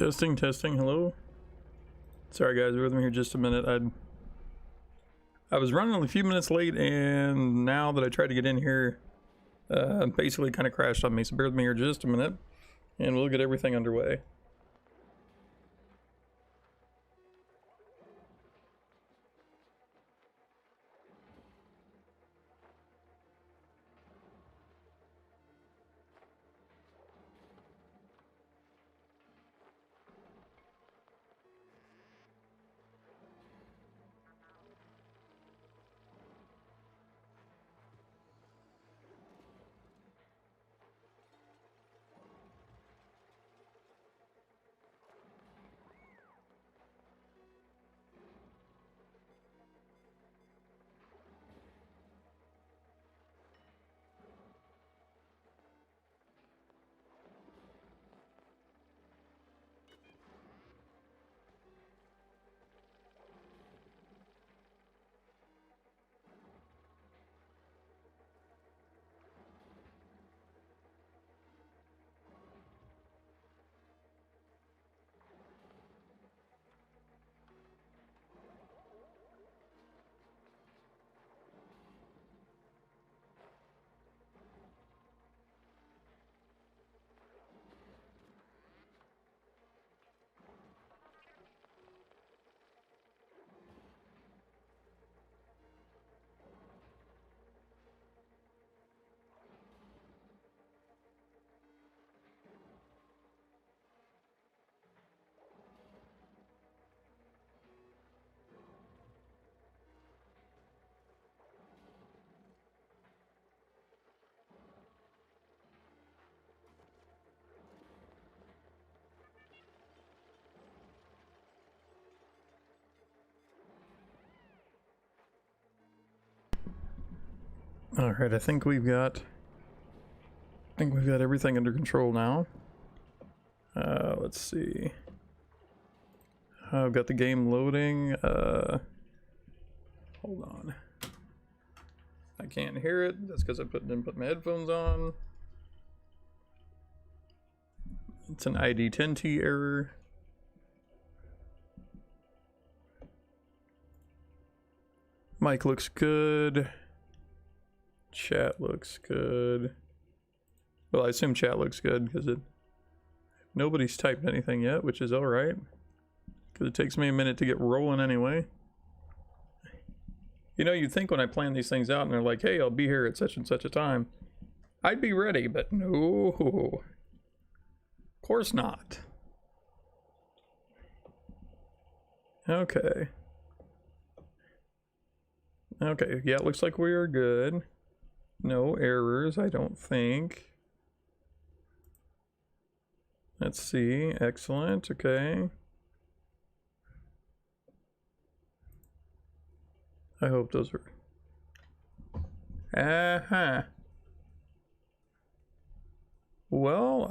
Testing, testing, hello. Sorry guys, bear with me here just a minute. I was running a few minutes late, and now that I tried to get in here, basically kind of crashed on me. So bear with me here just a minute, and we'll get everything underway. All right, I think we've got everything under control now. Let's see. I've got the game loading. Hold on. I can't hear it. That's because I didn't put my headphones on. It's an ID10T error. Mic looks good. Chat looks good. Well, I assume chat looks good because nobody's typed anything yet, which is alright. Because it takes me a minute to get rolling anyway. You know, you'd think when I plan these things out and they're like, hey, I'll be here at such and such a time, I'd be ready, but no. Of course not. Okay. Okay, yeah, it looks like we are good. No errors, I don't think. Let's see, excellent, okay. I hope those are... Uh-huh. Well,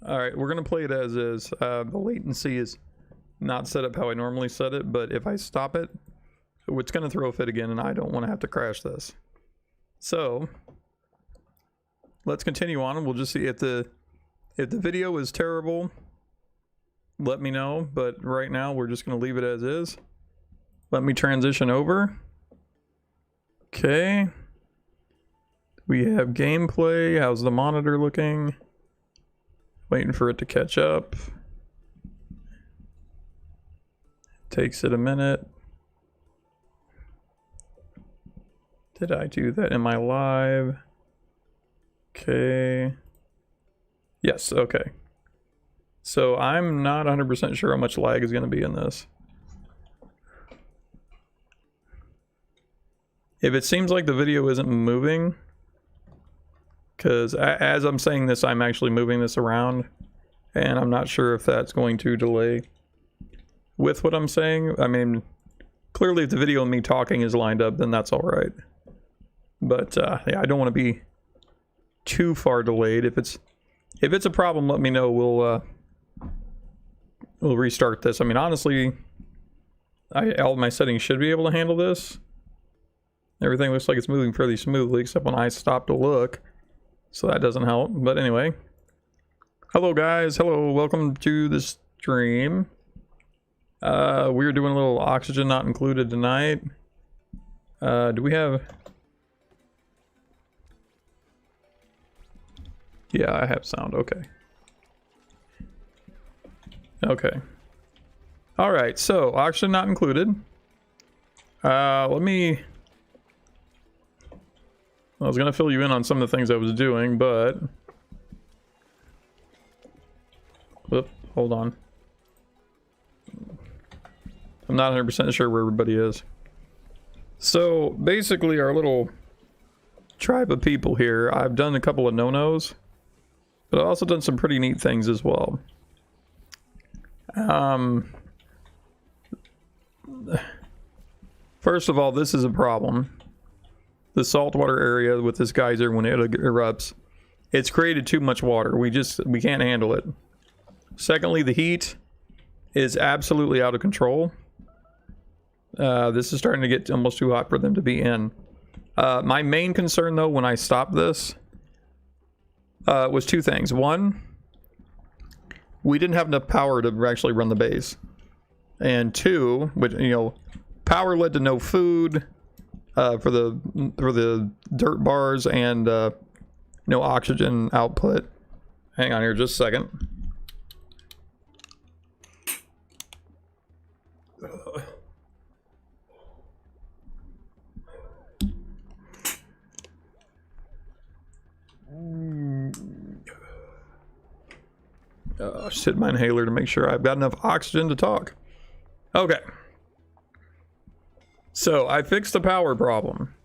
alright, we're gonna play it as is. The latency is not set up how I normally set it, but if I stop it, it's gonna throw a fit again, and I don't want to have to crash this. So let's continue on, and we'll just see if the video is terrible. Let me know, but right now we're just gonna leave it as is. Let me transition over. Okay. We have gameplay. How's the monitor looking? Waiting for it to catch up. Takes it a minute. Did I do that? Am I live? Okay. Yes, okay. So I'm not 100% sure how much lag is going to be in this. If it seems like the video isn't moving, because as I'm saying this, I'm actually moving this around, and I'm not sure if that's going to delay with what I'm saying. I mean, clearly if the video and me talking is lined up, then that's all right. But yeah, I don't want to be too far delayed. If it's a problem, let me know. We'll restart this. I mean, honestly, all my settings should be able to handle this. Everything looks like it's moving fairly smoothly, except when I stop to look, So that doesn't help. But anyway. Hello guys, hello, welcome to the stream. We're doing a little oxygen not included tonight. Do we have... Yeah, I have sound, okay. Okay. Alright, so oxygen not included. Let me... I was gonna fill you in on some of the things I was doing, but... Whoop, hold on. I'm not 100% sure where everybody is. So, basically our little tribe of people here, I've done a couple of no-nos, but I've also done some pretty neat things as well. First of all, this is a problem. The saltwater area with this geyser, when it erupts, it's created too much water. We can't handle it. Secondly, the heat is absolutely out of control. This is starting to get almost too hot for them to be in. My main concern, though, when I stopped this, was two things. One, we didn't have enough power to actually run the base. And two, which, you know, power led to no food for the dirt bars and no oxygen output. Hang on here just a second. Just hit my inhaler to make sure I've got enough oxygen to talk. Okay. So I fixed the power problem.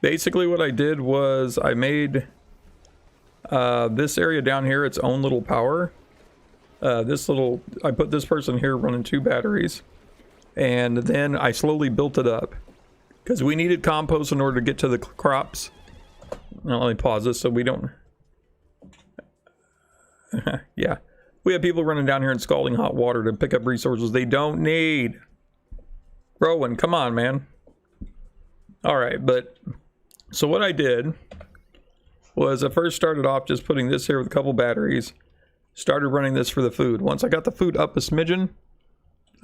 Basically what I did was I made this area down here its own little power. I put this person here running 2 batteries. And then I slowly built it up. Because we needed compost in order to get to the crops. Now let me pause this so we don't... Yeah. We have people running down here and scalding hot water to pick up resources they don't need. Rowan, come on, man. Alright, but... So what I did was I first started off just putting this here with a couple batteries. Started running this for the food. Once I got the food up a smidgen,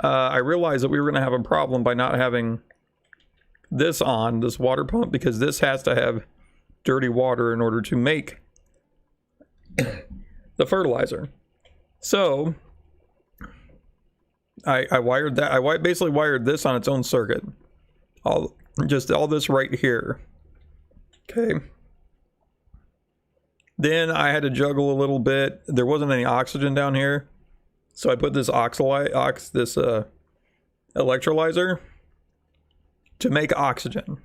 I realized that we were going to have a problem by not having this on, this water pump, because this has to have dirty water in order to make the fertilizer. So I wired that. I basically wired this on its own circuit. All this right here. Okay. Then I had to juggle a little bit. There wasn't any oxygen down here, so I put this electrolyzer to make oxygen,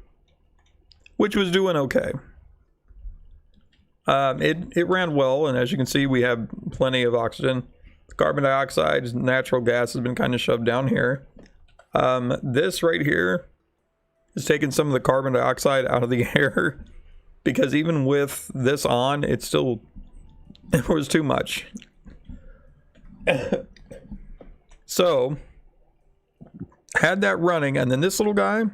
which was doing okay. It ran well, and as you can see, we have plenty of oxygen. Carbon dioxide, natural gas has been kind of shoved down here. This right here is taking some of the carbon dioxide out of the air, because even with this on, it was too much. So, had that running, and then this little guy,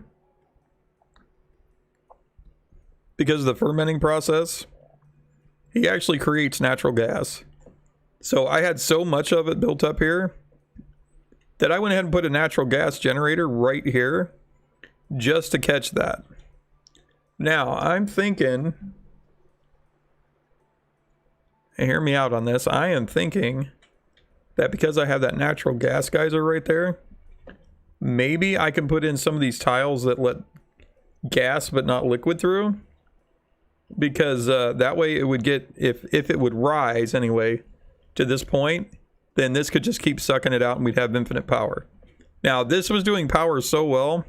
because of the fermenting process, he actually creates natural gas. So I had so much of it built up here that I went ahead and put a natural gas generator right here just to catch that. Now, I'm thinking, and hear me out on this, I am thinking that because I have that natural gas geyser right there, maybe I can put in some of these tiles that let gas but not liquid through. Because that way it would get, if it would rise anyway to this point, then this could just keep sucking it out and we'd have infinite power. Now this was doing power so well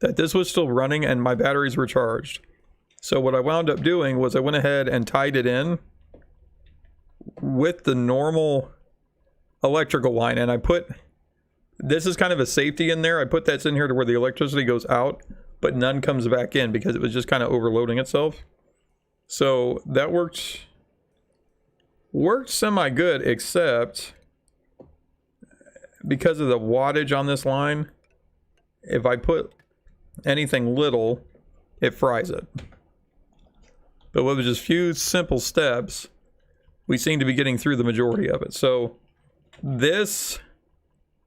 that this was still running and my batteries were charged. So what I wound up doing was I went ahead and tied it in with the normal electrical line, and I put, this is kind of a safety in there. I put that in here to where the electricity goes out but none comes back in because it was just kind of overloading itself. So that worked semi good, except because of the wattage on this line, if I put anything little, it fries it. But with just few simple steps, we seem to be getting through the majority of it. So this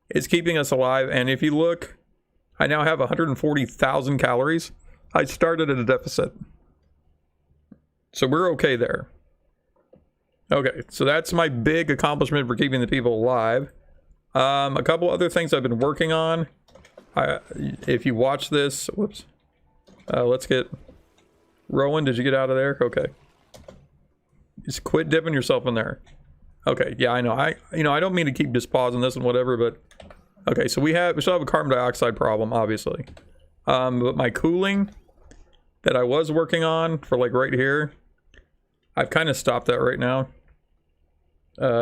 is keeping us alive. And if you look, I now have 140,000 calories. I started at a deficit. So we're okay there. Okay, so that's my big accomplishment for keeping the people alive. A couple other things I've been working on. If you watch this, whoops. Let's get Rowan. Did you get out of there? Okay. Just quit dipping yourself in there. Okay, yeah, I know. I don't mean to keep just pausing this and whatever, but okay. So we still have a carbon dioxide problem, obviously. But my cooling that I was working on for like right here, I've kind of stopped that right now.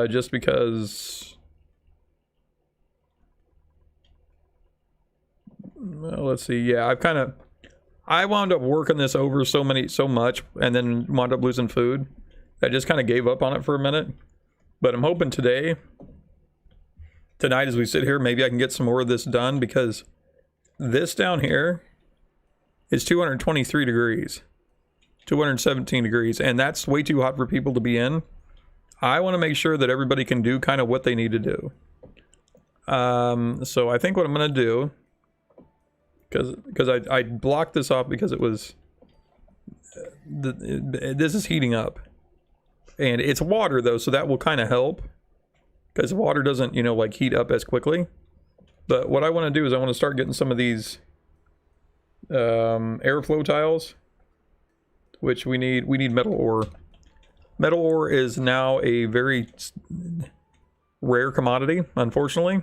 Just because. Well, let's see. Yeah, I wound up working this over so much, and then wound up losing food. I just kind of gave up on it for a minute. But I'm hoping tonight as we sit here, maybe I can get some more of this done, because this down here is 223 degrees, 217 degrees, and that's way too hot for people to be in. I want to make sure that everybody can do kind of what they need to do. So I think what I'm going to do, because I blocked this off because it was, this is heating up. And it's water though, so that will kind of help, because water doesn't, like heat up as quickly. But what I want to do is I want to start getting some of these airflow tiles, which we need metal ore. Metal ore is now a very rare commodity, unfortunately.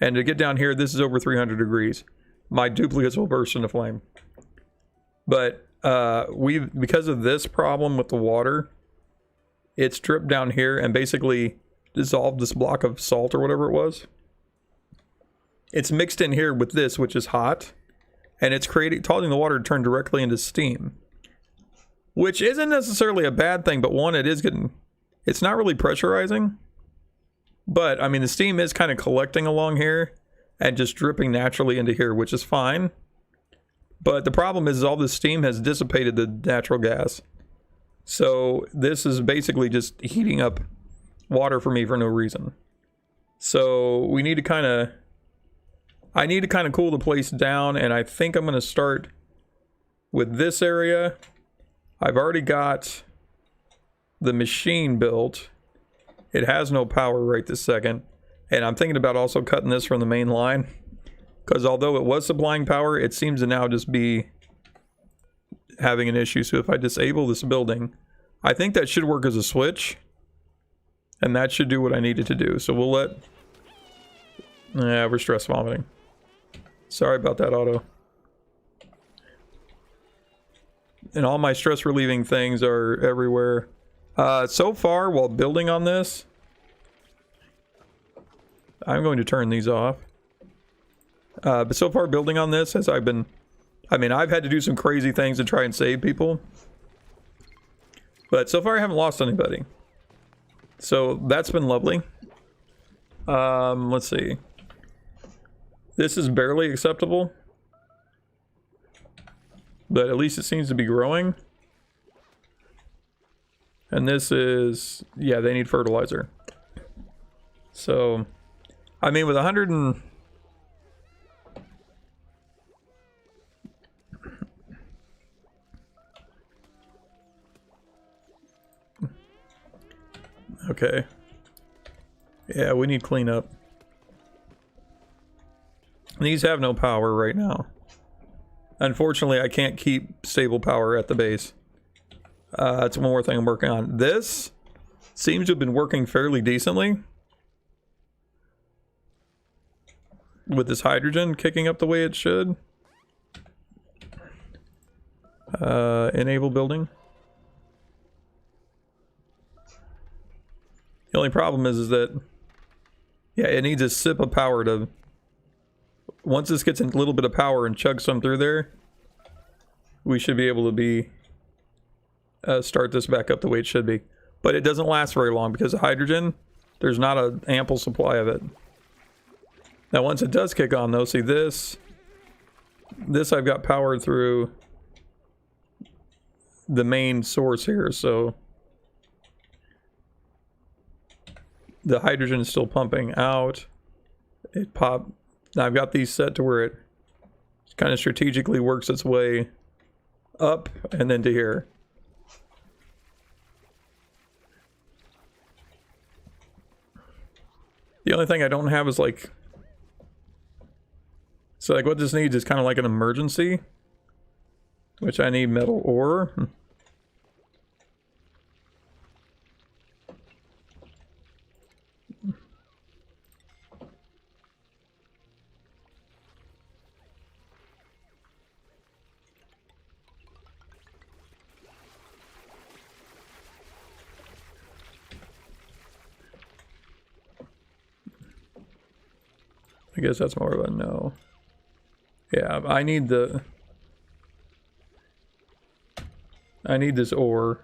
And to get down here, this is over 300 degrees. My duplicates will burst into flame. But because of this problem with the water, it's dripped down here and basically dissolved this block of salt or whatever it was. It's mixed in here with this, which is hot, and it's causing the water to turn directly into steam, which isn't necessarily a bad thing. But one, it's not really pressurizing, but I mean, the steam is kind of collecting along here and just dripping naturally into here, which is fine. But the problem is all this steam has dissipated the natural gas. So this is basically just heating up water for me for no reason. So we need to I need to kind of cool the place down, and I think I'm going to start with this area. I've already got the machine built. It has no power right this second. And I'm thinking about also cutting this from the main line, because although it was supplying power, it seems to now just be having an issue. So if I disable this building, I think that should work as a switch, and that should do what I needed to do. So we'll we're stress vomiting. Sorry about that, Auto. And all my stress relieving things are everywhere. So far, while building on this, I'm going to turn these off. But so far building on this, as I've had to do some crazy things to try and save people. But so far I haven't lost anybody. So that's been lovely. Let's see. This is barely acceptable, but at least it seems to be growing. And this is, yeah, they need fertilizer. So, I mean, with 100 and... Okay. Yeah, we need cleanup. These have no power right now. Unfortunately, I can't keep stable power at the base. That's one more thing I'm working on. This seems to have been working fairly decently, with this hydrogen kicking up the way it should. Enable building. The only problem is that, yeah, it needs a sip of power to... Once this gets a little bit of power and chugs some through there, we should be able to start this back up the way it should be. But it doesn't last very long because the hydrogen, there's not an ample supply of it. Now once it does kick on though, see this I've got powered through the main source here, so the hydrogen is still pumping out. It popped. Now I've got these set to where it kind of strategically works its way up and then to here. The only thing I don't have is like, so like what this needs is kind of like an emergency, which I need metal ore. I guess that's more of a no. Yeah, I need this ore.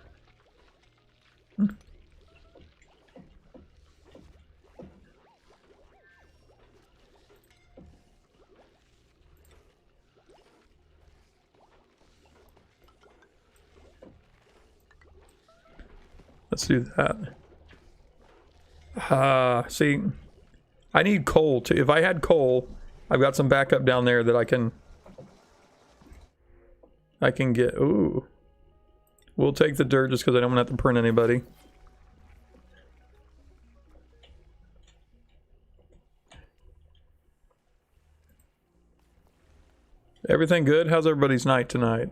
Let's do that. See, I need coal too. If I had coal, I've got some backup down there that I can get. Ooh. We'll take the dirt just because I don't want to have to print anybody. Everything good? How's everybody's night tonight?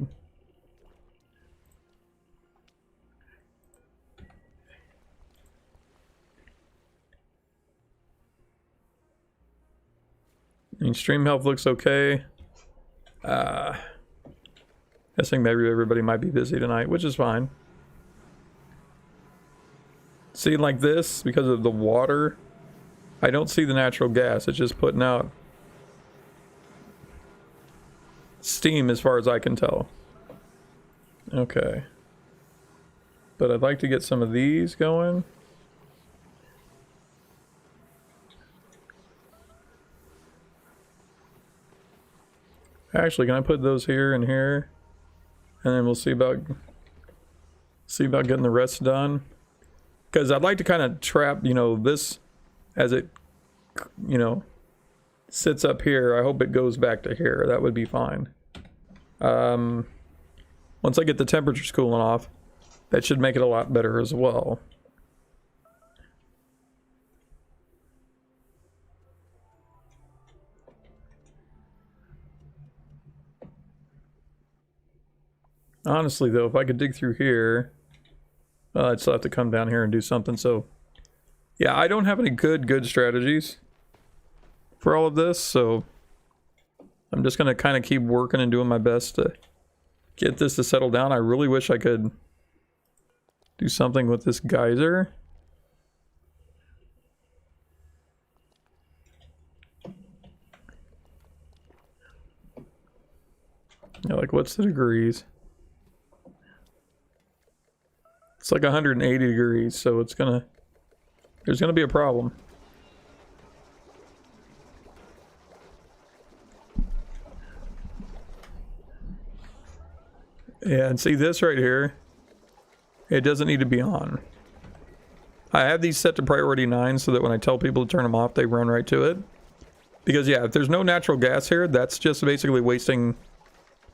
I mean, stream health looks okay. Guessing maybe everybody might be busy tonight, which is fine. See, like this, because of the water, I don't see the natural gas. It's just putting out steam as far as I can tell. Okay. But I'd like to get some of these going. Actually, can I put those here and here? And then we'll see about getting the rest done. Because I'd like to kind of trap, you know, this as it, you know, sits up here. I hope it goes back to here. That would be fine. Once I get the temperatures cooling off, that should make it a lot better as well. Honestly, though, if I could dig through here, I'd still have to come down here and do something. So, yeah, I don't have any good strategies for all of this. So, I'm just going to kind of keep working and doing my best to get this to settle down. I really wish I could do something with this geyser. Yeah, like, what's the degrees? It's like 180 degrees, so it's gonna... There's gonna be a problem. Yeah, and see this right here? It doesn't need to be on. I have these set to priority 9 so that when I tell people to turn them off, they run right to it. Because yeah, if there's no natural gas here, that's just basically wasting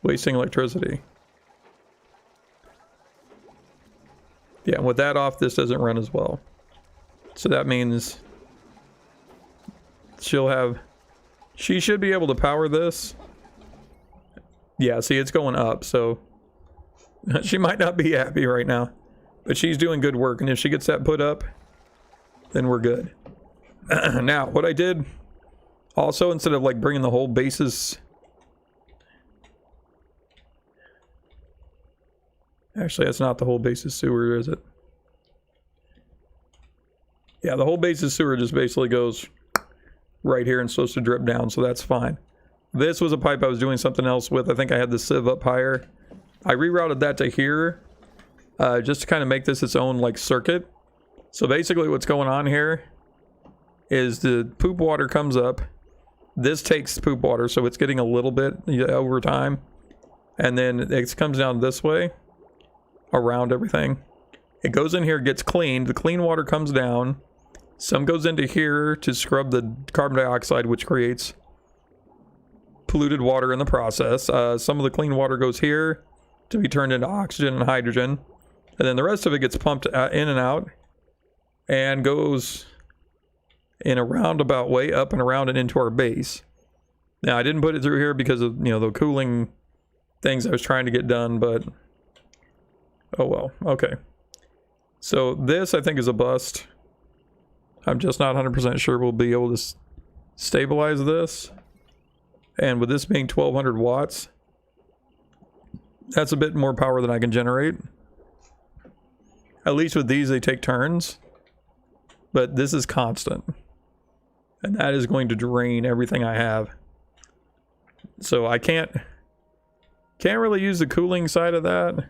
electricity. Yeah, and with that off, this doesn't run as well. So that means she should be able to power this. Yeah, see, it's going up, so she might not be happy right now, but she's doing good work, and if she gets that put up, then we're good. Now, what I did also, instead of like bringing the whole bases... Actually, that's not the whole basis sewer, is it? Yeah, the whole basis sewer just basically goes right here and supposed to drip down, so that's fine. This was a pipe I was doing something else with. I think I had the sieve up higher. I rerouted that to here, just to kind of make this its own like circuit. So basically what's going on here is the poop water comes up. This takes poop water, so it's getting a little bit over time. And then it comes down this way. around everything. It goes in here, gets cleaned. The clean water comes down. Some goes into here to scrub the carbon dioxide, which creates polluted water in the process. Some of the clean water goes here to be turned into oxygen and hydrogen. And then the rest of it gets pumped in and out and goes in a roundabout way up and around and into our base. Now, I didn't put it through here because of, you know, the cooling things I was trying to get done, but oh well. Okay. So this, I think, is a bust. I'm just not 100% sure we'll be able to stabilize this. And with this being 1200 watts, that's a bit more power than I can generate. At least with these, they take turns. But this is constant. And that is going to drain everything I have. So I can't really use the cooling side of that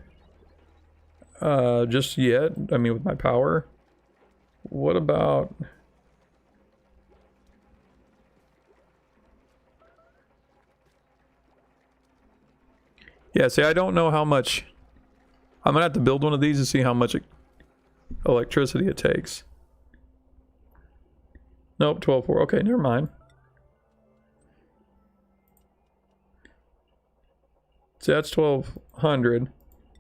just yet. I mean, with my power. What about... Yeah, see, I don't know how much... I'm gonna have to build one of these to see how much electricity it takes. Nope, 12.4. Okay, never mind. So that's 1200.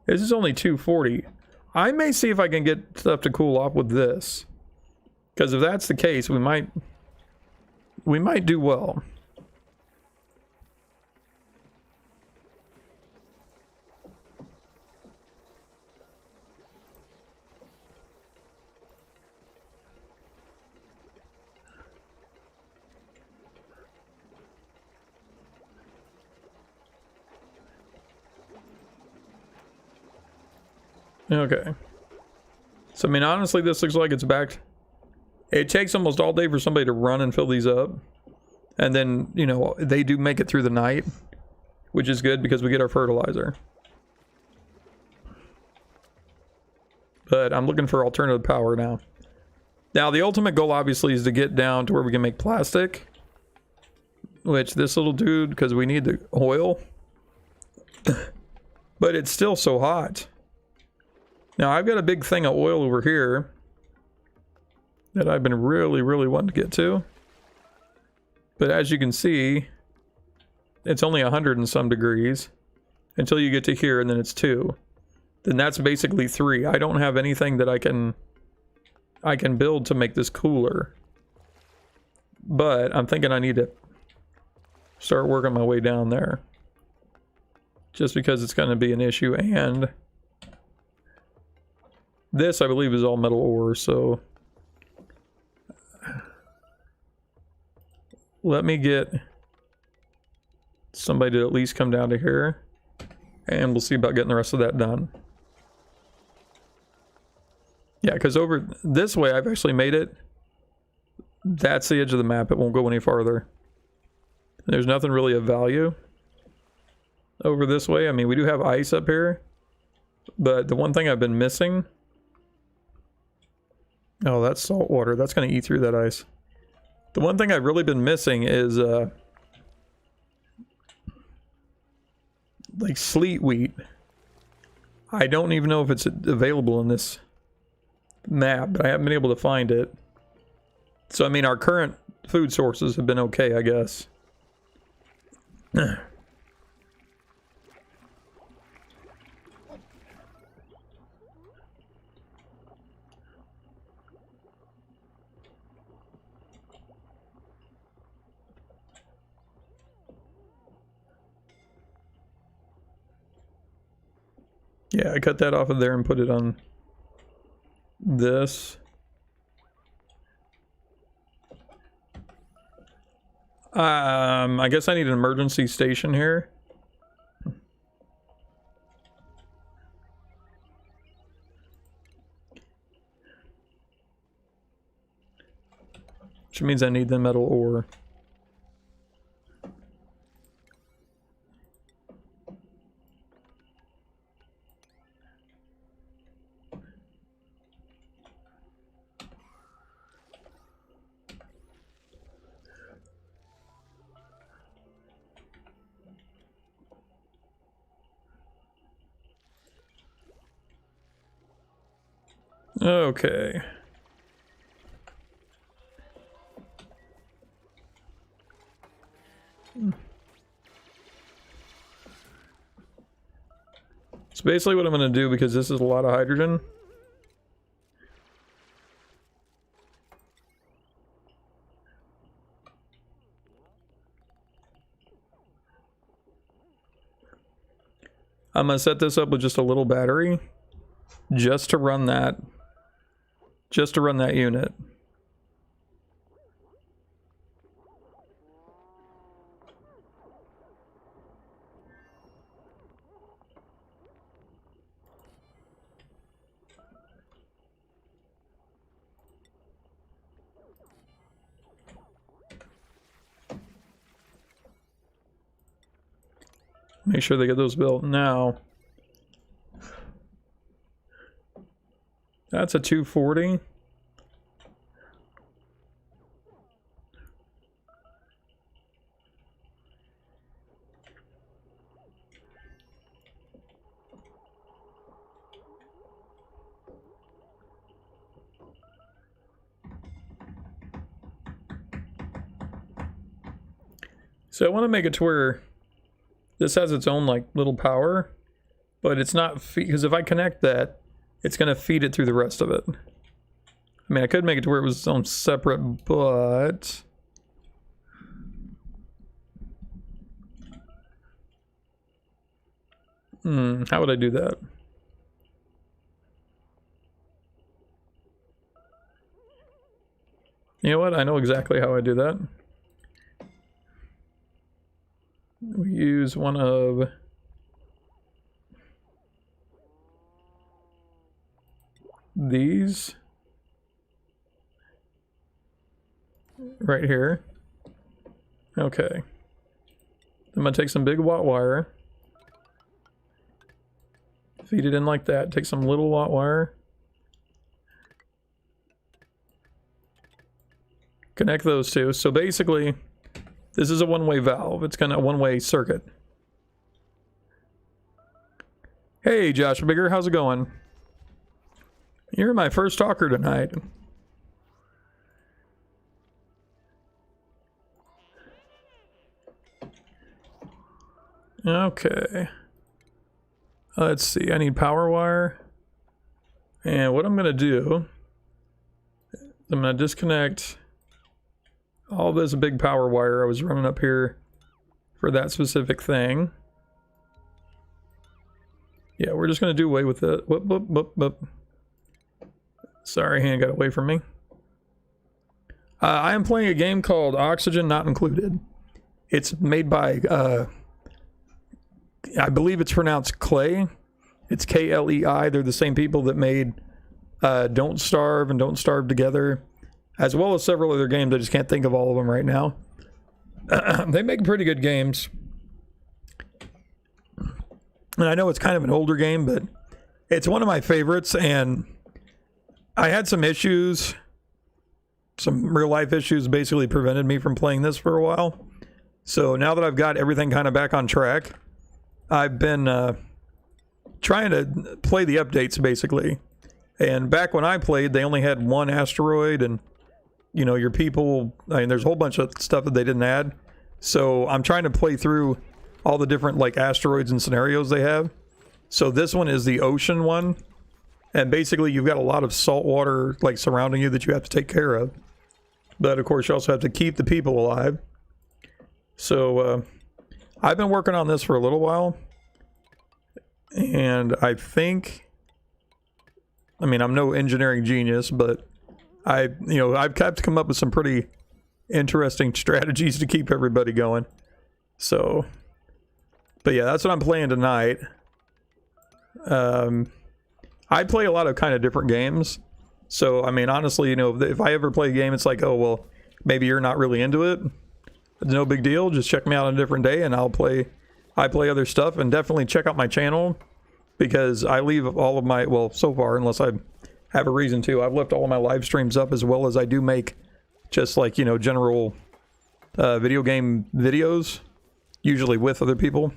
This is only 240. I may see if I can get stuff to cool off with this. Because if that's the case, we might do well. Okay. So, I mean, honestly, this looks like it's backed. It takes almost all day for somebody to run and fill these up. And then, you know, they do make it through the night, which is good because we get our fertilizer. But I'm looking for alternative power now. Now, the ultimate goal, obviously, is to get down to where we can make plastic. Which this little dude, because we need the oil. But it's still so hot. Now, I've got a big thing of oil over here that I've been really, really wanting to get to. But as you can see, it's only 100 and some degrees until you get to here, and then it's 2. Then that's basically 3. I don't have anything that I can build to make this cooler. But I'm thinking I need to start working my way down there. Just because it's going to be an issue, and this, I believe, is all metal ore, so let me get somebody to at least come down to here, and we'll see about getting the rest of that done. Yeah, because over this way, I've actually made it. That's the edge of the map. It won't go any farther. There's nothing really of value over this way. I mean, we do have ice up here, but the one thing I've been missing... Oh, that's salt water. That's going to eat through that ice. The one thing I've really been missing is like sleet wheat. I don't even know if it's available in this map, but I haven't been able to find it. So, I mean, our current food sources have been okay, I guess. Yeah, I cut that off of there and put it on this. I guess I need an emergency station here. Which means I need the metal ore. Okay. So basically what I'm going to do, because this is a lot of hydrogen, I'm going to set this up with just a little battery just to run that unit. Make sure they get those built now. That's a 240. So I want to make it to where this has its own like little power, but it's not, because if I connect that, it's going to feed it through the rest of it. I mean, I could make it to where it was its own separate, but how would I do that? You know what? I know exactly how I do that. We use one of these right here. Okay. I'm gonna take some big watt wire, feed it in like that, take some little watt wire, connect those two. So basically, this is a one-way valve. It's kind of a one-way circuit. Hey, Josh Bigger, how's it going? You're my first talker tonight. Okay. Let's see, I need power wire. And what I'm gonna do, I'm gonna disconnect all this big power wire I was running up here for that specific thing. Yeah, we're just gonna do away with it. Whoop, whoop, whoop, whoop. Sorry, hand got away from me. I am playing a game called Oxygen Not Included. It's made by, I believe it's pronounced Clay. It's K-L-E-I. They're the same people that made Don't Starve and Don't Starve Together, as well as several other games. I just can't think of all of them right now. They make pretty good games. And I know it's kind of an older game, but it's one of my favorites, and I had some issues, some real life issues basically prevented me from playing this for a while. So now that I've got everything kind of back on track, I've been trying to play the updates basically. And back when I played, they only had one asteroid, and you know, your people, I mean, there's a whole bunch of stuff that they didn't add. So I'm trying to play through all the different like asteroids and scenarios they have. So this one is the ocean one. And basically you've got a lot of salt water like surrounding you that you have to take care of. But of course you also have to keep the people alive. So I've been working on this for a little while. And I think, I mean, I'm no engineering genius, but I've had to come up with some pretty interesting strategies to keep everybody going. So, but yeah, that's what I'm playing tonight. I play a lot of kind of different games. So, I mean, honestly, you know, if I ever play a game, it's like, oh, well, maybe you're not really into it. It's no big deal. Just check me out on a different day and I play other stuff. And definitely check out my channel, because I leave all of my, well, so far, unless I have a reason to, I've left all of my live streams up, as well as I do make just like, you know, general video game videos, usually with other people,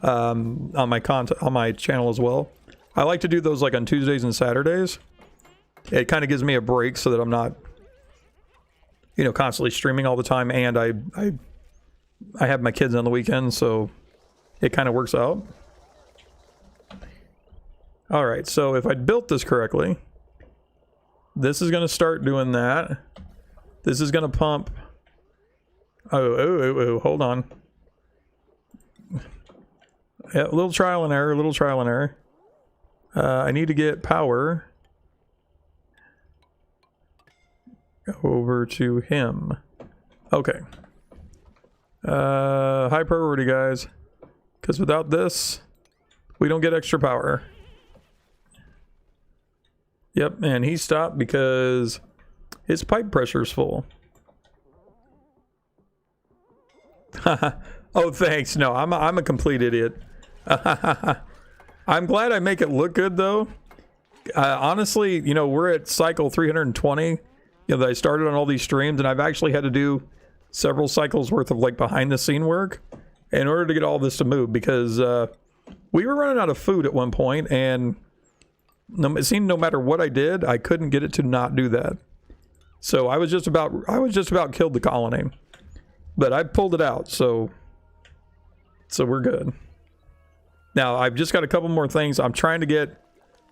on my channel as well. I like to do those like on Tuesdays and Saturdays. it kind of gives me a break so that I'm not, you know, constantly streaming all the time, and I have my kids on the weekend, so it kind of works out. All right, so if I built this correctly, this is going to start doing that. This is going to pump. Oh, hold on. Yeah, a little trial and error, a little trial and error. I need to get power over to him. Okay. High priority, guys. Because without this, we don't get extra power. Yep, and he stopped because his pipe pressure is full. Oh, thanks. No, I'm a complete idiot. I'm glad I make it look good, though. Honestly, you know, we're at cycle 320. You know, that I started on all these streams, and I've actually had to do several cycles worth of, like, behind-the-scene work in order to get all this to move, because we were running out of food at one point, and it seemed no matter what I did, I couldn't get it to not do that. So I was just about killed the colony. But I pulled it out, so we're good. Now, I've just got a couple more things. I'm trying to get...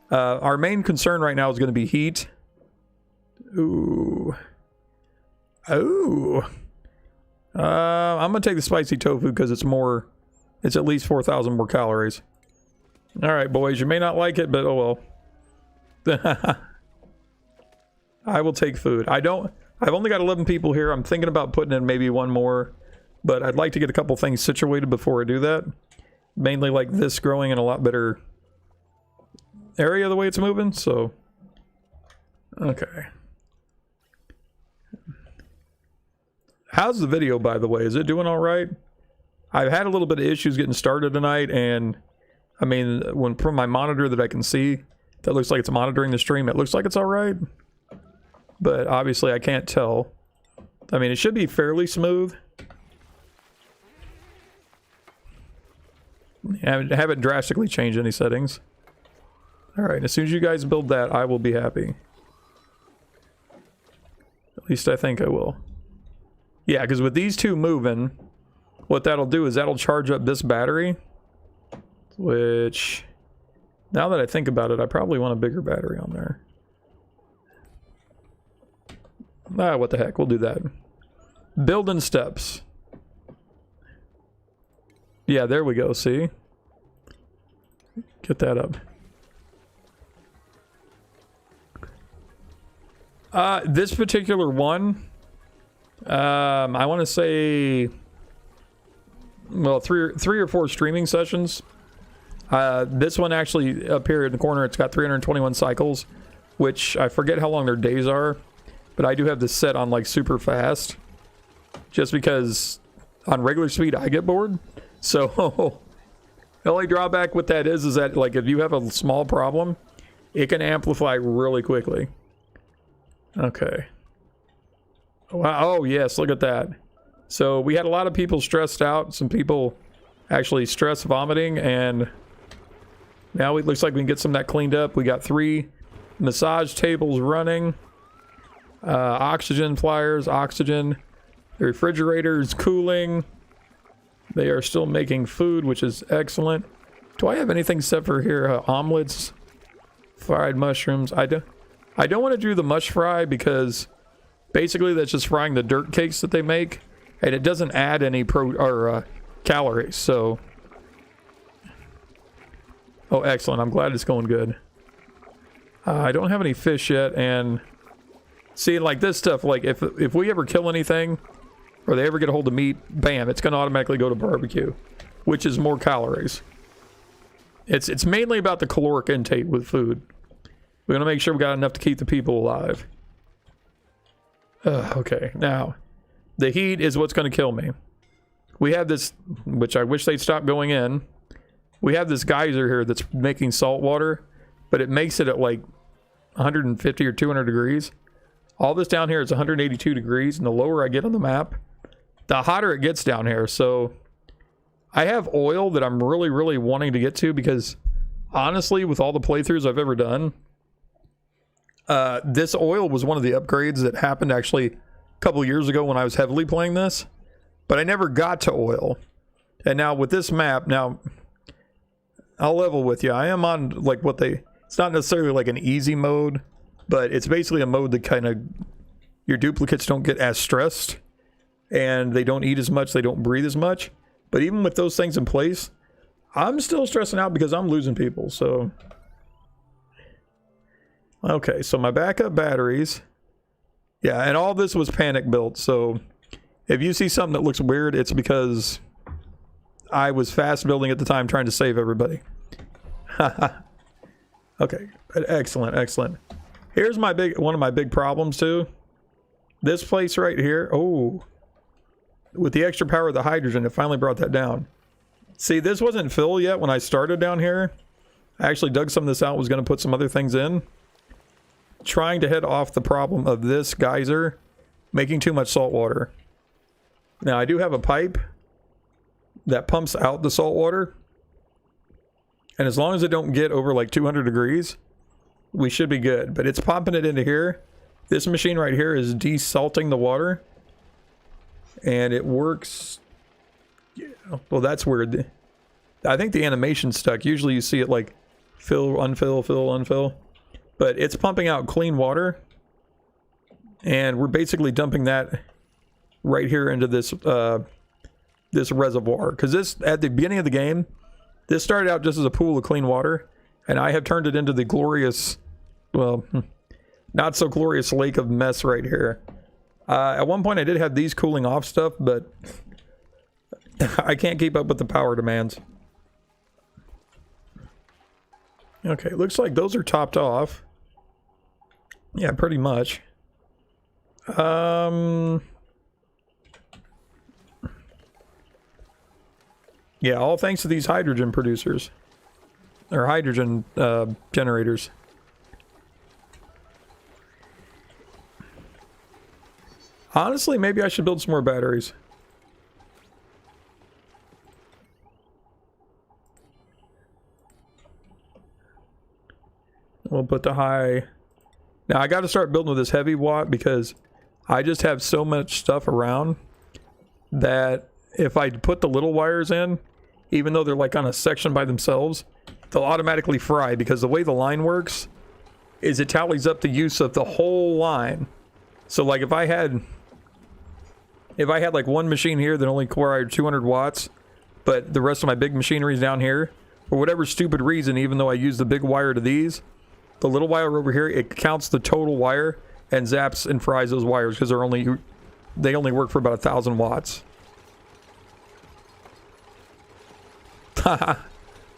our main concern right now is going to be heat. Ooh. Oh. I'm going to take the spicy tofu because it's more... It's at least 4,000 more calories. Alright, boys. You may not like it, but oh well. I will take food. I've only got 11 people here. I'm thinking about putting in maybe one more, but I'd like to get a couple things situated before I do that. Mainly like this growing in a lot better area the way it's moving, so... Okay. How's the video, by the way? Is it doing all right? I've had a little bit of issues getting started tonight, and I mean, when from my monitor that I can see, that looks like it's monitoring the stream, it looks like it's all right. But obviously I can't tell. I mean, it should be fairly smooth. I haven't drastically changed any settings. Alright, as soon as you guys build that, I will be happy. At least I think I will. Yeah, because with these two moving, what that'll do is that'll charge up this battery. Which, now that I think about it, I probably want a bigger battery on there. Ah, what the heck, we'll do that. Building steps. Yeah, there we go, see? Get that up. This particular one, I want to say, well, three or four streaming sessions. This one actually, up here in the corner, it's got 321 cycles, which I forget how long their days are. But I do have this set on like super fast, just because on regular speed I get bored. So the only drawback with that is that like if you have a small problem, it can amplify really quickly. Okay. Wow. Oh yes, look at that. So we had a lot of people stressed out. Some people actually stress vomiting, and now it looks like we can get some of that cleaned up. We got 3 massage tables running. Oxygen flyers, oxygen. The refrigerator is cooling. They are still making food, which is excellent. Do I have anything set for here? Omelets, fried mushrooms. I don't want to do the mush fry because basically that's just frying the dirt cakes that they make, and it doesn't add any calories. So, oh, excellent! I'm glad it's going good. I don't have any fish yet, and see, like this stuff, like if we ever kill anything, or they ever get a hold of meat, bam, it's gonna automatically go to barbecue, which is more calories. It's mainly about the caloric intake with food. We want to make sure we got enough to keep the people alive. Okay, now the heat is what's going to kill me. We have this, which I wish they'd stop going in. We have this geyser here that's making salt water, but it makes it at like 150 or 200 degrees. All this down here is 182 degrees, and the lower I get on the map, the hotter it gets down here. So I have oil that I'm really, really wanting to get to because honestly, with all the playthroughs I've ever done, This oil was one of the upgrades that happened actually a couple years ago when I was heavily playing this, but I never got to oil. And now with this map, now I'll level with you. I am on like it's not necessarily like an easy mode, but it's basically a mode that kind of, your duplicates don't get as stressed and they don't eat as much, they don't breathe as much. But even with those things in place, I'm still stressing out because I'm losing people, so. Okay, so my backup batteries. Yeah, and all this was panic built, so if you see something that looks weird, it's because I was fast building at the time trying to save everybody. Okay, excellent, excellent. Here's one of my big problems too. This place right here, oh, with the extra power of the hydrogen, it finally brought that down. See, this wasn't fill yet when I started down here. I actually dug some of this out, was going to put some other things in. Trying to head off the problem of this geyser making too much salt water. Now, I do have a pipe that pumps out the salt water. And as long as it don't get over like 200 degrees, we should be good. But it's pumping it into here. This machine right here is desalting the water. And it works. Yeah, well, that's weird. I think the animation's stuck. Usually you see it like fill, unfill, fill, unfill. But it's pumping out clean water. And we're basically dumping that right here into this this reservoir. Because this, at the beginning of the game, this started out just as a pool of clean water. And I have turned it into the glorious, well, not so glorious lake of mess right here. At one point I did have these cooling off stuff, but I can't keep up with the power demands. Okay, looks like those are topped off. Yeah, pretty much. Yeah, all thanks to these hydrogen producers. Or hydrogen generators. Honestly, maybe I should build some more batteries. We'll put the high. Now I got to start building with this heavy watt because I just have so much stuff around that if I put the little wires in, even though they're like on a section by themselves, they'll automatically fry because the way the line works is it tallies up the use of the whole line. So like if I had like one machine here that only required 200 watts, but the rest of my big machinery is down here, for whatever stupid reason, even though I use the big wire to these, the little wire over here, it counts the total wire and zaps and fries those wires because they only work for about 1,000 watts.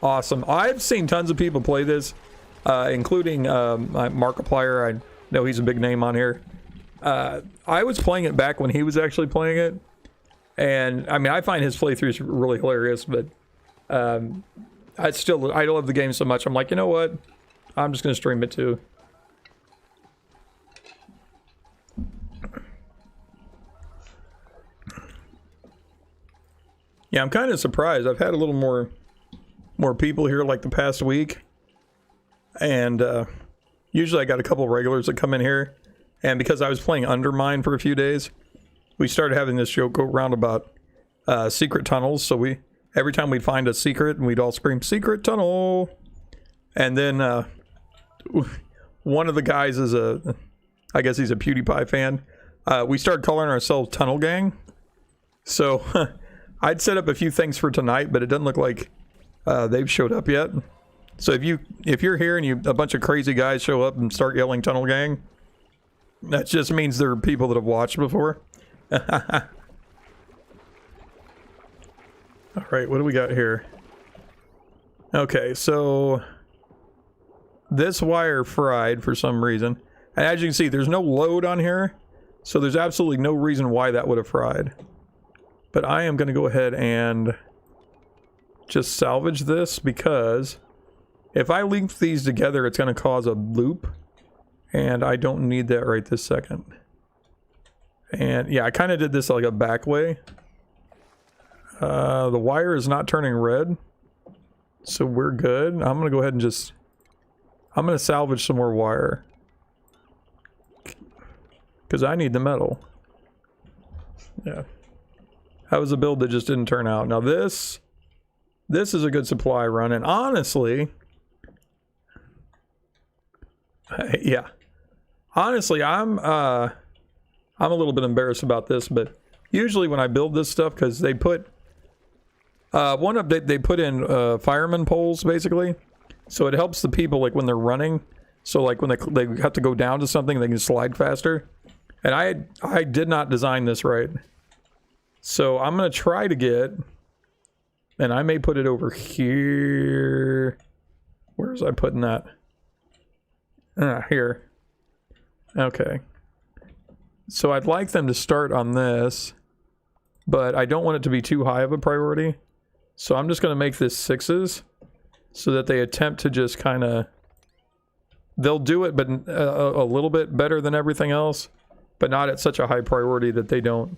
Awesome. I've seen tons of people play this, including Markiplier. I know he's a big name on here. I was playing it back when he was actually playing it, and I mean I find his playthroughs really hilarious, but I love the game so much I'm like, you know what, I'm just gonna stream it too. Yeah, I'm kind of surprised. I've had a little more people here like the past week, and usually I got a couple regulars that come in here. And because I was playing Undermine for a few days, we started having this joke go around about secret tunnels. So every time we'd find a secret, we'd all scream, "Secret tunnel!" And then one of the guys is I guess he's a PewDiePie fan. We started calling ourselves Tunnel Gang. So I'd set up a few things for tonight, but it doesn't look like they've showed up yet. So if you're here and a bunch of crazy guys show up and start yelling Tunnel Gang, that just means there are people that have watched before. Alright, what do we got here? Okay, so this wire fried for some reason. And as you can see, there's no load on here, so there's absolutely no reason why that would have fried. But I am going to go ahead and just salvage this because if I link these together, it's going to cause a loop. And I don't need that right this second. And yeah, I kind of did this like a back way. The wire is not turning red, so we're good. I'm gonna go ahead and I'm gonna salvage some more wire. because I need the metal. Yeah. That was a build that just didn't turn out. Now this is a good supply run, and honestly, yeah. Honestly, I'm a little bit embarrassed about this, but usually when I build this stuff, because they put one update, they put in fireman poles basically, so it helps the people like when they're running. So like when they have to go down to something, they can slide faster. And I did not design this right, so I'm gonna try to get, and I may put it over here. Where was I putting that? Here. Okay. So I'd like them to start on this, but I don't want it to be too high of a priority. So I'm just going to make this 6s so that they attempt to just kind of... They'll do it, but a little bit better than everything else, but not at such a high priority that they don't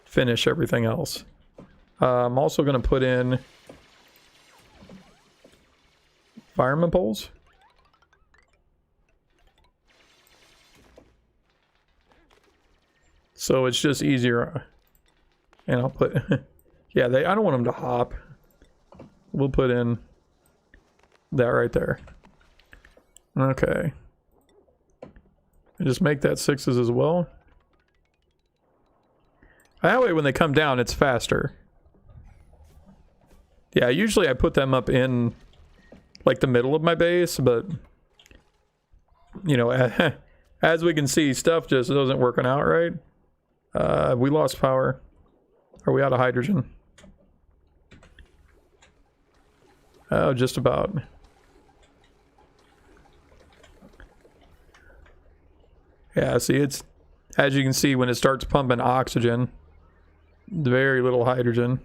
finish everything else. I'm also going to put in fireman poles. So it's just easier. And I'll put... yeah, I don't want them to hop. We'll put in that right there. Okay. And just make that 6s as well. That way when they come down, it's faster. Yeah, usually I put them up in like the middle of my base, but you know, as we can see, stuff just isn't working out right. We lost power. Are we out of hydrogen? Oh, just about. Yeah, see, it's, as you can see, when it starts pumping oxygen, very little hydrogen.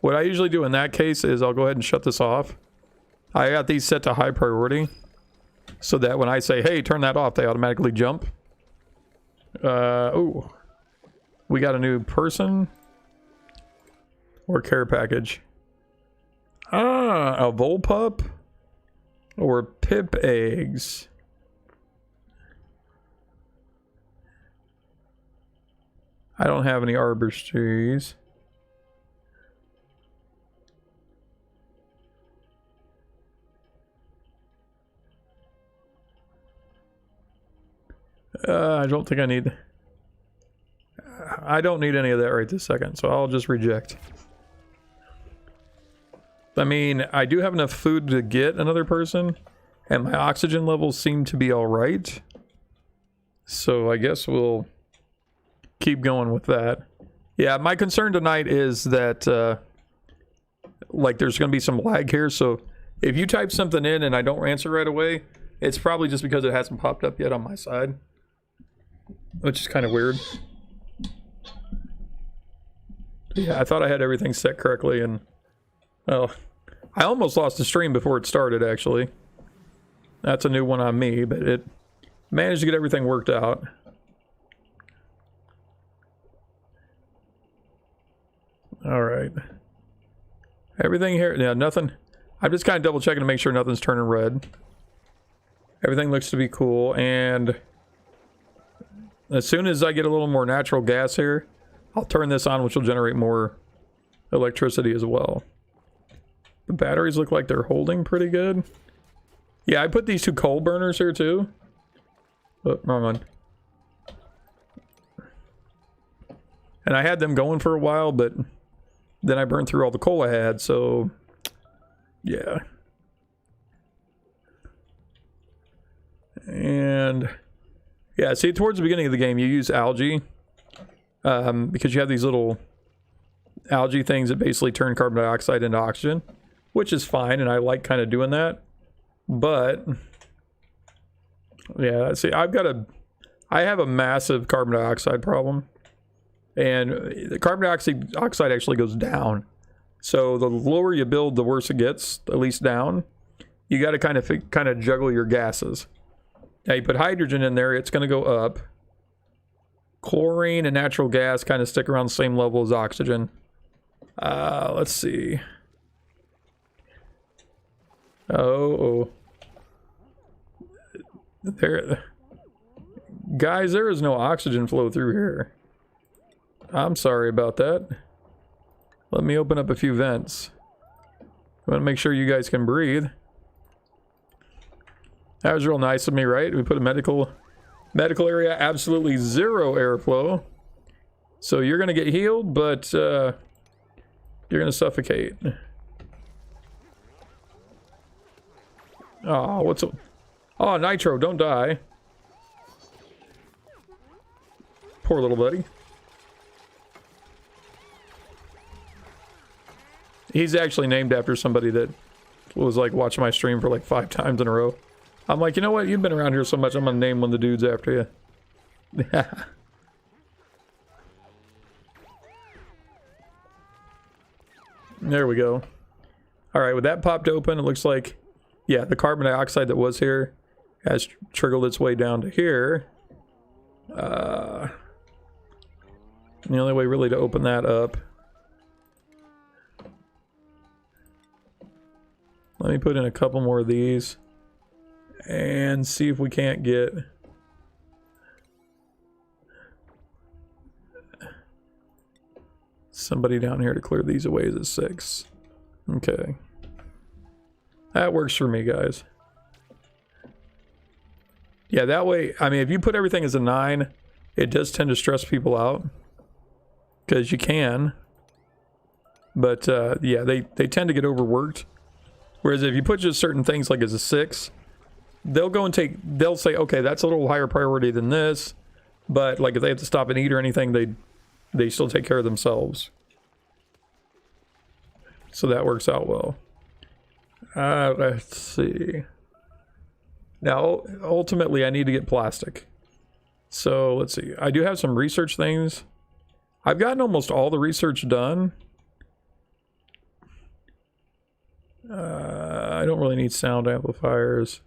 What I usually do in that case is I'll go ahead and shut this off. I got these set to high priority so that when I say, hey, turn that off, they automatically jump. Oh. We got a new person or care package. A Volpup or Pip eggs. I don't have any arbors trees. I don't think I need... I don't need any of that right this second, so I'll just reject. I mean, I do have enough food to get another person, and my oxygen levels seem to be alright. So I guess we'll keep going with that. Yeah, my concern tonight is that, like, there's going to be some lag here, so if you type something in and I don't answer right away, it's probably just because it hasn't popped up yet on my side. Which is kind of weird. Yeah, I thought I had everything set correctly, and... well, I almost lost the stream before it started, actually. That's a new one on me, but it managed to get everything worked out. Alright. Everything here... yeah, nothing... I'm just kind of double checking to make sure nothing's turning red. Everything looks to be cool, and... as soon as I get a little more natural gas here, I'll turn this on, which will generate more electricity as well. The batteries look like they're holding pretty good. Yeah, I put these 2 coal burners here too. Oh, wrong one. And I had them going for a while, but then I burned through all the coal I had, so... yeah. And... yeah, see, towards the beginning of the game, you use algae. Because you have these little algae things that basically turn carbon dioxide into oxygen. Which is fine, and I like kind of doing that. But... yeah, see, I have a massive carbon dioxide problem. And the carbon dioxide actually goes down. So the lower you build, the worse it gets, at least down. You got to kind of juggle your gases. Now you put hydrogen in there, it's going to go up. Chlorine and natural gas kind of stick around the same level as oxygen. Let's see. Oh. There. Guys, there is no oxygen flow through here. I'm sorry about that. Let me open up a few vents. I want to make sure you guys can breathe. That was real nice of me, right? We put a medical area, absolutely zero airflow. So you're going to get healed, but you're going to suffocate. Oh, what's a... Oh, Nitro, don't die. Poor little buddy. He's actually named after somebody that was like watching my stream for like 5 times in a row. I'm like, you know what? You've been around here so much, I'm gonna name one of the dudes after you. There we go. Alright, with that popped open, it looks like, yeah, the carbon dioxide that was here has trickled its way down to here. The only way really to open that up. Let me put in a couple more of these and see if we can't get somebody down here to clear these away as a 6. Okay. That works for me, guys. Yeah, that way, I mean, if you put everything as a 9, it does tend to stress people out. Because you can. But, yeah, they tend to get overworked. Whereas if you put just certain things like as a 6, they'll go and they'll say, okay, that's a little higher priority than this. But, like, if they have to stop and eat or anything, they still take care of themselves. So that works out well. Let's see. Now, ultimately, I need to get plastic. So, let's see. I do have some research things. I've gotten almost all the research done. I don't really need sound amplifiers.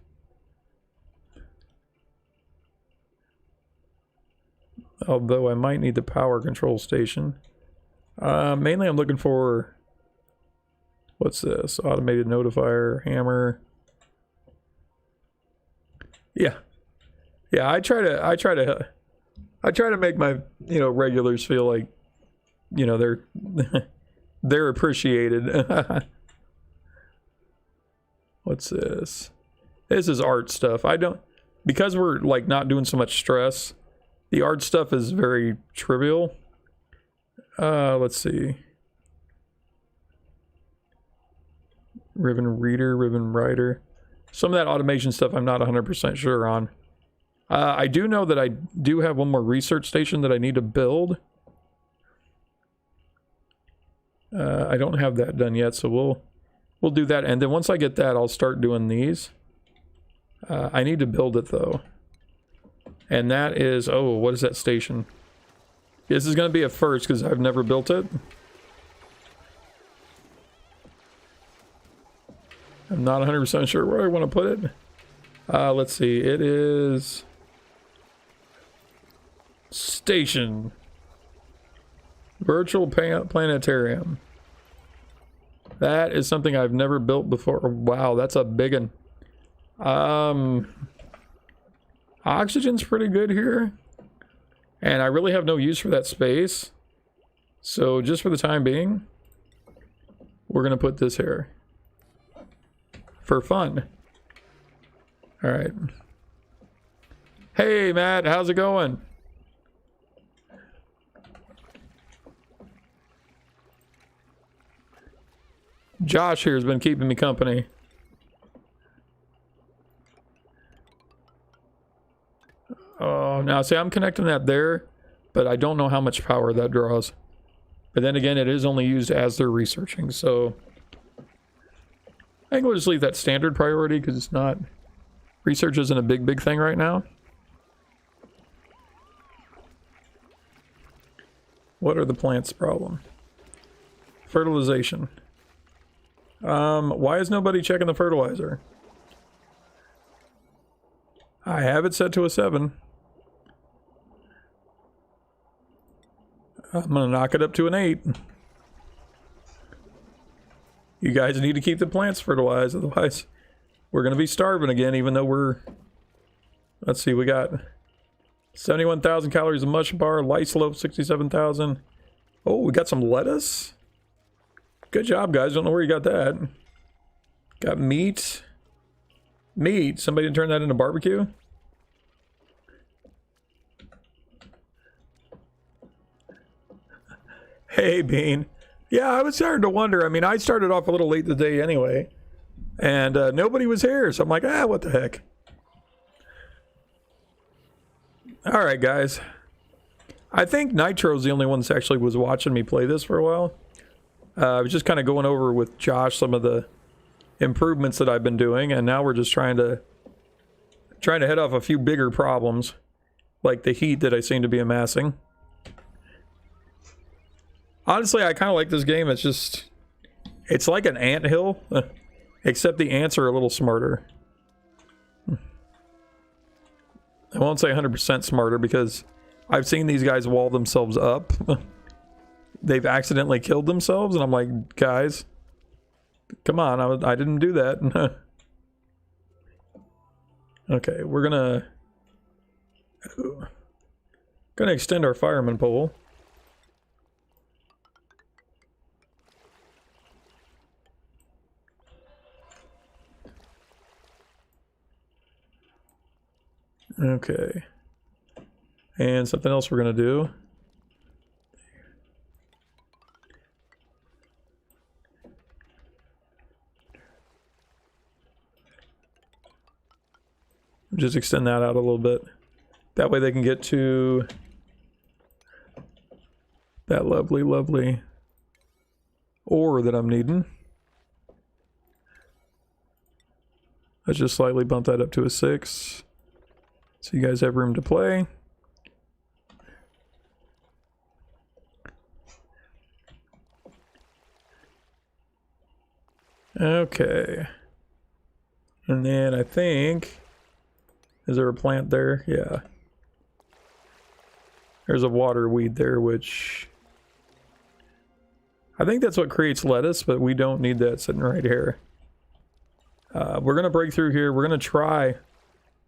Although I might need the power control station. Mainly I'm looking for... What's this? Automated notifier, hammer. Yeah. Yeah, I try to make my, you know, regulars feel like, you know, they're appreciated. What's this? This is art stuff. Because we're like not doing so much stress, the art stuff is very trivial. Let's see. Ribbon reader, ribbon writer. Some of that automation stuff I'm not 100% sure on. I do know that I do have one more research station that I need to build. I don't have that done yet, so we'll do that. And then once I get that, I'll start doing these. I need to build it though. And that is, oh, what is that station? This is going to be a first because I've never built it. I'm not 100% sure where I want to put it. Let's see. It is... Station. Virtual planetarium. That is something I've never built before. Wow, that's a big one. Oxygen's pretty good here. And I really have no use for that space. So just for the time being, we're going to put this here. For fun. Alright. Hey, Matt, how's it going? Josh here has been keeping me company. Oh, now see, I'm connecting that there, but I don't know how much power that draws. But then again, it is only used as they're researching, so... I think we'll just leave that standard priority because it's not... Research isn't a big thing right now. What are the plants' problem? Fertilization. Why is nobody checking the fertilizer? I have it set to a 7. I'm gonna knock it up to an 8. You guys need to keep the plants fertilized, otherwise we're gonna be starving again, even though we're... Let's see, we got 71,000 calories of mush bar. Light slope 67,000. Oh, we got some lettuce. Good job, guys. Don't know where you got that. Got meat. Meat. Somebody turn that into barbecue. Hey, Bean. Yeah, I was starting to wonder. I mean, I started off a little late today anyway. And nobody was here. So I'm like, what the heck. All right, guys. I think Nitro's the only one that actually was watching me play this for a while. I was just kind of going over with Josh some of the improvements that I've been doing, and now we're just trying to head off a few bigger problems, like the heat that I seem to be amassing. Honestly, I kind of like this game. It's like an anthill, except the ants are a little smarter. I won't say 100% smarter because I've seen these guys wall themselves up. They've accidentally killed themselves, and I'm like, guys, come on, I didn't do that. Okay, we're gonna extend our fireman pole. Okay. And something else we're gonna do. Just extend that out a little bit. That way they can get to that lovely, lovely ore that I'm needing. Let's just slightly bump that up to a 6. So you guys have room to play. Okay. And then I think... Is there a plant there? Yeah. There's a water weed there, which... I think that's what creates lettuce, but we don't need that sitting right here. We're going to break through here. We're going to try...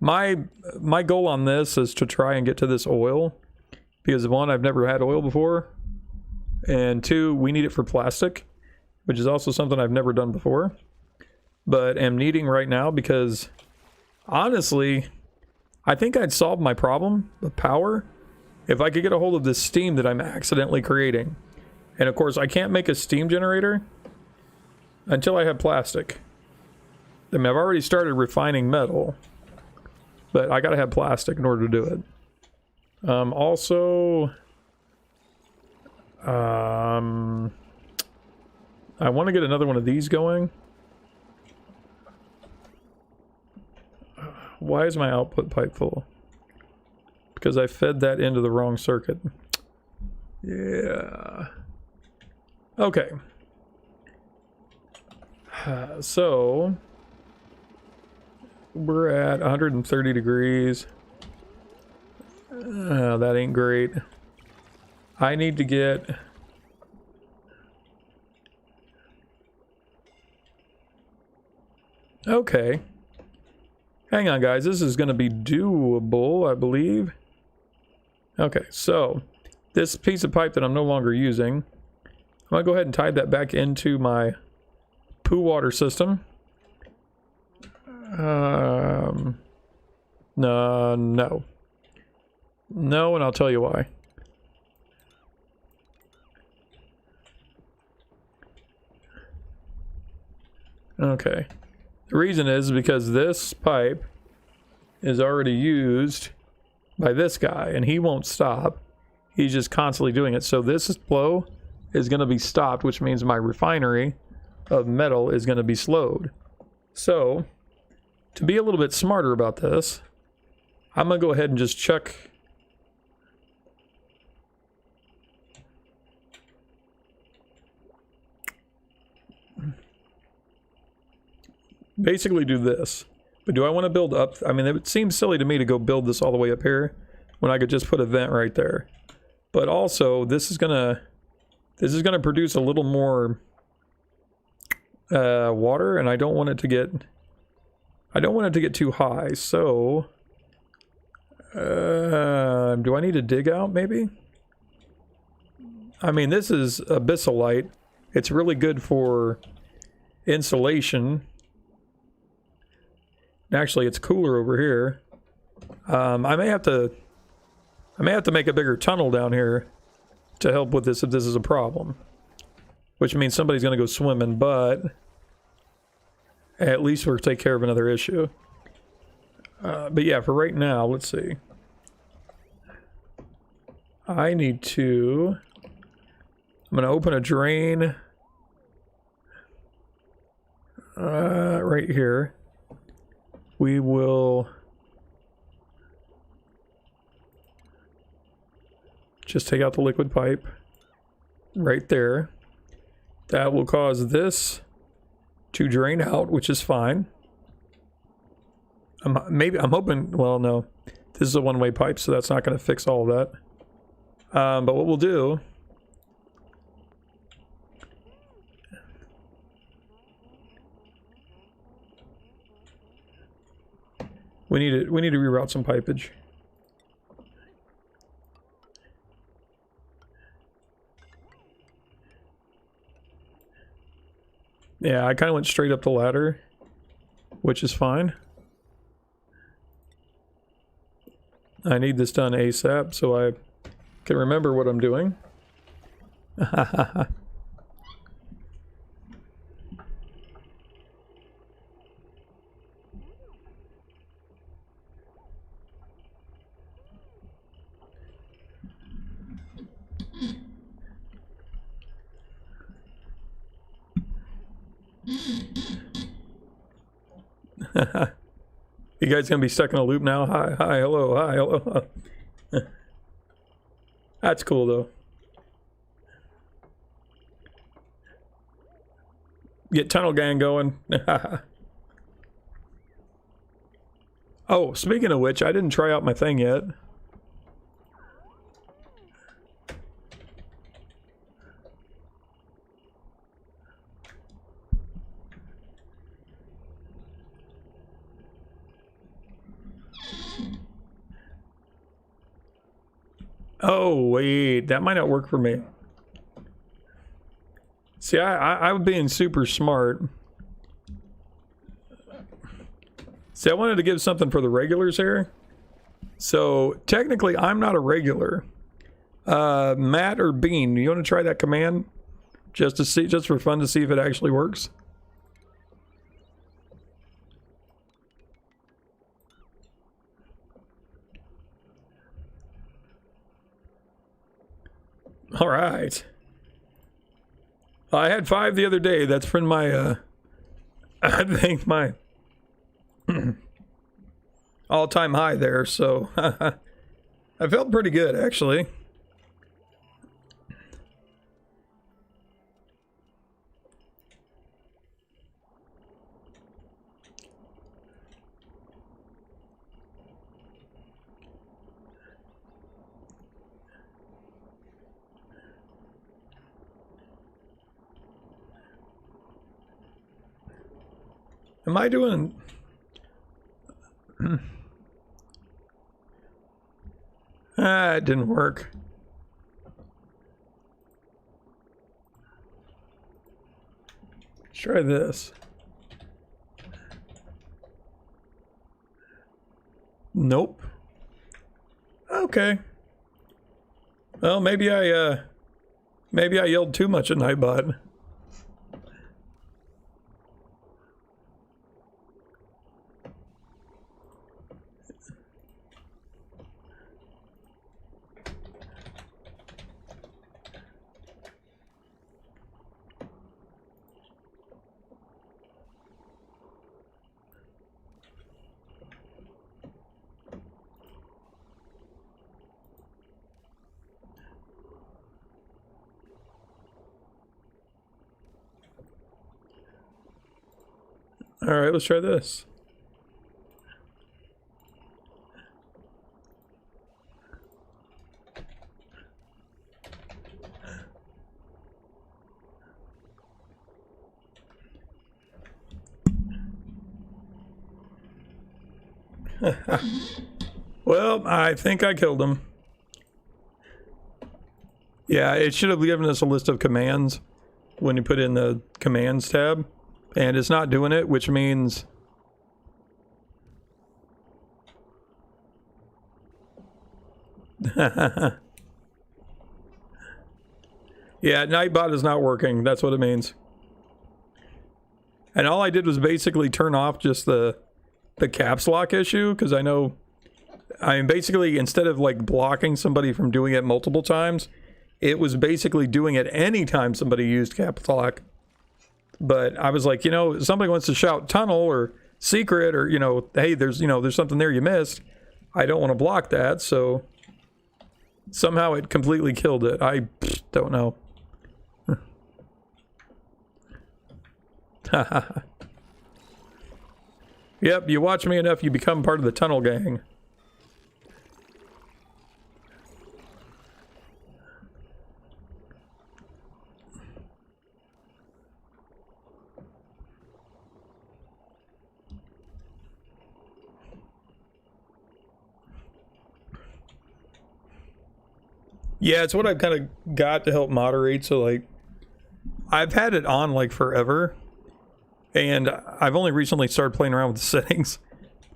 My goal on this is to try and get to this oil. Because 1, I've never had oil before. And 2, we need it for plastic. Which is also something I've never done before. But am needing right now because... Honestly... I think I'd solve my problem with power if I could get a hold of this steam that I'm accidentally creating. And of course, I can't make a steam generator until I have plastic. I mean, I've already started refining metal, but I gotta have plastic in order to do it. Also, I want to get another one of these going. Why is my output pipe full? Because I fed that into the wrong circuit. Yeah. Okay. So we're at 130 degrees. That ain't great. I need to get... Okay. Hang on, guys. This is going to be doable, I believe. Okay, so this piece of pipe that I'm no longer using, I'm going to go ahead and tie that back into my poo water system. No. No, and I'll tell you why. Okay. The reason is because this pipe is already used by this guy, and he won't stop. He's just constantly doing it. So this flow is going to be stopped, which means my refinery of metal is going to be slowed. So, to be a little bit smarter about this, I'm going to go ahead and just chuck... basically do this. But do I want to build up? I mean, it seems silly to me to go build this all the way up here when I could just put a vent right there. But also, this is gonna produce a little more water, and I don't want it to get too high. So Do I need to dig out, maybe? I mean, this is abyssalite. It's really good for insulation. Actually, it's cooler over here. I may have to make a bigger tunnel down here to help with this if this is a problem. Which means somebody's going to go swimming, but at least we'll take care of another issue. But yeah, for right now, let's see. I need to... I'm going to open a drain right here. We will just take out the liquid pipe right there. That will cause this to drain out, which is fine. I'm hoping, well, no, this is a one-way pipe, so that's not going to fix all of that. But what we'll do, we need to reroute some pipage. Yeah, I kind of went straight up the ladder, which is fine. I need this done ASAP so I can remember what I'm doing. You guys gonna be stuck in a loop now? Hi, hello, hi, hello. That's cool though. Get tunnel gang going. Oh, speaking of which, I didn't try out my thing yet. Oh, wait, that might not work for me. See, I'm being super smart. See, I wanted to give something for the regulars here. So, technically, I'm not a regular. Matt or Bean, you want to try that command? Just to see, just for fun to see if it actually works? All right. I had 5 the other day. That's from my, I think my all-time high there. So I felt pretty good, actually. Am I doing... it didn't work. Let's try this. Nope. Okay. Well, maybe I yelled too much at Nightbot. All right, let's try this. Well, I think I killed him. Yeah, it should have given us a list of commands when you put in the commands tab, and it's not doing it, which means yeah, Nightbot is not working. That's what it means. And all I did was basically turn off just the caps lock issue, because I know, I mean, basically instead of like blocking somebody from doing it multiple times, it was basically doing it anytime somebody used caps lock. But I was like, you know, if somebody wants to shout tunnel or secret, or, you know, hey, there's something there you missed, I don't want to block that. So somehow it completely killed it. I don't know. Yep, you watch me enough, you become part of the tunnel gang. Yeah, it's what I've kind of got to help moderate. So, like, I've had it on, like, forever. And I've only recently started playing around with the settings.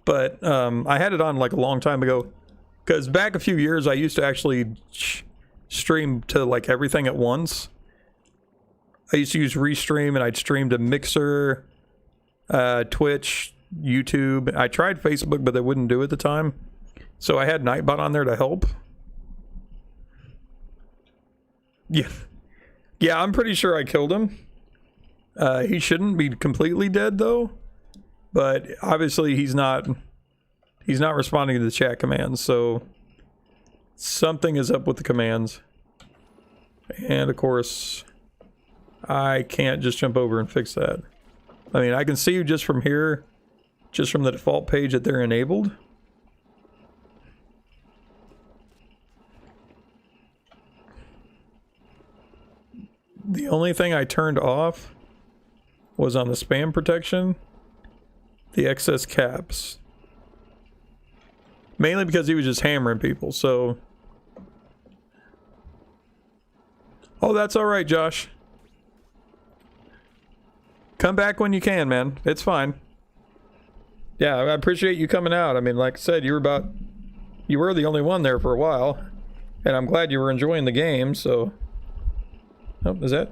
But I had it on, like, a long time ago. Because back a few years, I used to actually stream to, like, everything at once. I used to use Restream, and I'd stream to Mixer, Twitch, YouTube. I tried Facebook, but they wouldn't do it at the time. So I had Nightbot on there to help. Yeah. Yeah, I'm pretty sure I killed him. He shouldn't be completely dead, though. But obviously he's not responding to the chat commands, so something is up with the commands. And of course, I can't just jump over and fix that. I mean, I can see you just from here, just from the default page that they're enabled. The only thing I turned off was on the spam protection, the excess caps. Mainly because he was just hammering people, so... Oh, that's alright, Josh. Come back when you can, man. It's fine. Yeah, I appreciate you coming out. I mean, like I said, you were the only one there for a while. And I'm glad you were enjoying the game, so... Oh, is that?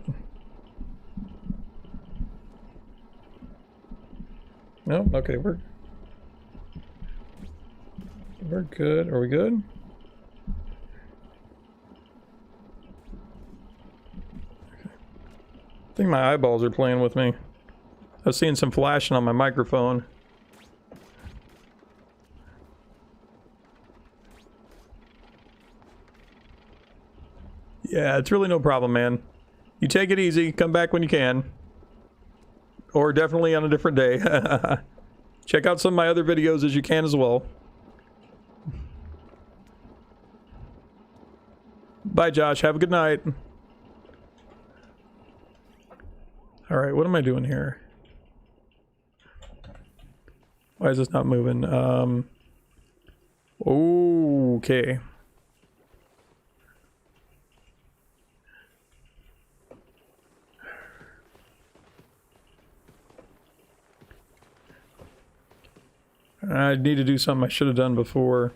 No, okay, we're good. Are we good? I think my eyeballs are playing with me. I was seeing some flashing on my microphone. Yeah, it's really no problem, man. You take it easy, come back when you can. Or definitely on a different day. Check out some of my other videos as you can as well. Bye, Josh. Have a good night. Alright, what am I doing here? Why is this not moving? Okay. I need to do something I should have done before.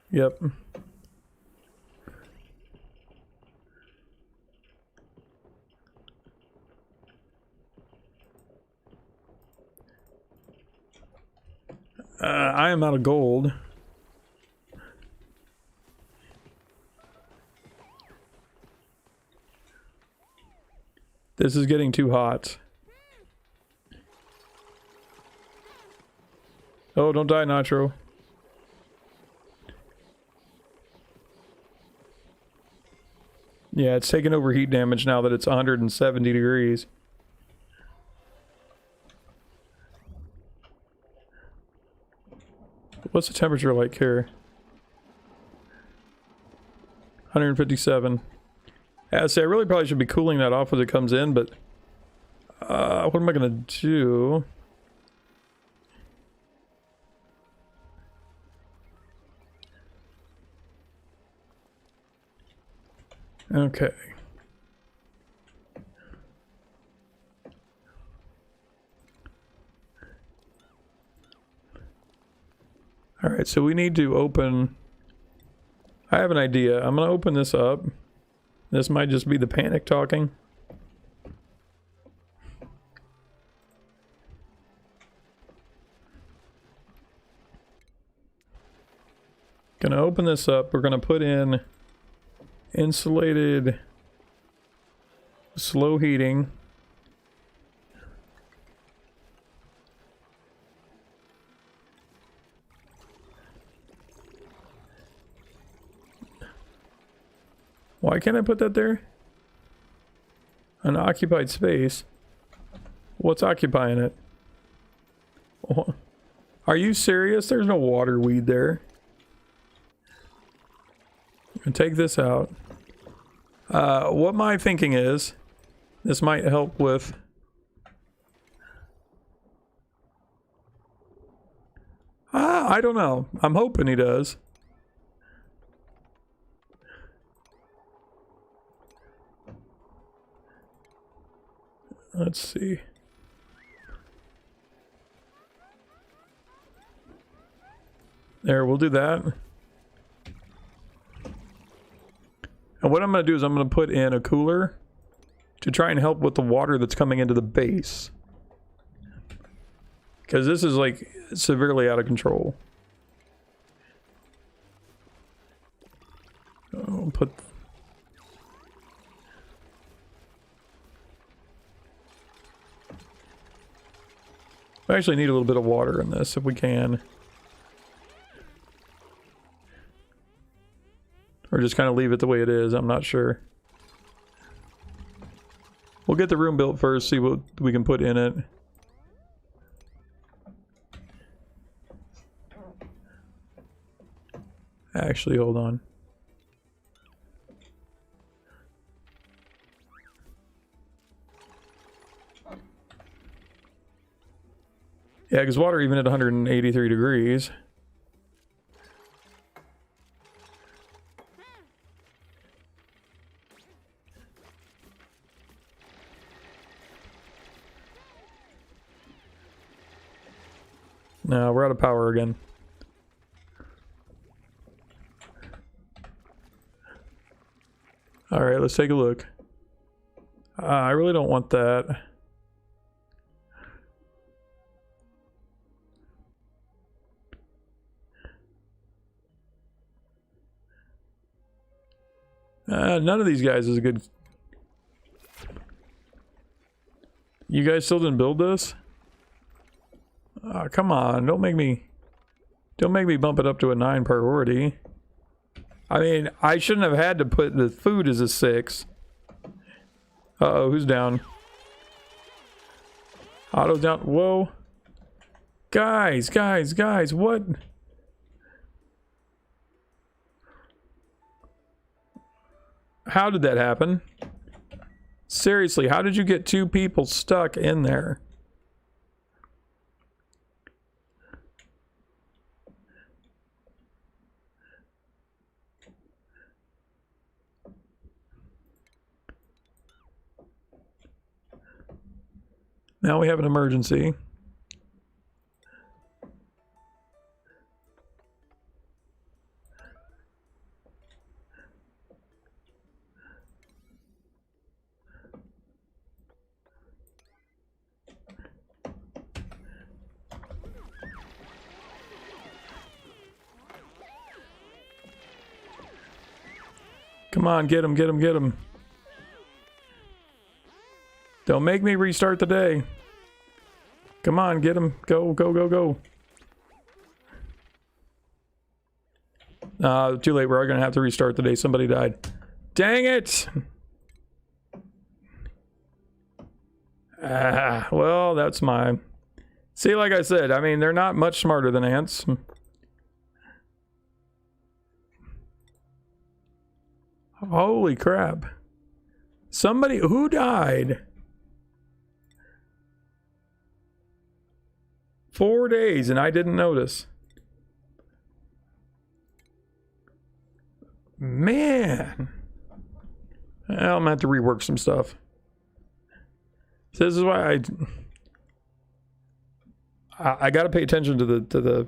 Yep. I am out of gold. This is getting too hot. Oh, don't die, Nacho. Yeah, it's taking over heat damage now that it's 170 degrees. What's the temperature like here? 157. Yeah, see, I really probably should be cooling that off as it comes in, but... what am I gonna do? Okay. All right, so we need to open... I have an idea. I'm going to open this up. This might just be the panic talking. Gonna open this up. We're gonna put in insulated slow heating. Why can't I put that there? An occupied space. What's occupying it? Oh, are you serious? There's no water weed there. And take this out. What my thinking is, this might help with... I don't know. I'm hoping he does. Let's see. There, we'll do that. And what I'm going to do is I'm going to put in a cooler to try and help with the water that's coming into the base. Because this is like severely out of control. I'll put... I actually need a little bit of water in this if we can. Or just kind of leave it the way it is, I'm not sure. We'll get the room built first, see what we can put in it. Actually, hold on. Yeah, because water even at 183 degrees. No, we're out of power again. Alright, let's take a look. I really don't want that. None of these guys is a good... You guys still didn't build this? Come on, don't make me bump it up to a 9 priority. I mean, I shouldn't have had to put the food as a 6. Uh-oh, who's down? Otto's down. Whoa. Guys, what? How did that happen? Seriously, how did you get 2 people stuck in there? Now we have an emergency. Come on, get him, get him, get him. Don't make me restart the day. Come on, get him. Go, go, go, go. Too late. We're going to have to restart the day. Somebody died. Dang it! Well, that's my... See, like I said, I mean, they're not much smarter than ants. Holy crap. Somebody... Who died? 4 days and I didn't notice. Man. I'm gonna have to rework some stuff. So this is why I got to pay attention to the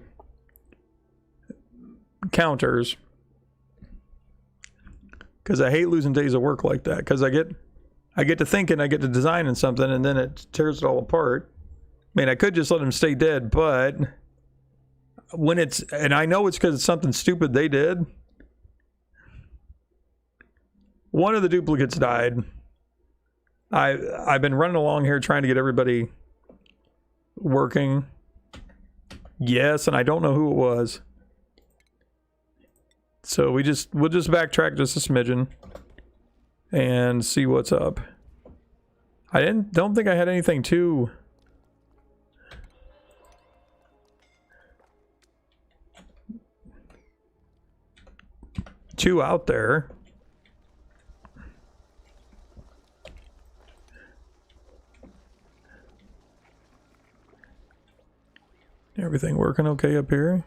counters, because I hate losing days of work like that. Because I get to thinking, I get to designing something, and then it tears it all apart. I mean, I could just let them stay dead, but when it's, and I know it's because it's something stupid they did. One of the duplicates died. I've been running along here trying to get everybody working. Yes, and I don't know who it was. So we'll just backtrack just a smidgen and see what's up. I don't think I had anything too out there. Everything working okay up here?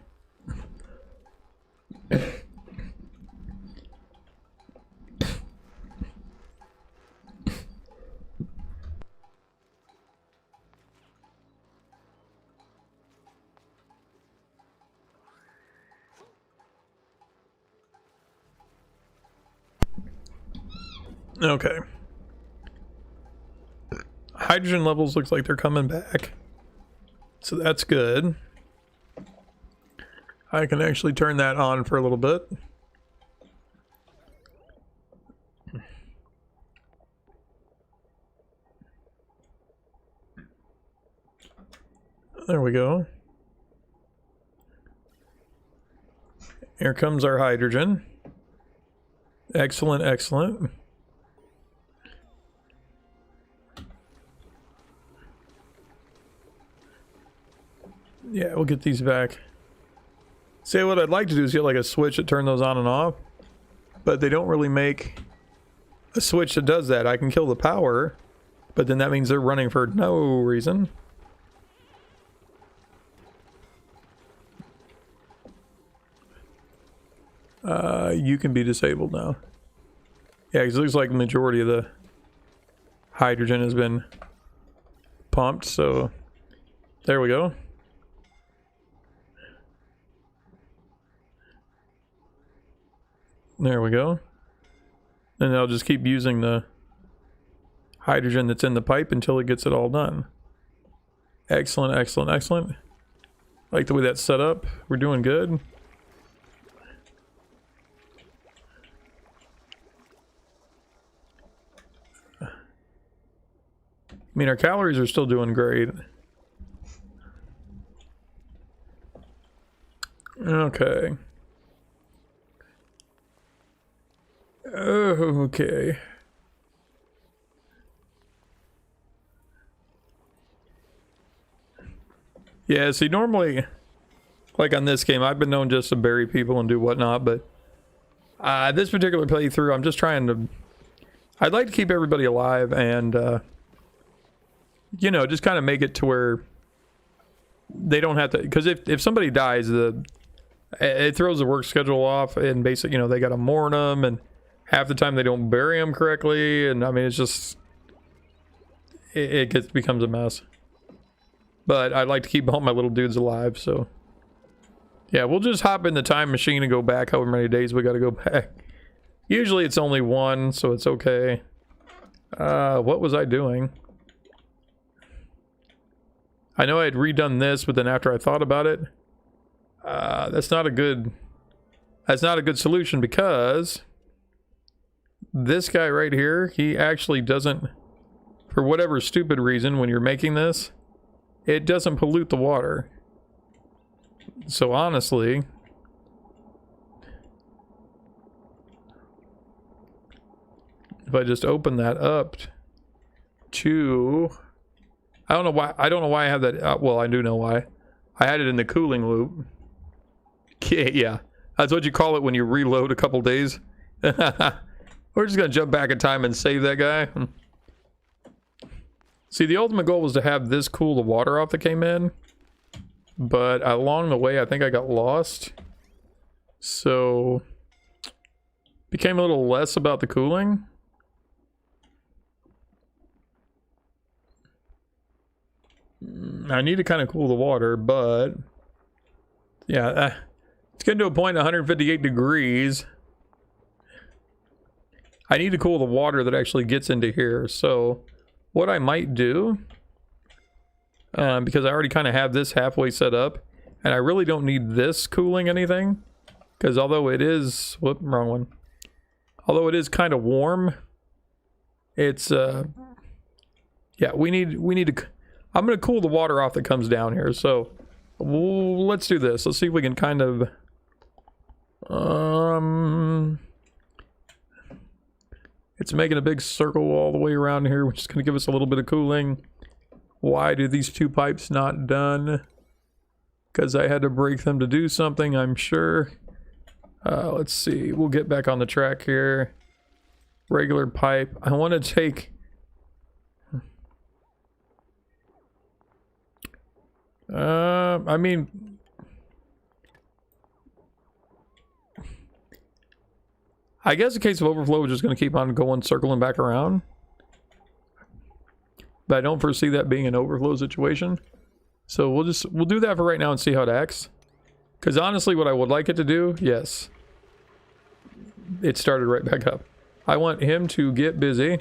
Okay. Hydrogen levels looks like they're coming back. So that's good. I can actually turn that on for a little bit. There we go. Here comes our hydrogen. Excellent, excellent. Yeah, we'll get these back. See, what I'd like to do is get like a switch that turns those on and off, but they don't really make a switch that does that. I can kill the power, but then that means they're running for no reason. You can be disabled now. Yeah, because it looks like the majority of the hydrogen has been pumped, so there we go. There we go. And I'll just keep using the hydrogen that's in the pipe until it gets it all done. Excellent, excellent, excellent. Like the way that's set up. We're doing good. I mean, our calories are still doing great. Okay. Okay. Yeah, see, normally, like on this game, I've been known just to bury people and do whatnot, but this particular playthrough, I'm just trying to... I'd like to keep everybody alive and, you know, just kind of make it to where they don't have to... Because if somebody dies, it throws the work schedule off, and basically, you know, they got to mourn them, and half the time they don't bury them correctly, and I mean, it's just... It becomes a mess. But I'd like to keep all my little dudes alive, so... Yeah, we'll just hop in the time machine and go back however many days we gotta go back. Usually it's only one, so it's okay. What was I doing? I know I had redone this, but then after I thought about it, that's not a good solution, because this guy right here, he actually doesn't, for whatever stupid reason, when you're making this, it doesn't pollute the water. So honestly, if I just open that up to, I don't know why I have that, well, I do know why. I had it in the cooling loop. Yeah, that's what you call it when you reload a couple days. We're just gonna jump back in time and save that guy. See, the ultimate goal was to have this cool the water off that came in, but along the way I think I got lost, so became a little less about the cooling. I need to kind of cool the water, but yeah, it's getting to a point 158 degrees. I need to cool the water that actually gets into here. So what I might do, because I already kind of have this halfway set up, and I really don't need this cooling anything, because although it is, whoop, wrong one. Although it is kind of warm, it's, yeah, we need to, I'm going to cool the water off that comes down here. So let's do this. Let's see if we can kind of, it's making a big circle all the way around here, which is going to give us a little bit of cooling. Why do these two pipes not done? Because I had to break them to do something, I'm sure. Let's see. We'll get back on the track here. Regular pipe. I want to take... I mean... I guess in case of overflow, we're just going to keep on going, circling back around. But I don't foresee that being an overflow situation. So we'll do that for right now and see how it acts. Because honestly, what I would like it to do, yes. It started right back up. I want him to get busy.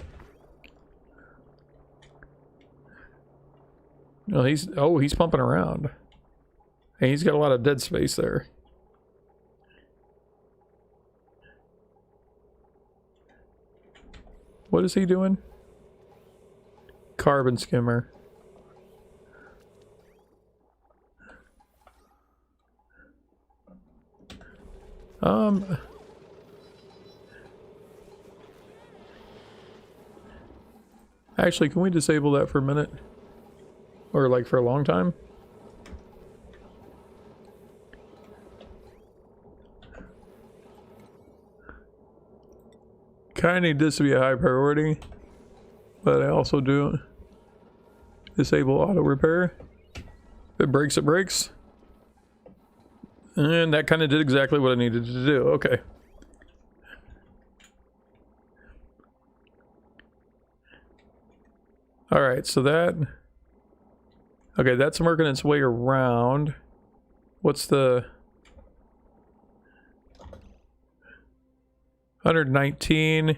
No, he's pumping around. And he's got a lot of dead space there. What is he doing? Carbon skimmer. Actually, can we disable that for a minute? Or like for a long time? Kinda need this to be a high priority, but I also do disable auto repair. If it breaks, it breaks. And that kind of did exactly what I needed to do. Okay. Alright, so that... Okay, that's working its way around. What's the... 119.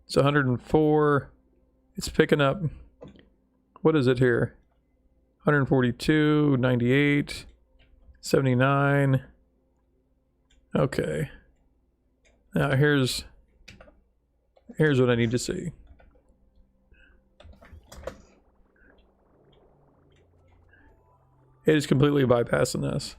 It's 104. It's picking up... What is it here? 142, 98, 79. Okay. Now here's what I need to see. It is completely bypassing this.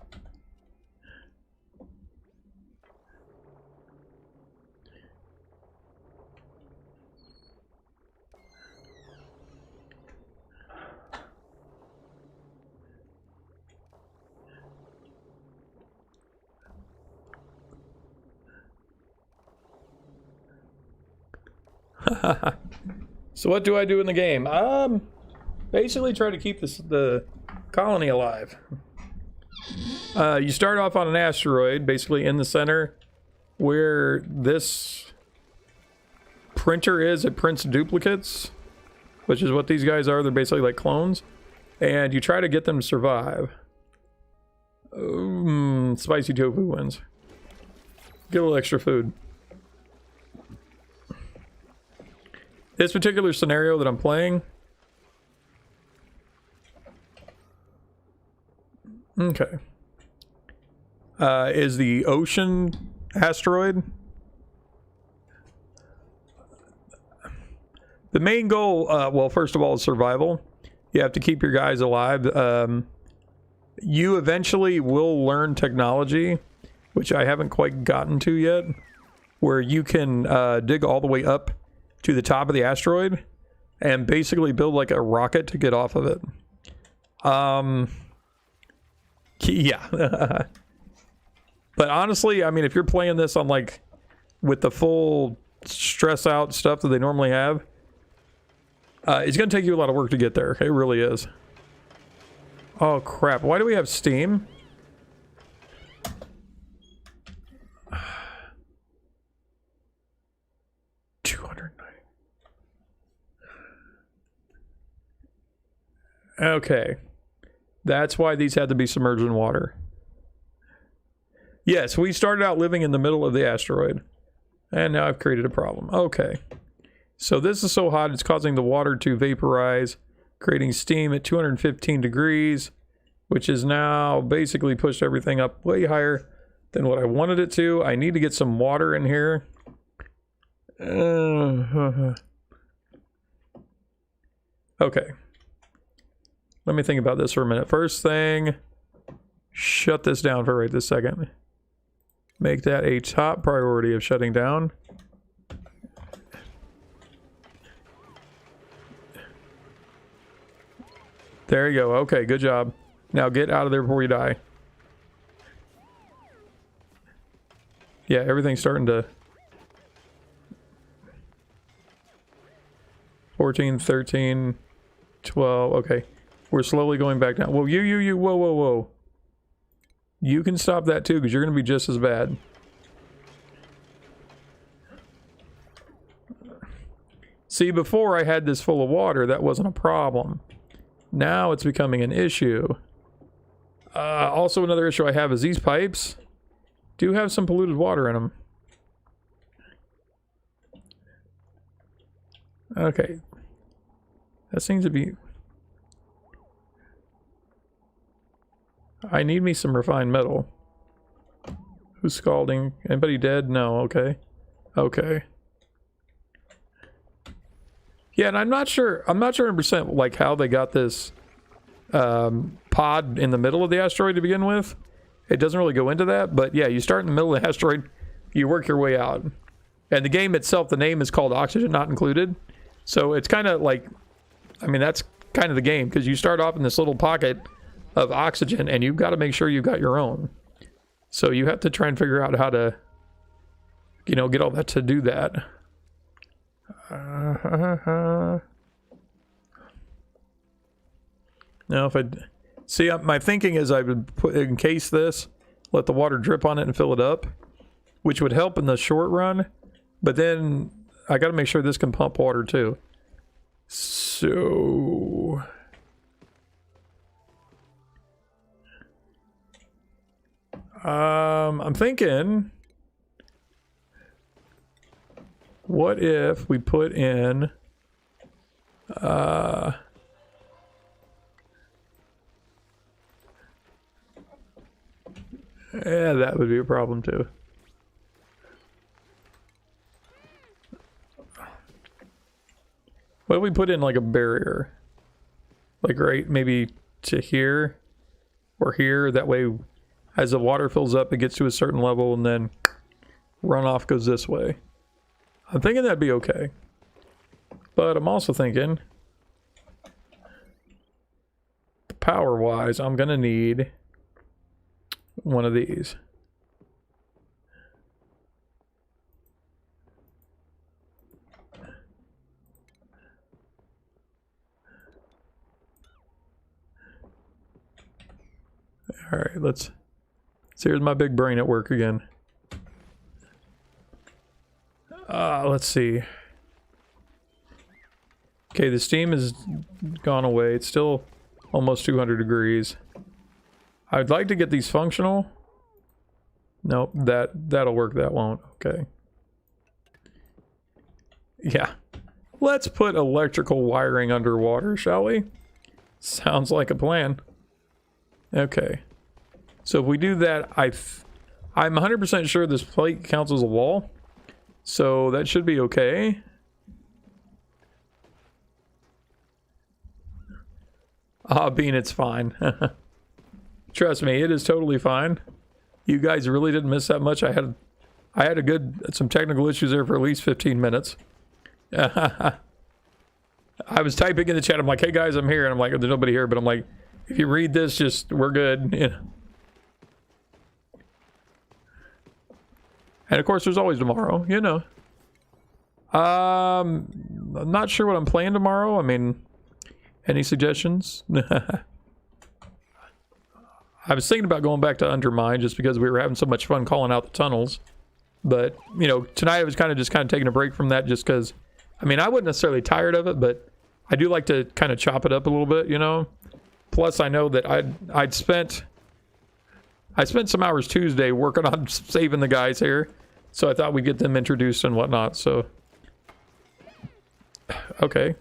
So what do I do in the game? Basically try to keep the colony alive. You start off on an asteroid, basically in the center, where this printer is. It prints duplicates, which is what these guys are. They're basically like clones, and you try to get them to survive. Spicy tofu wins. Get a little extra food. This particular scenario that I'm playing. Okay. Is the ocean asteroid. The main goal, well, first of all, is survival. You have to keep your guys alive. You eventually will learn technology, which I haven't quite gotten to yet, where you can dig all the way up to the top of the asteroid and basically build like a rocket to get off of it. Yeah. But honestly, I mean, if you're playing this on like with the full stress out stuff that they normally have, it's gonna take you a lot of work to get there. It really is. Oh crap, why do we have steam? Okay. That's why these had to be submerged in water. Yes, we started out living in the middle of the asteroid. And now I've created a problem. Okay. So this is so hot, it's causing the water to vaporize, creating steam at 215 degrees, which is now basically pushed everything up way higher than what I wanted it to. I need to get some water in here. Okay. Let me think about this for a minute. First thing, shut this down for right this second. Make that a top priority of shutting down. There you go. Okay, good job. Now get out of there before you die. Yeah, everything's starting to... 14, 13, 12. Okay. We're slowly going back down. Whoa, you. Whoa, whoa, whoa. You can stop that too, because you're going to be just as bad. See, before I had this full of water, that wasn't a problem. Now it's becoming an issue. Also, another issue I have is these pipes do have some polluted water in them. Okay. That seems to be... I need me some refined metal. Who's scalding? Anybody dead? No, okay. Okay. Yeah, and I'm not sure 100% like how they got this pod in the middle of the asteroid to begin with. It doesn't really go into that, but yeah, you start in the middle of the asteroid, you work your way out. And the game itself, the name is called Oxygen Not Included. So it's kind of like, I mean, that's kind of the game, because you start off in this little pocket of oxygen, and you've got to make sure you've got your own. So you have to try and figure out how to, you know, get all that to do that. Now if I... See, my thinking is I would encase this, let the water drip on it and fill it up, which would help in the short run, but then I got to make sure this can pump water too. So... I'm thinking, what if we put in, yeah, that would be a problem too. What if we put in like a barrier? Like right, maybe to here or here, that way as the water fills up, it gets to a certain level and then runoff goes this way. I'm thinking that'd be okay. But I'm also thinking, power-wise, I'm gonna need one of these. All right, let's... So here's my big brain at work again. Let's see. Okay, the steam has gone away. It's still almost 200 degrees. I'd like to get these functional. Nope, that'll work. That won't. Okay. Yeah. Let's put electrical wiring underwater, shall we? Sounds like a plan. Okay. So if we do that, I'm 100% sure this plate counts as a wall. So that should be okay. Bean, it's fine. Trust me, it is totally fine. You guys really didn't miss that much. I had some technical issues there for at least 15 minutes. I was typing in the chat. I'm like, hey guys, I'm here. And I'm like, there's nobody here. But I'm like, if you read this, just, we're good. You know. And of course, there's always tomorrow, you know. I'm not sure what I'm playing tomorrow. I mean, any suggestions? I was thinking about going back to Undermine just because we were having so much fun calling out the tunnels. But, you know, tonight I was kind of taking a break from that just because, I mean, I wasn't necessarily tired of it, but I do like to kind of chop it up a little bit, you know. plus I know that I spent some hours Tuesday working on saving the guys here, so I thought we'd get them introduced and whatnot. So, okay.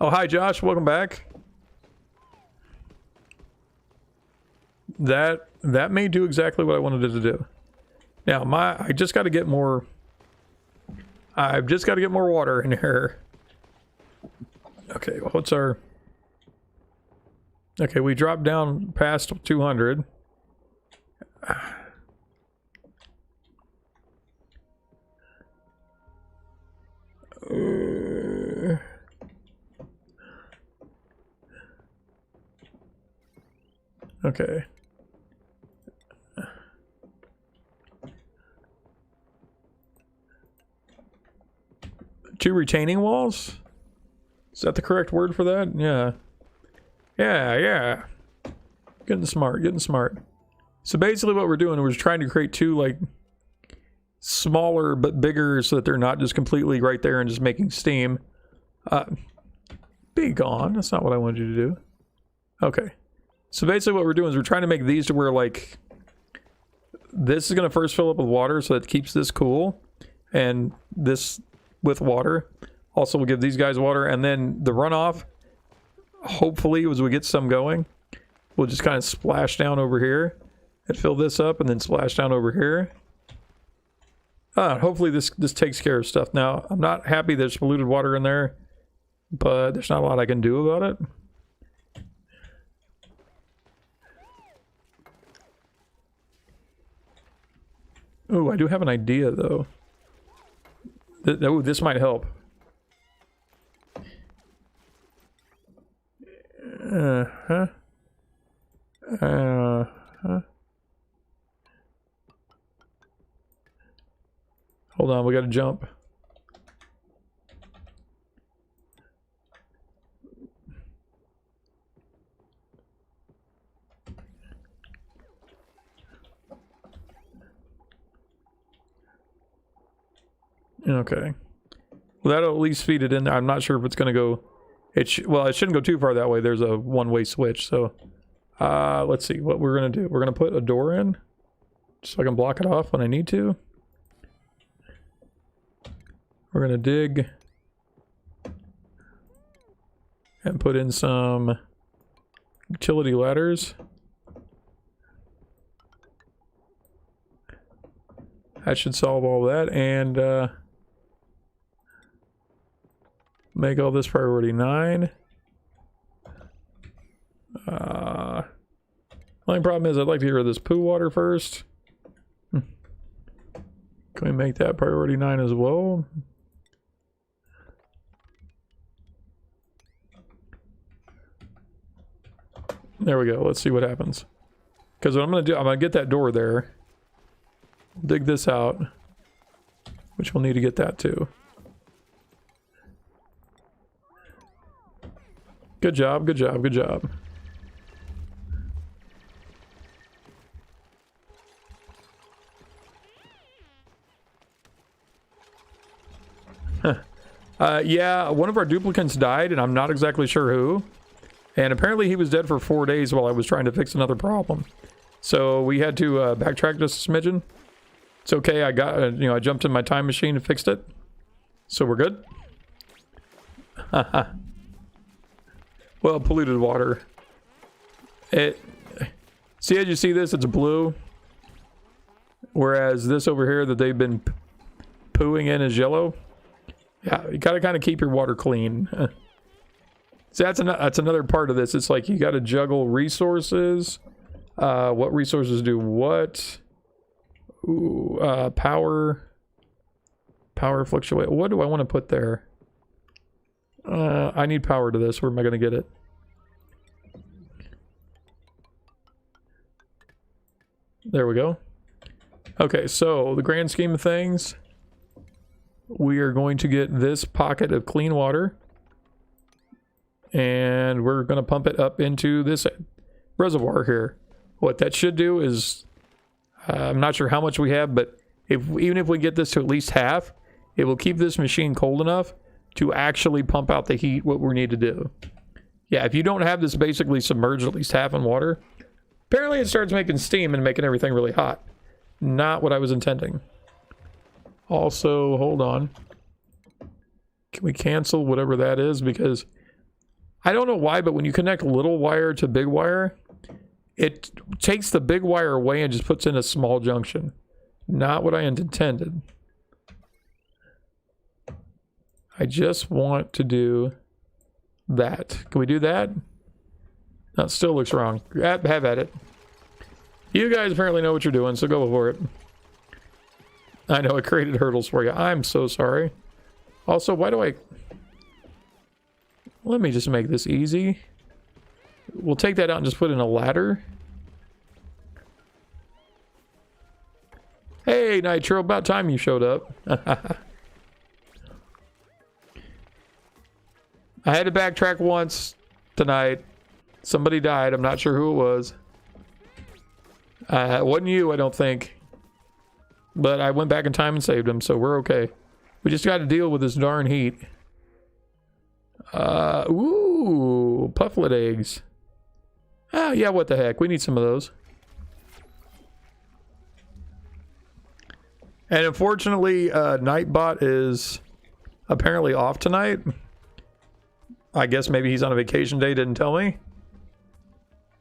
Oh, hi Josh, welcome back. That may do exactly what I wanted it to do. Now I just got to get more. I've just got to get more water in here. Okay, well, what's our? Okay, we dropped down past 200. Okay. 2 retaining walls? Is that the correct word for that? Yeah. Yeah. Getting smart, getting smart. So basically what we're doing, we're just trying to create 2 like smaller but bigger so that they're not just completely right there and just making steam. Be gone. That's not what I wanted you to do. Okay. So basically what we're doing is we're trying to make these to where like this is going to first fill up with water so that it keeps this cool, and this with water. Also we'll give these guys water, and then the runoff, hopefully as we get some going, we'll just kind of splash down over here and fill this up and then splash down over here. Hopefully this takes care of stuff. Now, I'm not happy there's polluted water in there, but there's not a lot I can do about it. Oh, I do have an idea, though. Oh, this might help. Uh-huh. Uh-huh. Hold on, we gotta jump. Okay. Well, that'll at least feed it in there. I'm not sure if it's gonna go... Well, it shouldn't go too far that way. There's a one-way switch, so... let's see what we're gonna do. We're gonna put a door in, so I can block it off when I need to. We're gonna dig and put in some utility ladders. That should solve all that, and make all this priority 9. Only problem is I'd like to get rid of this poo water first. Can we make that priority 9 as well? There we go. Let's see what happens. Because what I'm going to do, I'm going to get that door there. Dig this out. Which we'll need to get that too. Good job, good job, good job. Yeah, one of our duplicants died, and I'm not exactly sure who. And apparently he was dead for 4 days while I was trying to fix another problem. So we had to backtrack just a smidgen. It's okay, I got, I jumped in my time machine and fixed it. So we're good. Well, polluted water. See, as you see this, it's blue. Whereas this over here that they've been pooing in is yellow. Yeah, you gotta kind of keep your water clean. See, that's another part of this. It's like you gotta juggle resources. What resources do what? Ooh, power fluctuate. What do I want to put there? I need power to this. Where am I gonna get it? There we go. Okay, so the grand scheme of things, we are going to get this pocket of clean water, and we're going to pump it up into this reservoir here. What that should do is, I'm not sure how much we have, but even if we get this to at least half, it will keep this machine cold enough to actually pump out the heat what we need to do. Yeah, if you don't have this basically submerged at least half in water, apparently it starts making steam and making everything really hot. Not what I was intending. Also, hold on. Can we cancel whatever that is? Because I don't know why, but when you connect little wire to big wire, it takes the big wire away and just puts in a small junction. Not what I intended. I just want to do that. Can we do that? No, it still looks wrong. Have at it. You guys apparently know what you're doing, so go for it. I know it created hurdles for you. I'm so sorry. Also, why do I... Let me just make this easy. We'll take that out and just put in a ladder. Hey, Nitro, about time you showed up. I had to backtrack once tonight. Somebody died. I'm not sure who it was. It wasn't you, I don't think. But I went back in time and saved him, so we're okay. We just got to deal with this darn heat. Ooh, pufflet eggs. Ah, yeah, what the heck. We need some of those. And unfortunately, Nightbot is apparently off tonight. I guess maybe he's on a vacation day, didn't tell me.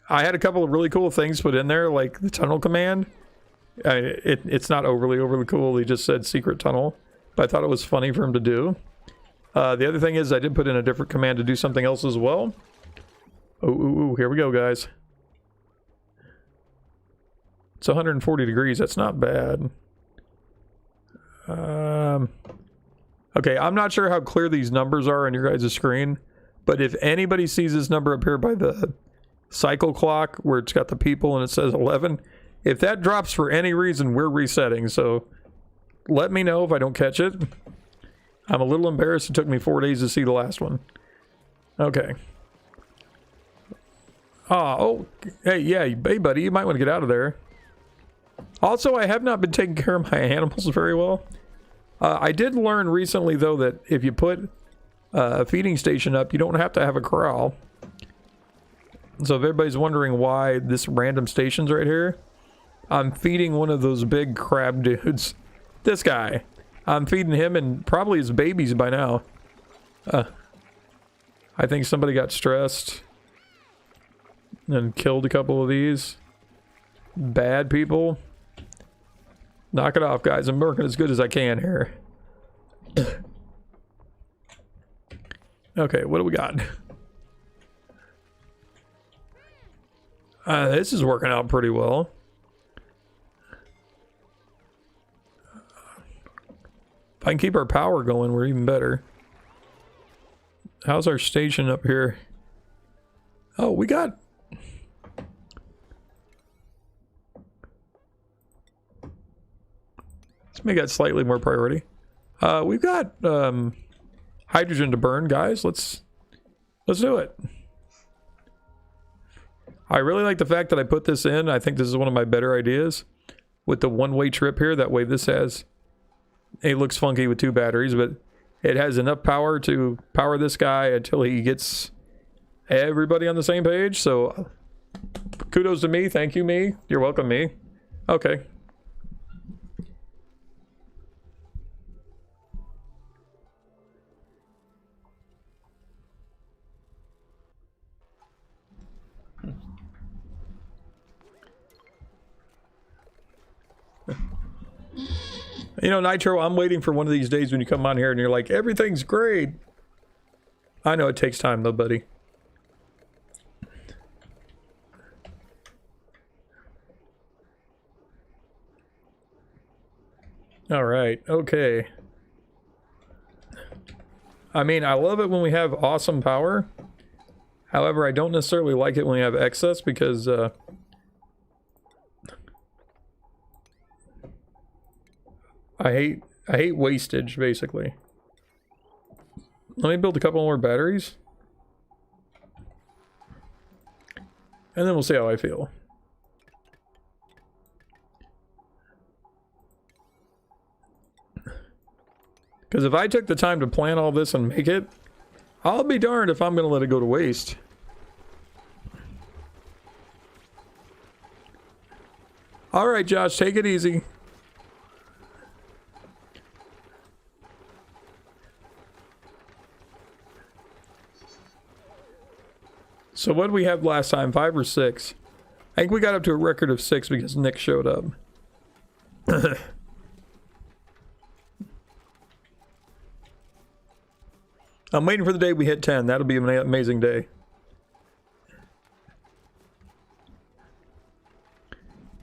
I had a couple of really cool things put in there, like the tunnel command. It's not overly cool. He just said secret tunnel. But I thought it was funny for him to do. The other thing is I did put in a different command to do something else as well. Oh, here we go, guys. It's 140 degrees. That's not bad. Okay, I'm not sure how clear these numbers are on your guys' screen. But if anybody sees this number up here by the cycle clock where it's got the people and it says 11, if that drops for any reason, we're resetting. So let me know if I don't catch it. I'm a little embarrassed. It took me 4 days to see the last one. Okay. Oh, hey, yeah, hey, buddy, you might want to get out of there. Also, I have not been taking care of my animals very well. I did learn recently, though, that if you put a feeding station up, you don't have to have a corral. So if everybody's wondering why this random station's right here, I'm feeding one of those big crab dudes. This guy. I'm feeding him and probably his babies by now. I think somebody got stressed and killed a couple of these. Bad people. Knock it off, guys. I'm working as good as I can here. Okay, what do we got? This is working out pretty well. If I can keep our power going, we're even better. How's our station up here? Oh, we got... Let's make that slightly more priority. We've got hydrogen to burn, guys. Let's do it. I really like the fact that I put this in. I think this is one of my better ideas with the one-way trip here. That way this has... It looks funky with 2 batteries, but it has enough power to power this guy until he gets everybody on the same page. So kudos to me. Thank you, me. You're welcome, me. Okay. You know, Nitro, I'm waiting for one of these days when you come on here and you're like, everything's great. I know it takes time though, buddy. All right, okay. I mean, I love it when we have awesome power. However, I don't necessarily like it when we have excess because I hate wastage, basically. Let me build a couple more batteries. And then we'll see how I feel. Because if I took the time to plan all this and make it, I'll be darned if I'm going to let it go to waste. All right, Josh, take it easy. So what did we have last time? 5 or 6? I think we got up to a record of 6 because Nick showed up. I'm waiting for the day we hit 10. That'll be an amazing day.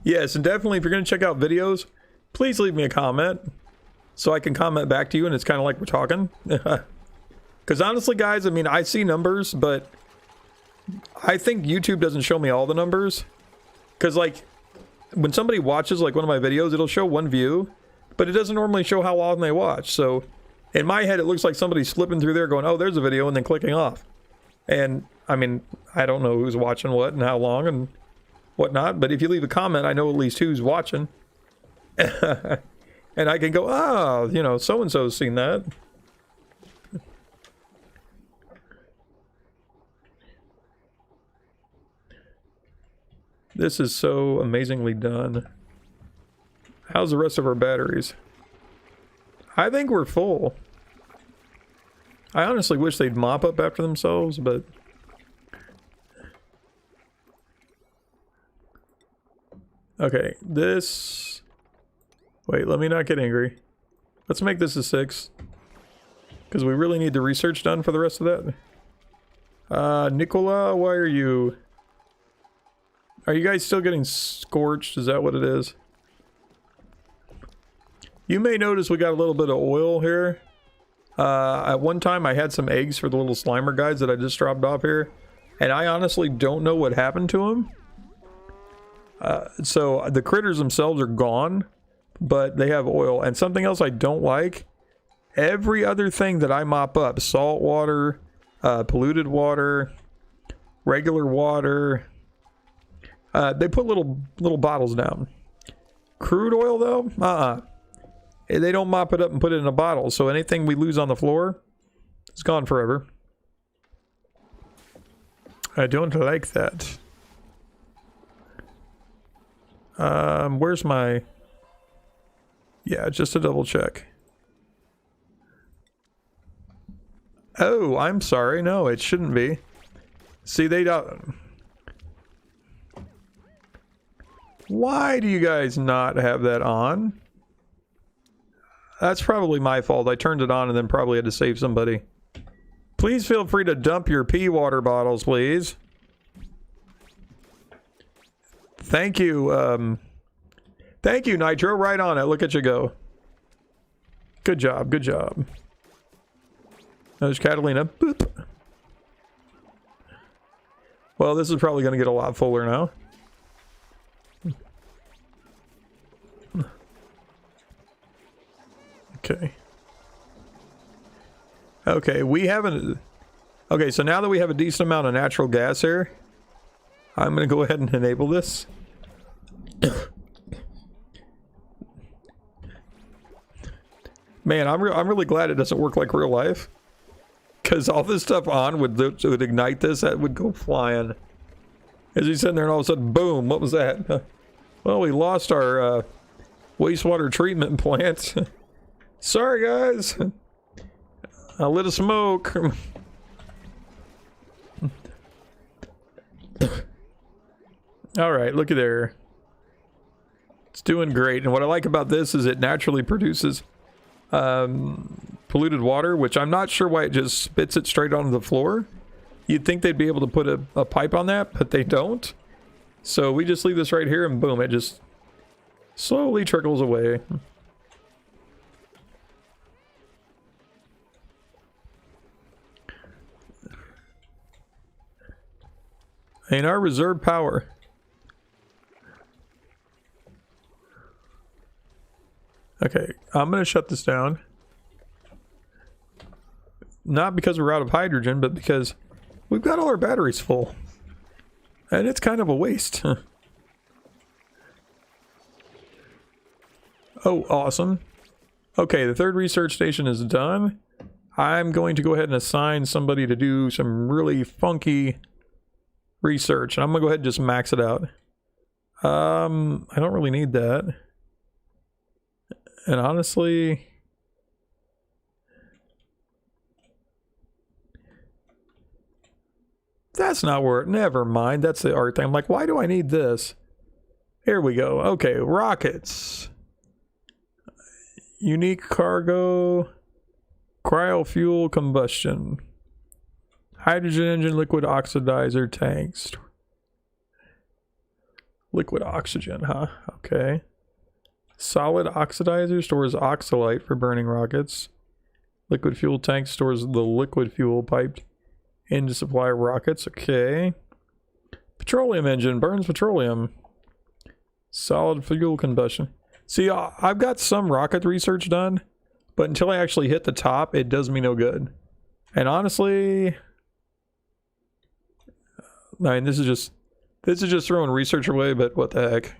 Yes, and definitely if you're going to check out videos, please leave me a comment so I can comment back to you and it's kind of like we're talking. Because honestly, guys, I mean, I see numbers, but I think YouTube doesn't show me all the numbers. Because, like, when somebody watches, like, one of my videos, it'll show 1 view, but it doesn't normally show how often they watch. So, in my head, it looks like somebody's flipping through there going, oh, there's a video, and then clicking off. And, I mean, I don't know who's watching what and how long and whatnot, but if you leave a comment, I know at least who's watching. And I can go, oh, you know, so-and-so's seen that. This is so amazingly done. How's the rest of our batteries? I think we're full. I honestly wish they'd mop up after themselves, but... Okay, this... Wait, let me not get angry. Let's make this a 6. Because we really need the research done for the rest of that. Nicola, why are you... Are you guys still getting scorched? Is that what it is? You may notice we got a little bit of oil here. At one time I had some eggs for the little Slimer guys that I just dropped off here. And I honestly don't know what happened to them. So the critters themselves are gone, but they have oil. And something else I don't like, every other thing that I mop up, salt water, polluted water, regular water, they put little bottles down. Crude oil though, they don't mop it up and put it in a bottle. So anything we lose on the floor, it's gone forever. I don't like that. Where's my... Yeah, just to double check. Oh, I'm sorry. No, it shouldn't be. See, they don't... Why do you guys not have that on? That's probably my fault. I turned it on and then probably had to save somebody. Please feel free to dump your pee water bottles, please. Thank you, thank you, Nitro. Right on it. Look at you go. Good job, good job. There's Catalina. Boop. Well, this is probably going to get a lot fuller now. Okay. Okay, we haven't... Okay, so now that we have a decent amount of natural gas here, I'm going to go ahead and enable this. Man, I'm really glad it doesn't work like real life. Because all this stuff on would ignite this, that would go flying. As he's sitting there and all of a sudden, boom, what was that? Well, we lost our wastewater treatment plant. Sorry, guys. I lit a smoke. Alright, looky there. It's doing great. And what I like about this is it naturally produces polluted water, which I'm not sure why it just spits it straight onto the floor. You'd think they'd be able to put a pipe on that, but they don't. So we just leave this right here and boom, it just slowly trickles away. And our reserve power. Okay, I'm going to shut this down. Not because we're out of hydrogen, but because we've got all our batteries full. And it's kind of a waste. Oh, awesome. Okay, the third research station is done. I'm going to go ahead and assign somebody to do some really funky research. And I'm going to go ahead and just max it out. I don't really need that. And honestly, that's not where, never mind. That's the art thing. I'm like, why do I need this? Here we go. Okay, rockets. Unique cargo. Cryofuel combustion. Hydrogen engine, liquid oxidizer tanks. Liquid oxygen, huh? Okay. Solid oxidizer stores oxalite for burning rockets. Liquid fuel tank stores the liquid fuel piped into supply rockets. Okay. Petroleum engine burns petroleum. Solid fuel combustion. See, I've got some rocket research done, but until I actually hit the top, it does me no good. And honestly, I mean, this is just throwing research away, but what the heck.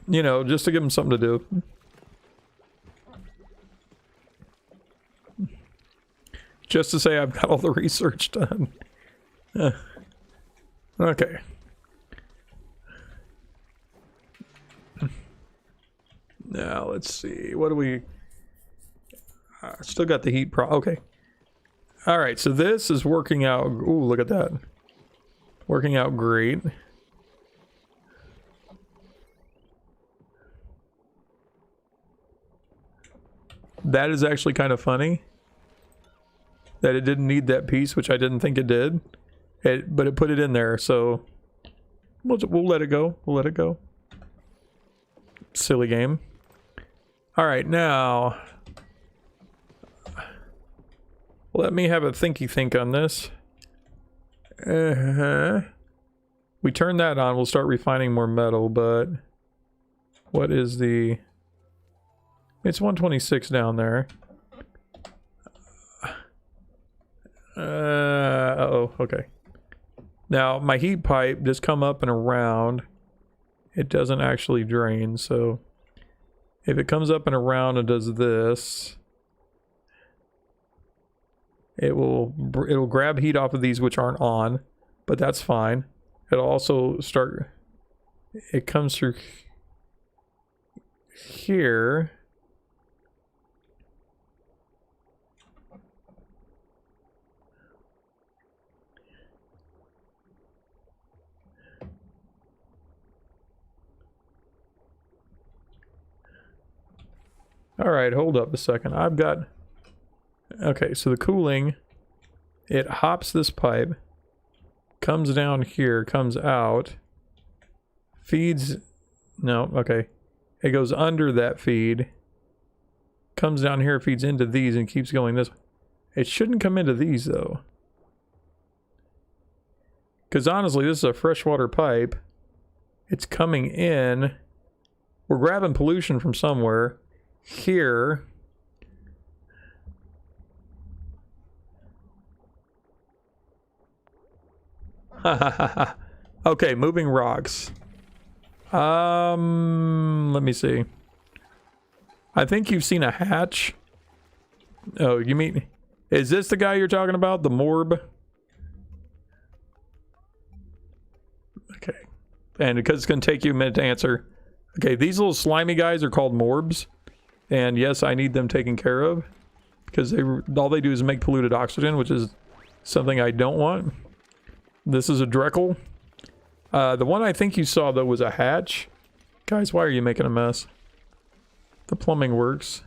You know, just to give them something to do. Just to say I've got all the research done. Okay. Now, let's see. What do we... still got the heat okay. Alright, so this is working out... Ooh, look at that. Working out great. That is actually kind of funny. That it didn't need that piece, which I didn't think it did. But it put it in there, so... We'll let it go. We'll let it go. Silly game. Alright, now... Let me have a thinky think on this. We turn that on, we'll start refining more metal, but... What is the... It's 126 down there. Uh-oh, okay. Now, my heat pipe just come up and around. It doesn't actually drain, so... If it comes up and around and does this... It'll grab heat off of these which aren't on, but that's fine. It'll also start... It comes through... here... Alright, hold up a second. I've got... Okay, so the cooling, it hops this pipe, comes down here, comes out, feeds... No, okay. It goes under that feed, comes down here, feeds into these, and keeps going this way. It shouldn't come into these, though. Because honestly, this is a freshwater pipe. It's coming in. We're grabbing pollution from somewhere. Here. Okay, moving rocks. Let me see. I think you've seen a hatch. Oh, you mean... Is this the guy you're talking about? The morb? Okay. And because it's going to take you a minute to answer. Okay, these little slimy guys are called morbs. And yes, I need them taken care of. Because all they do is make polluted oxygen, which is something I don't want. This is a Dreckle. The one I think you saw, though, was a hatch. Guys, why are you making a mess? The plumbing works.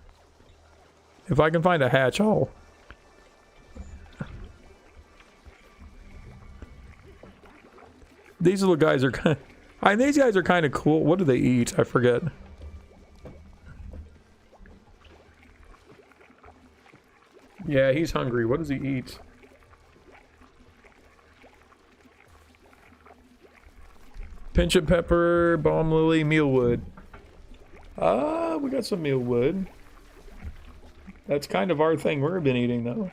If I can find a hatch, I'll... These little guys are kind of... these guys are kind of cool. What do they eat? I forget. Yeah, he's hungry. What does he eat? Pinch of pepper, balm lily, mealwood. We got some mealwood. That's kind of our thing we've been eating, though.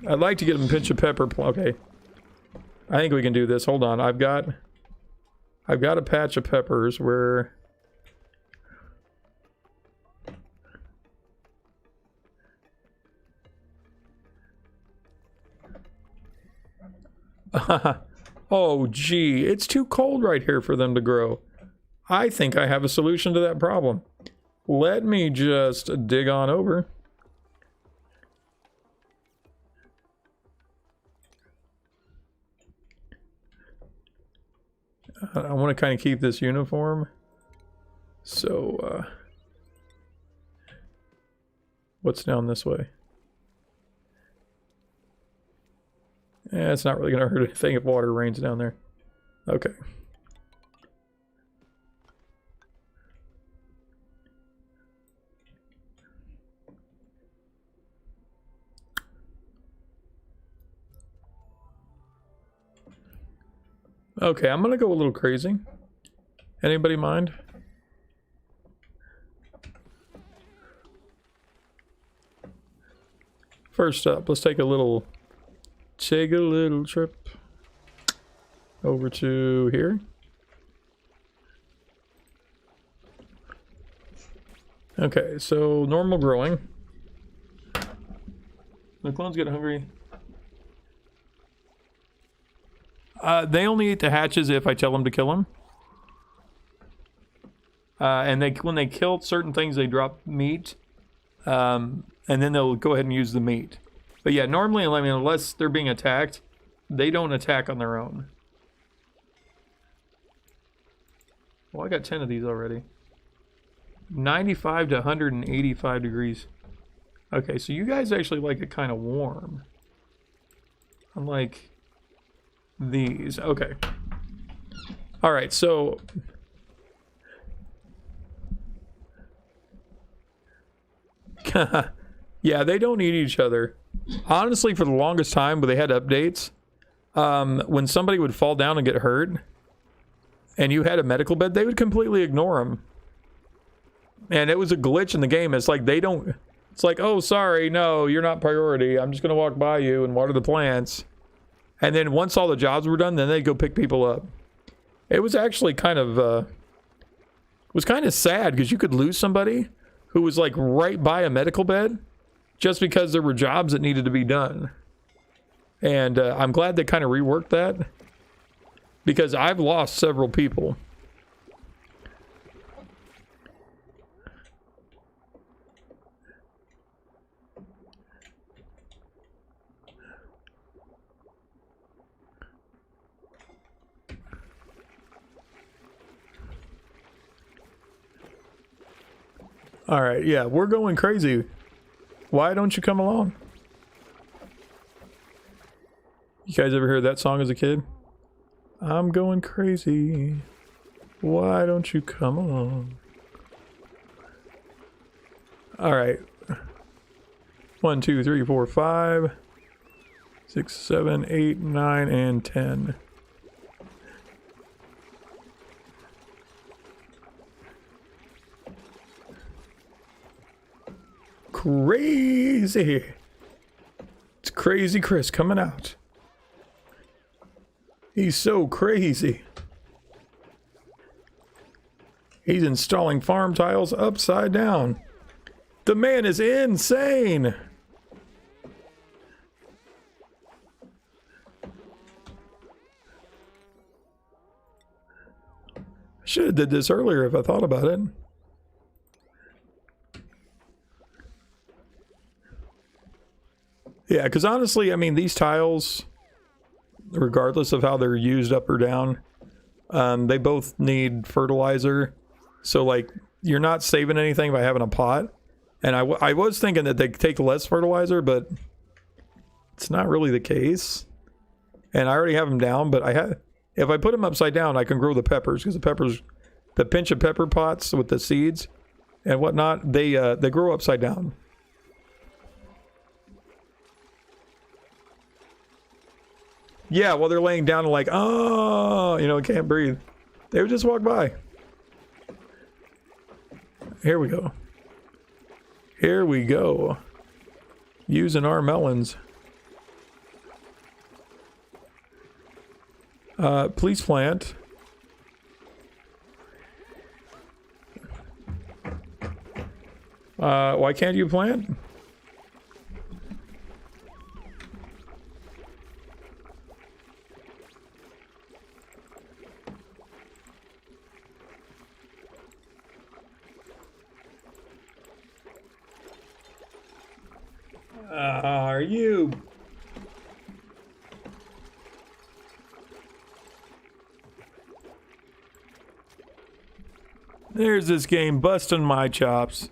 I'd like to get him a pinch of pepper. Okay. I think we can do this. Hold on. I've got a patch of peppers where... Oh, gee, it's too cold right here for them to grow. I think I have a solution to that problem. Let me just dig on over. I want to kind of keep this uniform. So, what's down this way? Yeah, it's not really going to hurt anything if water rains down there. Okay. Okay, I'm going to go a little crazy. Anybody mind? First up, let's take a little trip over to here. Okay, so normal growing. The clones get hungry. They only eat the hatches if I tell them to kill them. And when they kill certain things, they drop meat. And then they'll go ahead and use the meat. But yeah, normally, I mean, unless they're being attacked, they don't attack on their own. Well, I got 10 of these already. 95 to 185 degrees. Okay, so you guys actually like it kind of warm. Unlike these. Okay. Alright, so... yeah, they don't eat each other. Honestly, for the longest time, but they had updates, when somebody would fall down and get hurt, and you had a medical bed, they would completely ignore them. And it was a glitch in the game. It's like they don't... It's like, oh, sorry, no, you're not priority. I'm just going to walk by you and water the plants. And then once all the jobs were done, then they'd go pick people up. It was actually kind of... it was kind of sad, because you could lose somebody who was like right by a medical bed just because there were jobs that needed to be done. And I'm glad they kind of reworked that, because I've lost several people. All right, yeah, we're going crazy. Why don't you come along? You guys ever heard that song as a kid? I'm going crazy. Why don't you come along? All right. 1, 2, 3, 4, 5, 6, 7, 8, 9, and 10. Crazy. It's Crazy Chris coming out. He's so crazy. He's installing farm tiles upside down. The man is insane. Should have did this earlier if I thought about it. Yeah, because honestly, I mean, these tiles, regardless of how they're used up or down, they both need fertilizer. So, like, you're not saving anything by having a pot. And I was thinking that they take less fertilizer, but it's not really the case. And I already have them down, but if I put them upside down, I can grow the peppers, because the pinch of pepper pots with the seeds and whatnot, they grow upside down. Yeah, while they're laying down and like, oh, you know, can't breathe. They would just walk by. Here we go. Here we go. Using our melons. Please plant. Why can't you plant? Are you? There's this game busting my chops.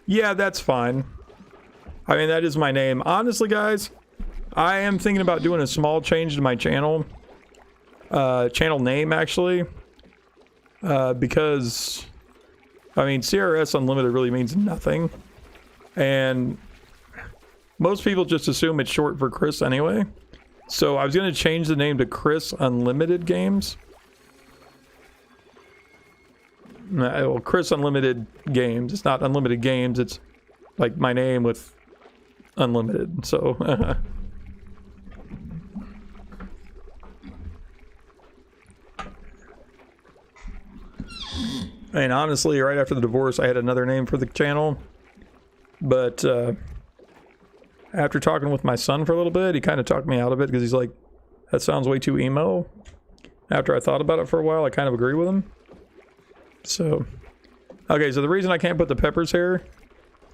Yeah, that's fine. I mean, that is my name. Honestly, guys, I am thinking about doing a small change to my channel. Channel name, actually. Because, I mean, CRS Unlimited really means nothing. And most people just assume it's short for Chris anyway. So I was going to change the name to Chris Unlimited Games. Well, Chris Unlimited Games. It's not Unlimited Games. It's like my name with unlimited. So, and honestly, right after the divorce, I had another name for the channel. But after talking with my son for a little bit, he kind of talked me out of it because he's like, that sounds way too emo. After I thought about it for a while, I kind of agree with him. So, okay, so the reason I can't put the peppers here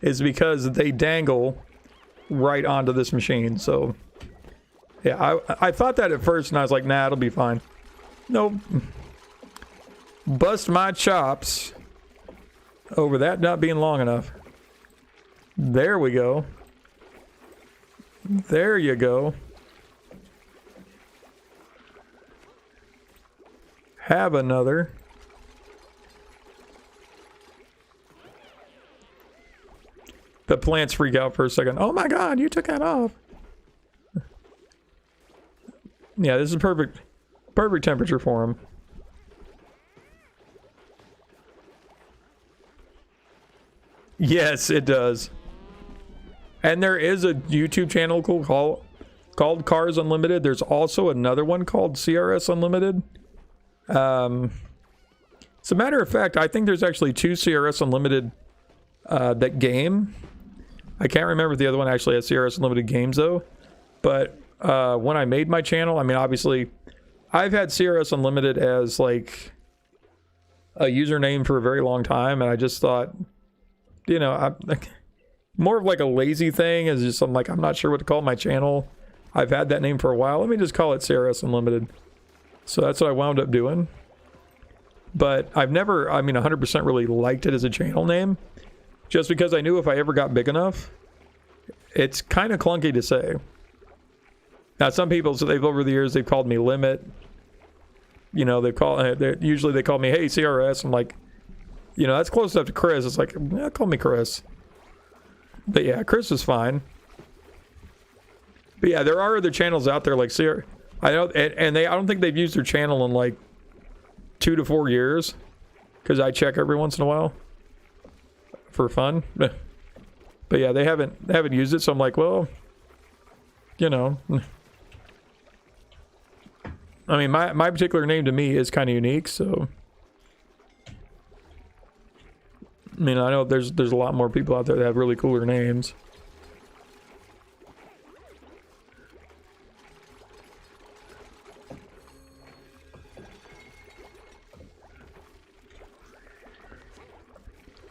is because they dangle right onto this machine. So, yeah, I thought that at first, and I was like, nah, it'll be fine. Nope. Bust my chops over that not being long enough. There we go. There you go. Have another. The plants freak out for a second. Oh my god, you took that off. Yeah, this is perfect temperature for them. Yes, it does. And there is a YouTube channel called Cars Unlimited. There's also another one called CRS Unlimited. As a matter of fact, I think there's actually two CRS Unlimited that game. I can't remember if the other one actually has CRS Unlimited games though. But when I made my channel, I mean, obviously, I've had CRS Unlimited as like a username for a very long time, and I just thought, you know, more of like a lazy thing is just I'm like, I'm not sure what to call my channel. I've had that name for a while. Let me just call it CRS Unlimited. So that's what I wound up doing. But I've never, I mean, 100% really liked it as a channel name. Just because I knew if I ever got big enough, it's kind of clunky to say. Now, some people, so over the years, they've called me Limit. You know, usually they call me, hey, CRS. I'm like, you know, that's close enough to Chris. It's like, yeah, call me Chris. But yeah, Chris is fine. But yeah, there are other channels out there like CRS. I know, and I don't think they've used their channel in like 2 to 4 years. Because I check every once in a while. For fun. But yeah, they haven't used it, so I'm like, well, you know. I mean, my particular name to me is kind of unique, so. I mean, I know there's a lot more people out there that have really cooler names.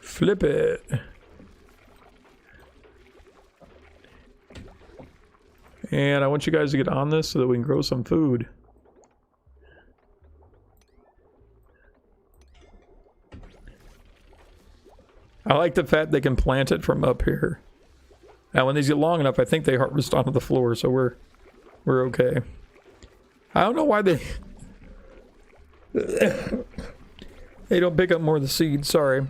Flip it. And I want you guys to get on this so that we can grow some food. I like the fact they can plant it from up here. Now when these get long enough, I think they harvest onto the floor, so we're okay. I don't know why they they don't pick up more of the seeds, sorry.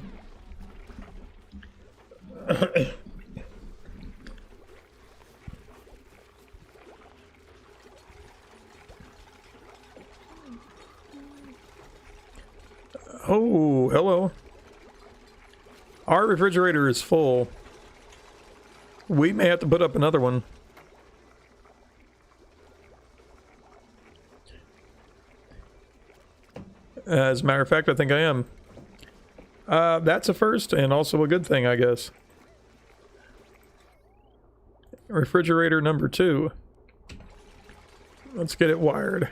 Oh, hello. Our refrigerator is full. We may have to put up another one. As a matter of fact, I think I am. That's a first and also a good thing, I guess. Refrigerator number 2. Let's get it wired.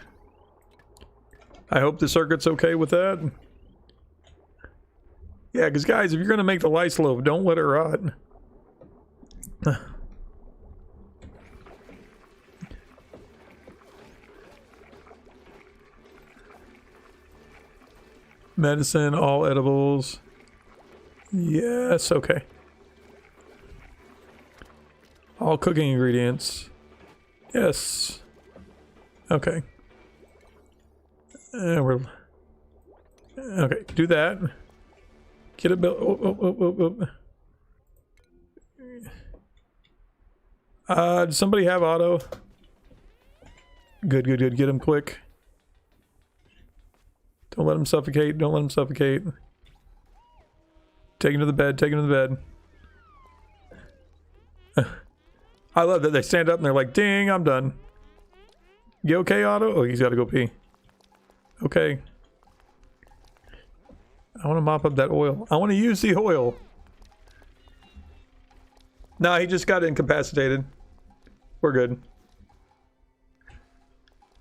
I hope the circuit's okay with that. Yeah, because guys, if you're going to make the lice loaf, don't let it rot. Medicine, all edibles. Yes, okay. All cooking ingredients. Yes. Okay. Okay, do that. Get a bill. Does somebody have auto? Good. Get him quick. Don't let him suffocate. Don't let him suffocate. Take him to the bed. Take him to the bed. I love that they stand up and they're like, ding, I'm done. You okay, Otto? Oh, he's got to go pee. Okay. I want to mop up that oil. I want to use the oil. Nah, he just got incapacitated. We're good.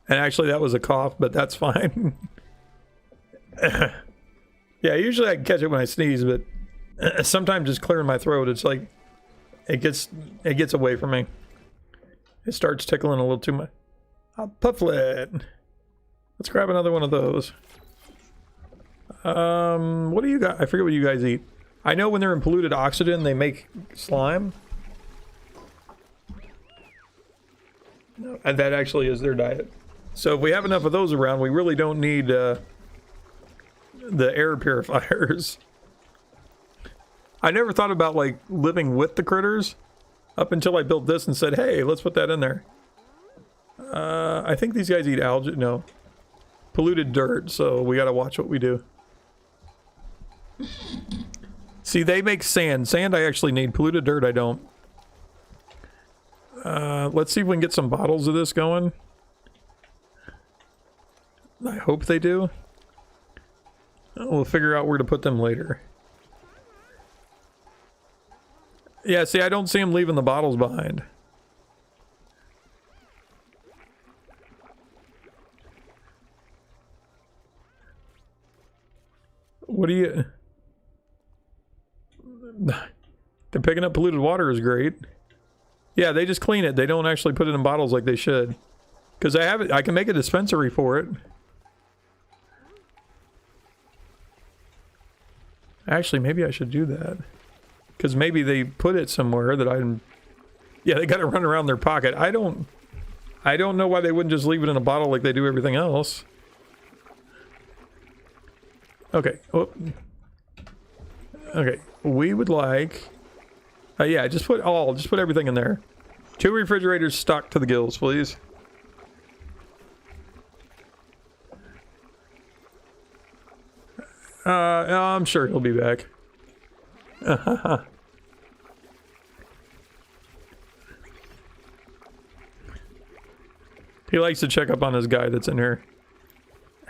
And actually, that was a cough, but that's fine. Yeah, usually I can catch it when I sneeze, but sometimes just clearing my throat, it's like it gets away from me. It starts tickling a little too much. Pufflet. Let's grab another one of those. What do you got? I forget what you guys eat. I know when they're in polluted oxygen, they make slime. And that actually is their diet. So if we have enough of those around, we really don't need the air purifiers. I never thought about like living with the critters up until I built this and said, hey, let's put that in there. I think these guys eat algae. No. Polluted dirt, so we gotta watch what we do. See, they make sand. Sand I actually need. Polluted dirt I don't. Let's see if we can get some bottles of this going. I hope they do. We'll figure out where to put them later. Yeah, see, I don't see them leaving the bottles behind. What do you... They're picking up polluted water is great. Yeah, they just clean it. They don't actually put it in bottles like they should. Because I have it, I can make a dispensary for it. Actually, maybe I should do that. Because maybe they put it somewhere that I'm... Yeah, they gotta run around their pocket. I don't know why they wouldn't just leave it in a bottle like they do everything else. Okay. Oh. Okay. We would like... yeah, just put everything in there. 2 refrigerators stocked to the gills, please. I'm sure he'll be back. He likes to check up on his guy that's in here.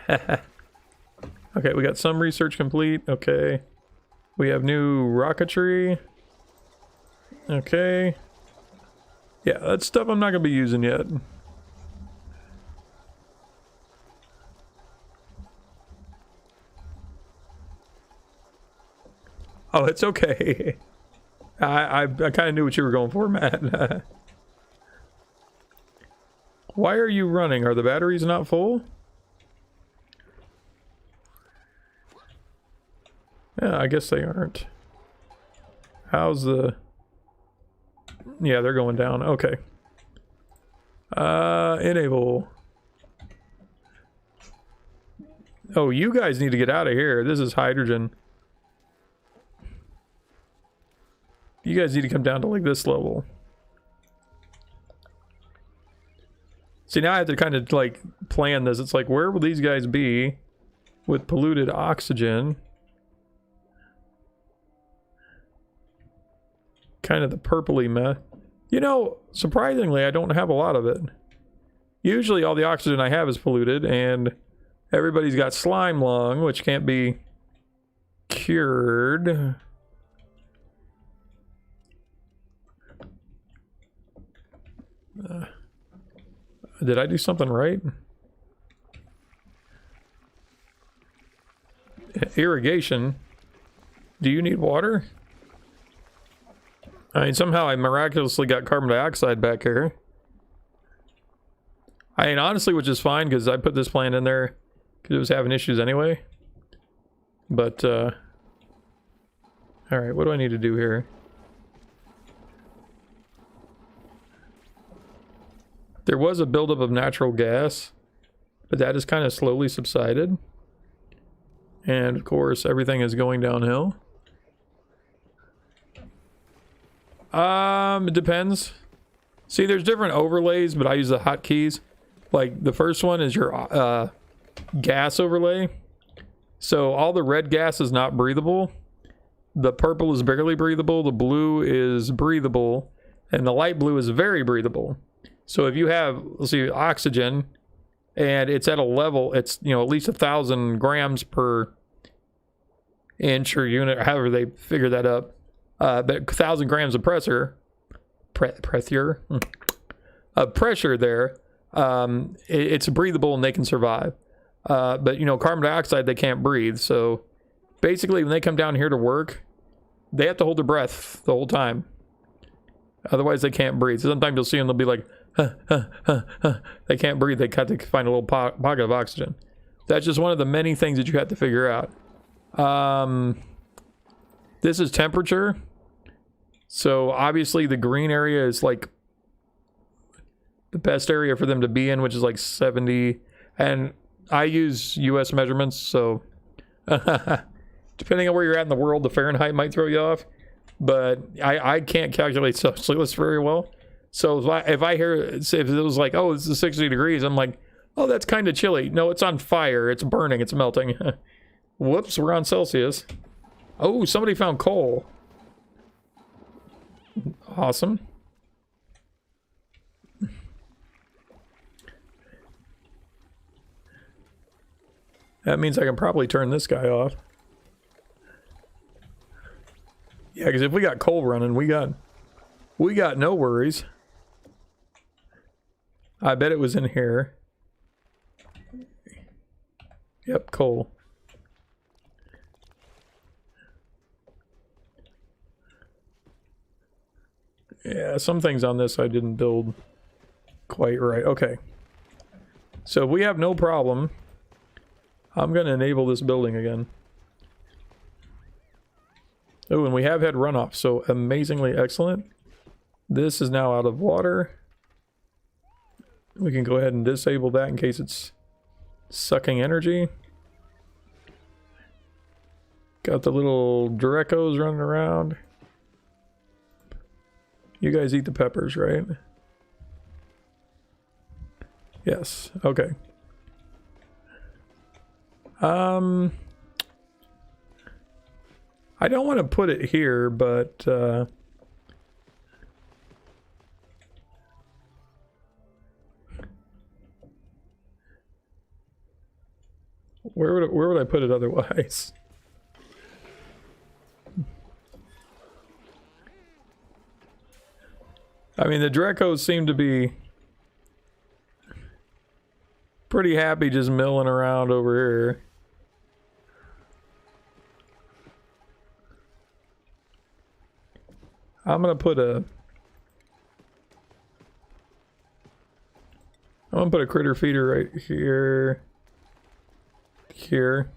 Okay, we got some research complete. Okay. We have new rocketry. Okay. Yeah, that's stuff I'm not going to be using yet. Oh, it's okay. I kind of knew what you were going for, Matt. Why are you running? Are the batteries not full? Yeah, I guess they aren't. How's the... Yeah, they're going down. Okay. Enable. Oh, you guys need to get out of here. This is hydrogen. You guys need to come down to like this level. See, now I have to kind of like plan this. It's like, where will these guys be with polluted oxygen? Kind of the purpley meh. You know, surprisingly, I don't have a lot of it. Usually all the oxygen I have is polluted, and everybody's got slime lung, which can't be cured. Did I do something right? Irrigation. Do you need water? I mean, somehow I miraculously got carbon dioxide back here. I mean, honestly, which is fine, because I put this plant in there because it was having issues anyway. But, alright, what do I need to do here? There was a buildup of natural gas, but that has kind of slowly subsided. And, of course, everything is going downhill. It depends. See, there's different overlays, but I use the hotkeys. Like, the first one is your gas overlay. So all the red gas is not breathable. The purple is barely breathable. The blue is breathable. And the light blue is very breathable. So if you have, let's see, oxygen, and it's at a level, it's, you know, at least 1,000 grams per inch or unit, or however they figure that up. But 1,000 grams of pressure there, it's breathable and they can survive. But, you know, carbon dioxide, they can't breathe. So basically, when they come down here to work, they have to hold their breath the whole time. Otherwise, they can't breathe. So sometimes you'll see them, they'll be like, huh, huh, huh, huh. They can't breathe. They got to find a little pocket of oxygen. That's just one of the many things that you have to figure out. This is temperature. So obviously, the green area is like the best area for them to be in, which is like 70. And I use US measurements, so depending on where you're at in the world, the Fahrenheit might throw you off. But I can't calculate Celsius very well. So if I hear, say if it was like, oh, this is 60 degrees, I'm like, oh, that's kind of chilly. No, it's on fire. It's burning. It's melting. Whoops, we're on Celsius. Oh, somebody found coal. Awesome. That means I can probably turn this guy off. Yeah, because if we got coal running, we got no worries. I bet it was in here. Yep, coal. Yeah, some things on this I didn't build quite right. Okay. So we have no problem. I'm going to enable this building again. Oh, and we have had runoff, so amazingly excellent. This is now out of water. We can go ahead and disable that in case it's sucking energy. Got the little Drecos running around. You guys eat the peppers, right? Yes, okay. I don't want to put it here, but where would I put it otherwise? I mean, the Drecos seem to be pretty happy just milling around over here. I'm gonna put a critter feeder right here. Here.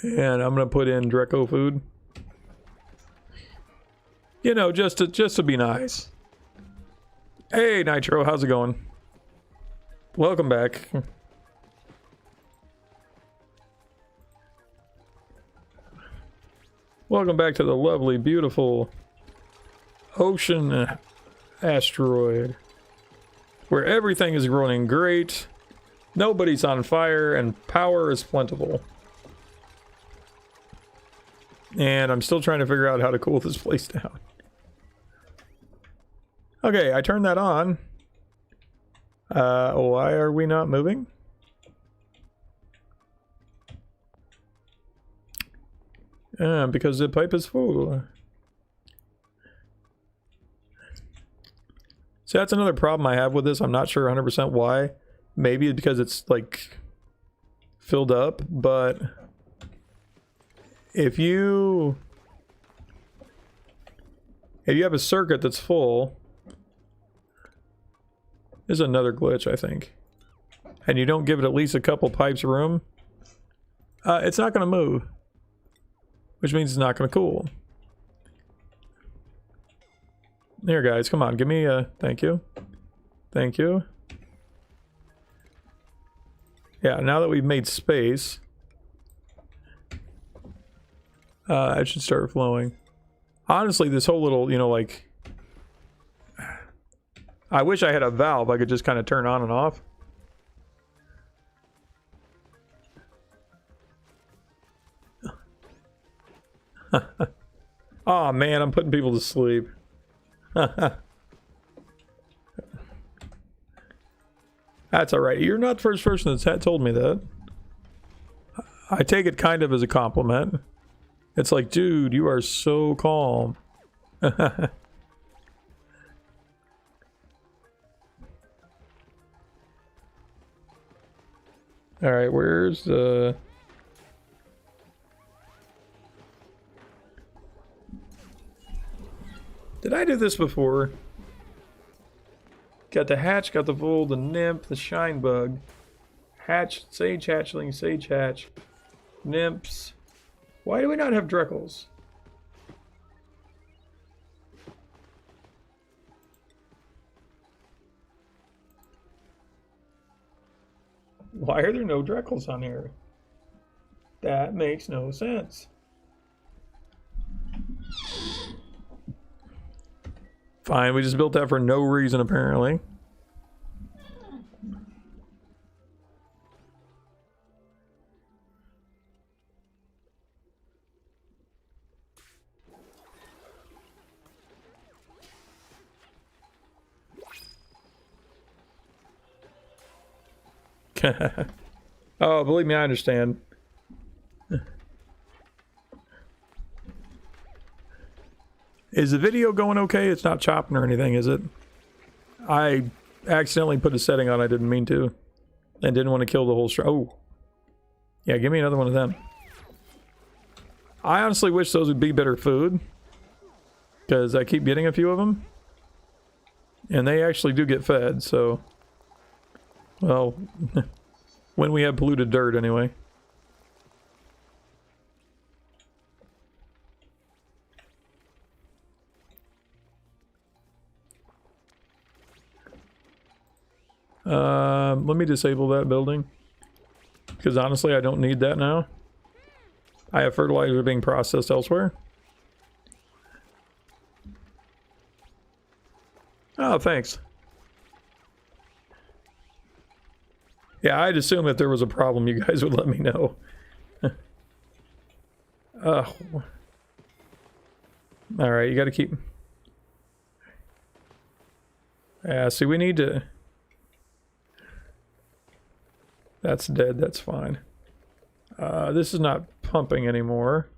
And I'm gonna put in Dreco food. You know, just to be nice. Hey Nitro, how's it going? Welcome back. Welcome back to the lovely, beautiful ocean asteroid, where everything is running great, nobody's on fire, and power is plentiful. And I'm still trying to figure out how to cool this place down. Okay, I turned that on. Why are we not moving? Because the pipe is full. So that's another problem I have with this. I'm not sure 100% why. Maybe because it's like filled up, but if you have a circuit that's full, there's another glitch, I think, and you don't give it at least a couple pipes of room, it's not going to move, which means it's not going to cool. Here, guys, come on, give me a thank you. Thank you. Yeah, now that we've made space, it should start flowing. Honestly, this whole little, you know, like, I wish I had a valve I could just kind of turn on and off. Oh man, I'm putting people to sleep. That's alright. You're not the first person that's told me that. I take it kind of as a compliment. It's like, dude, you are so calm. Alright, where's the... Did I do this before? Got the hatch, got the vole, the nymph, the shine bug. Hatch, sage hatchling, sage hatch. Nymphs. Why do we not have Dreckles? Why are there no Dreckles on here? That makes no sense. Fine, we just built that for no reason, apparently. Oh, believe me, I understand. Is the video going okay? It's not chopping or anything, is it? I accidentally put a setting on I didn't mean to. And didn't want to kill the whole oh. Yeah, give me another one of them. I honestly wish those would be better food. Because I keep getting a few of them. And they actually do get fed, so... Well, when we have polluted dirt, anyway. Let me disable that building. Because honestly, I don't need that now. I have fertilizer being processed elsewhere. Oh, thanks. Yeah, I'd assume if there was a problem, you guys would let me know. Alright, you gotta keep... Yeah, see, we need to... That's dead, that's fine. This is not pumping anymore.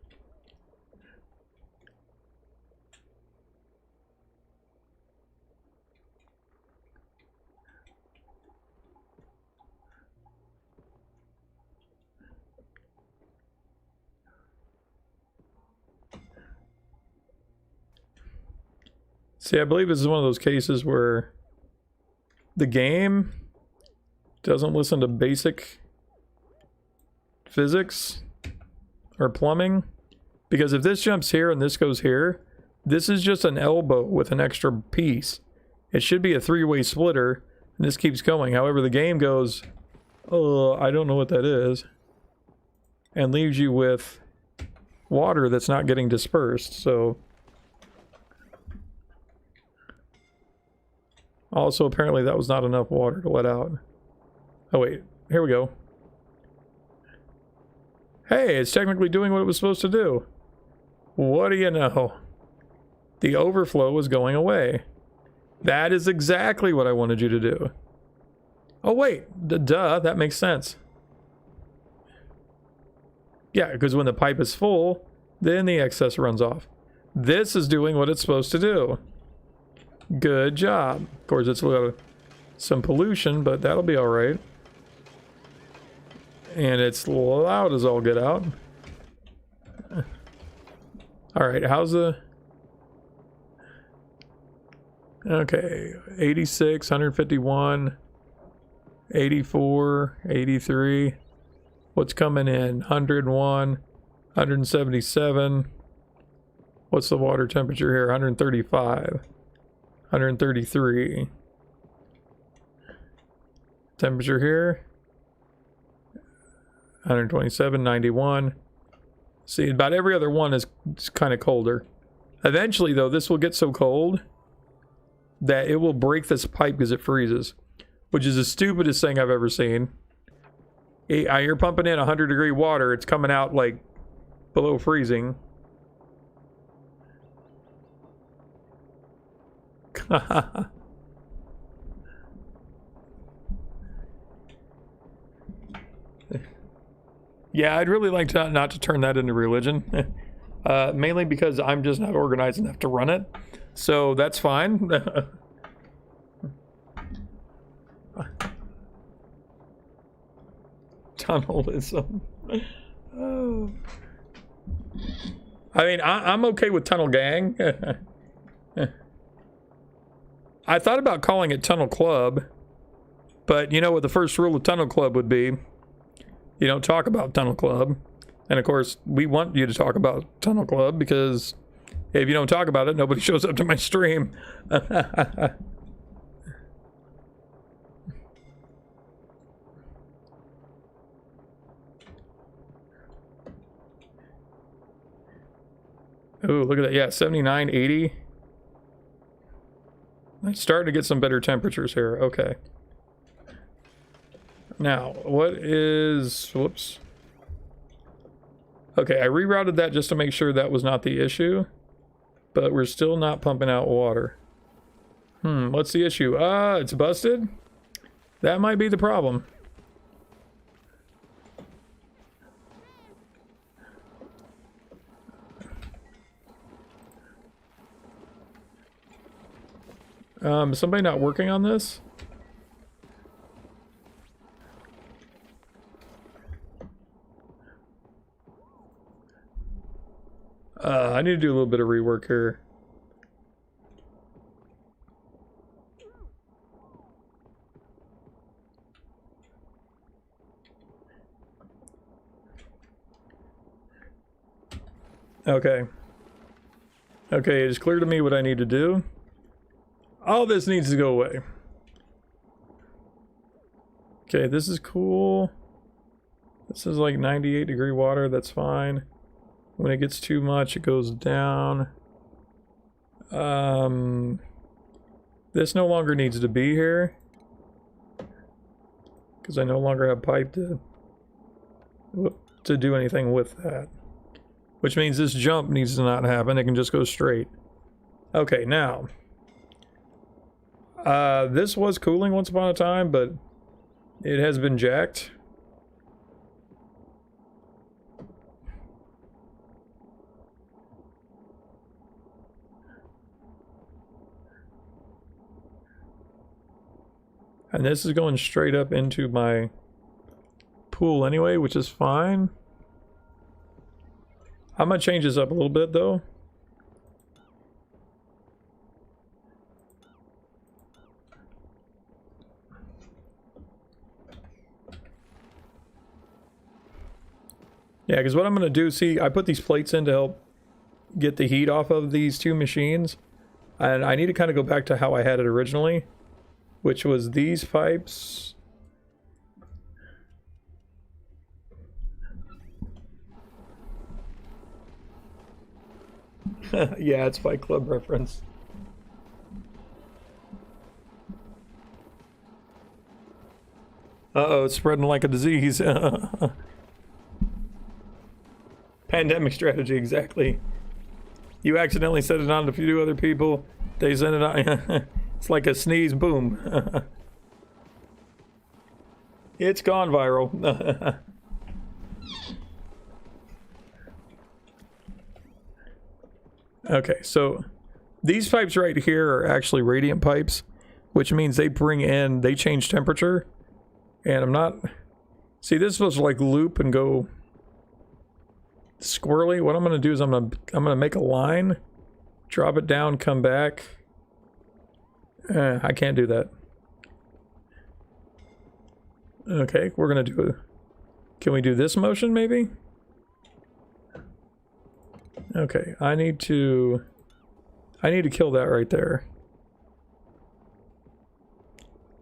See, I believe this is one of those cases where the game doesn't listen to basic physics or plumbing. Because if this jumps here and this goes here, this is just an elbow with an extra piece. It should be a three-way splitter, and this keeps going. However, the game goes, oh, I don't know what that is, and leaves you with water that's not getting dispersed, so... Also, apparently that was not enough water to let out. Oh wait, here we go. Hey, it's technically doing what it was supposed to do. What do you know? The overflow was going away. That is exactly what I wanted you to do. Oh wait, duh, that makes sense. Yeah, because when the pipe is full, then the excess runs off. This is doing what it's supposed to do. Good job. Of course, it's got some pollution, but that'll be alright. And it's loud as all get out. All right, how's the... Okay, 86, 151, 84, 83. What's coming in? 101, 177. What's the water temperature here? 135, 133. Temperature here? 127, 91. See, about every other one is kind of colder. Eventually, though, this will get so cold that it will break this pipe because it freezes, which is the stupidest thing I've ever seen. You're pumping in 100-degree water, it's coming out like below freezing. Yeah, I'd really like to not to turn that into religion. Mainly because I'm just not organized enough to run it. So that's fine. Tunnelism. Oh. I mean, I'm okay with Tunnel Gang. I thought about calling it Tunnel Club, but you know what the first rule of Tunnel Club would be? You don't talk about Tunnel Club. And of course, we want you to talk about Tunnel Club because if you don't talk about it, nobody shows up to my stream. Ooh, look at that. Yeah, 79, 80. I'm starting to get some better temperatures here. Okay. Now, what is... Whoops. Okay, I rerouted that just to make sure that was not the issue. But we're still not pumping out water. What's the issue? It's busted? That might be the problem. Is somebody not working on this? I need to do a little bit of rework here. Okay. Okay, it is clear to me what I need to do. All this needs to go away. Okay, this is cool. This is like 98-degree water, that's fine. When it gets too much, it goes down. This no longer needs to be here. Because I no longer have pipe to do anything with that. Which means this jump needs to not happen, it can just go straight. Okay, now. This was cooling once upon a time, but it has been jacked. And this is going straight up into my pool anyway, which is fine. I'm gonna change this up a little bit though. Yeah, because what I'm going to do, see, I put these plates in to help get the heat off of these two machines. And I need to kind of go back to how I had it originally, which was these pipes. Yeah, it's Fight Club reference. Uh-oh, it's spreading like a disease. Pandemic strategy, exactly. You accidentally set it on to a few other people, they send it on. It's like a sneeze, boom. It's gone viral. Okay, so these pipes right here are actually radiant pipes, which means they change temperature. And I'm not... See, this was like loop and go... squirrely. What I'm gonna do is I'm gonna make a line, drop it down, come back. I can't do that. Okay, we're gonna do. Can we do this motion maybe? Okay, I need to kill that right there.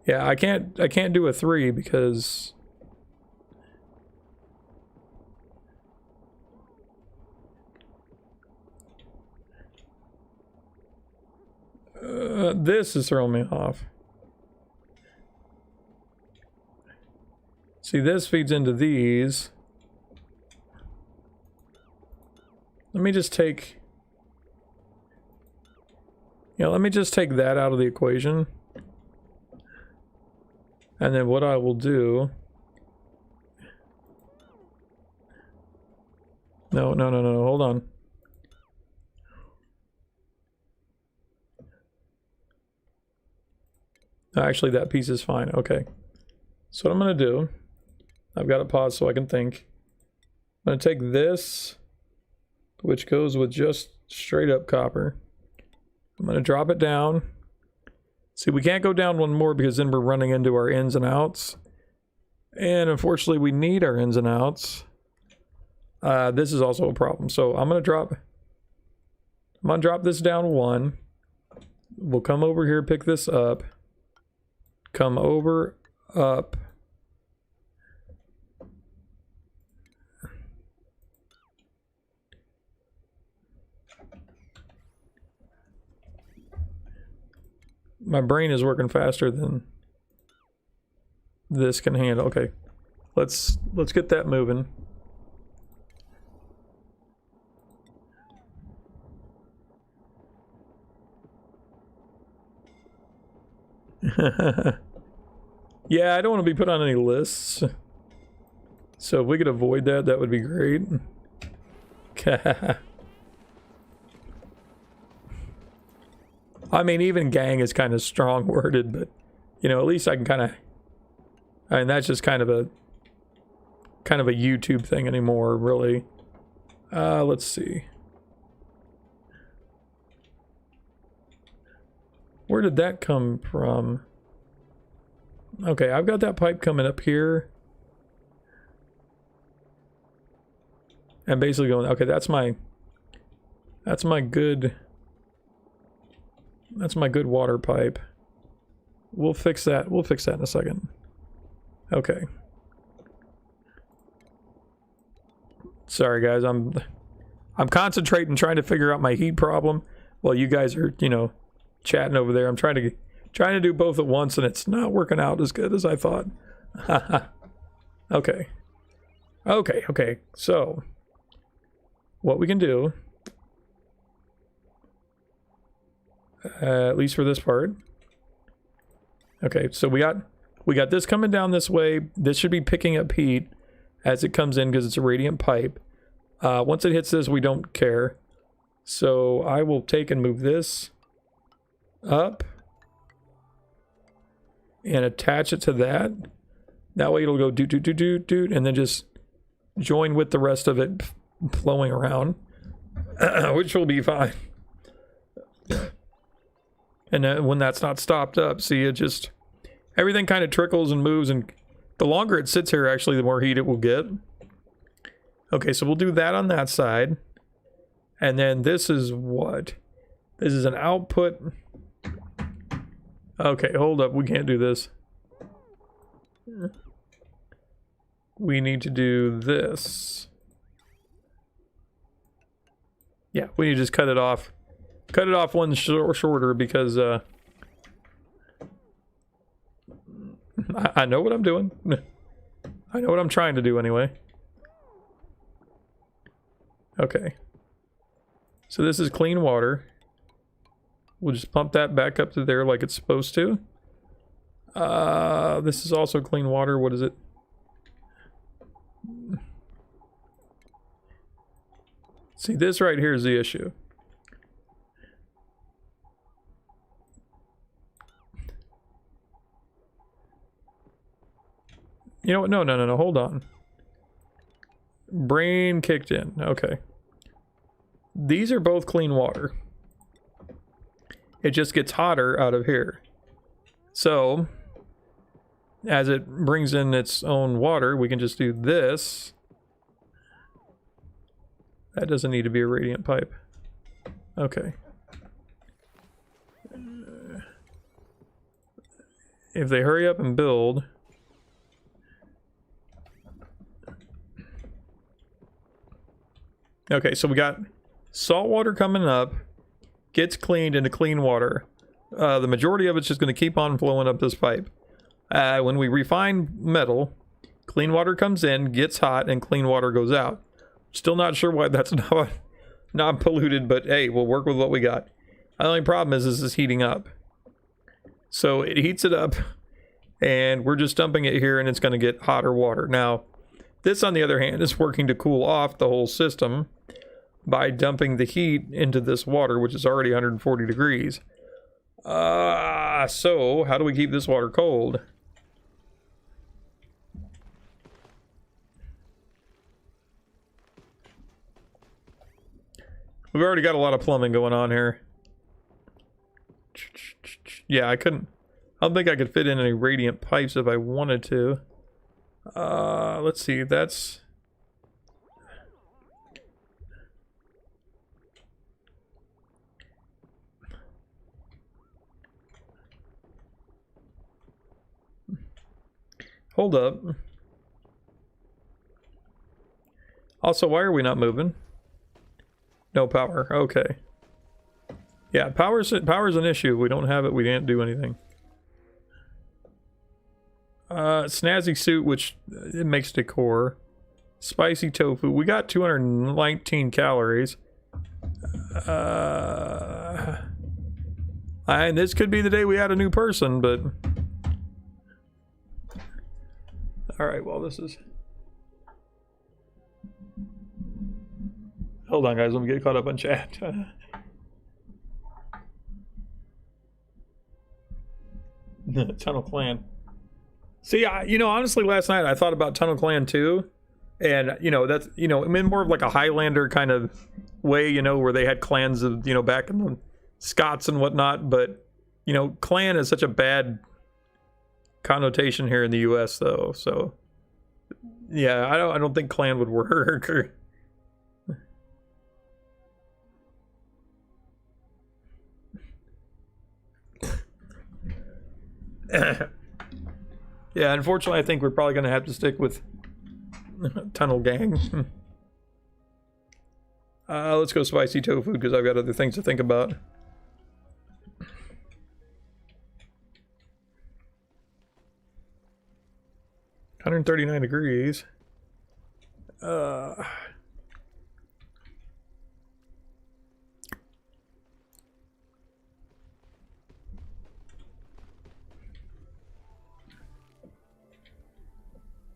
Yeah, I can't do a 3 because this is throwing me off. See, this feeds into these. Let me just take... Yeah, let me just take that out of the equation. And then what I will do... No, hold on. Actually, that piece is fine. Okay. So what I'm going to do... I've got it paused so I can think. I'm going to take this, which goes with just straight up copper. I'm going to drop it down. See, we can't go down one more because then we're running into our ins and outs. And unfortunately, we need our ins and outs. This is also a problem. So I'm going to drop this down 1. We'll come over here, pick this up. Come over, up. My brain is working faster than this can handle. Okay, let's get that moving. Yeah, I don't want to be put on any lists. So if we could avoid that, that would be great. I mean, even gang is kind of strong worded, but you know, at least I can kind of. I mean, that's just kind of a YouTube thing anymore, really. Let's see. Where did that come from? Okay, I've got that pipe coming up here. And basically going, okay, that's my good water pipe. We'll fix that. We'll fix that in a second. Okay. Sorry guys, I'm concentrating trying to figure out my heat problem while you guys are, you know, chatting over there. I'm trying to do both at once and it's not working out as good as I thought. Okay. Okay. So what we can do, at least for this part. Okay, so we got this coming down this way. This should be picking up heat as it comes in because it's a radiant pipe. Once it hits this, we don't care. So I will take and move this up and attach it to that. That way it'll go doot, doot, doot, doot, doot, and then just join with the rest of it flowing around, which will be fine. And then when that's not stopped up, see, it just, everything kind of trickles and moves, and the longer it sits here, actually, the more heat it will get. Okay, so we'll do that on that side. And then this is what? This is an output. Okay, hold up, we can't do this. We need to do this. Yeah, we need to just cut it off. Cut it off one shorter because I know what I'm doing. I know what I'm trying to do anyway. Okay. So this is clean water. We'll just pump that back up to there like it's supposed to. This is also clean water. What is it? See, this right here is the issue. You know what? No, hold on. Brain kicked in. Okay. These are both clean water. It just gets hotter out of here. So, as it brings in its own water, we can just do this. That doesn't need to be a radiant pipe. Okay. If they hurry up and build... Okay, so we got salt water coming up, gets cleaned into clean water. The majority of it's just going to keep on flowing up this pipe. When we refine metal, clean water comes in, gets hot, and clean water goes out. Still not sure why that's not polluted, but hey, we'll work with what we got. The only problem is this is heating up. So it heats it up, and we're just dumping it here, and it's going to get hotter water. Now, this, on the other hand, is working to cool off the whole system by dumping the heat into this water, which is already 140 degrees. So how do we keep this water cold? We've already got a lot of plumbing going on here. Yeah, I don't think I could fit in any radiant pipes if I wanted to. Let's see, that's... Hold up. Also, why are we not moving? No power. Okay. Yeah, power's an issue. We don't have it. We can't do anything. Snazzy suit, which it makes decor. Spicy tofu. We got 219 calories. And this could be the day we add a new person, but... Alright, well, this is... Hold on, guys. Let me get caught up on chat. Tunnel Clan. See, honestly, last night I thought about Tunnel Clan too. And, that's, in more of like a Highlander kind of way, where they had clans of, back in the Scots and whatnot. But, clan is such a bad connotation here in the US, though. So, yeah, I don't think clan would work. Yeah, unfortunately, I think we're probably going to have to stick with Tunnel Gang. Let's go spicy tofu, because I've got other things to think about. $139 degrees.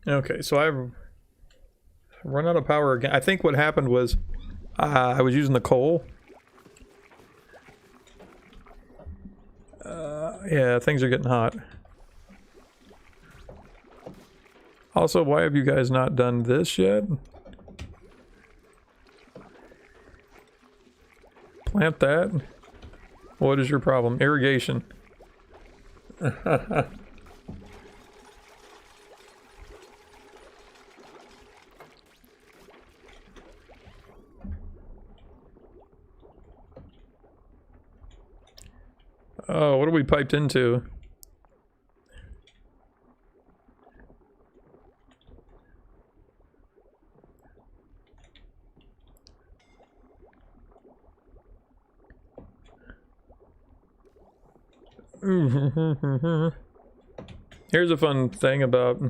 Okay, so I've run out of power again. I think what happened was I was using the coal. Yeah, things are getting hot. Also, why have you guys not done this yet? Plant that. What is your problem? Irrigation. Oh, what are we piped into? Here's a fun thing about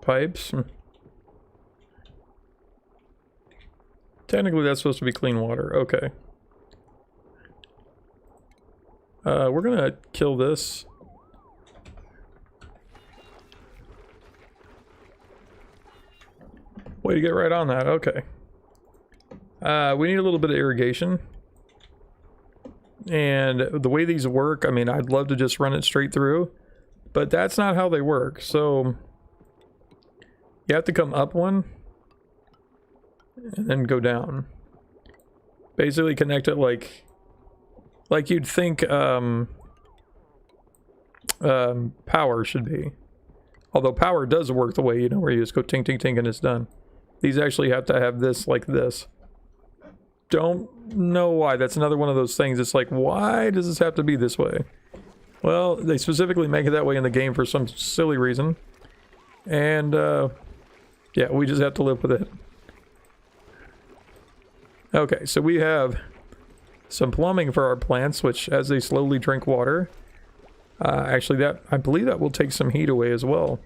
pipes. Technically, that's supposed to be clean water. Okay. We're gonna kill this. Way to get right on that. Okay. We need a little bit of irrigation. And the way these work, I mean, I'd love to just run it straight through, but that's not how they work. So You have to come up one and then go down. Basically connect it like you'd think power should be. Although power does work the way, you know, where you just go ting ting ting and it's done. These actually have to have this like this. Don't know why. That's another one of those things. It's like, why does this have to be this way? Well, they specifically make it that way in the game for some silly reason. And, yeah, we just have to live with it. Okay, so we have some plumbing for our plants, which as they slowly drink water, actually that, I believe that will take some heat away as well.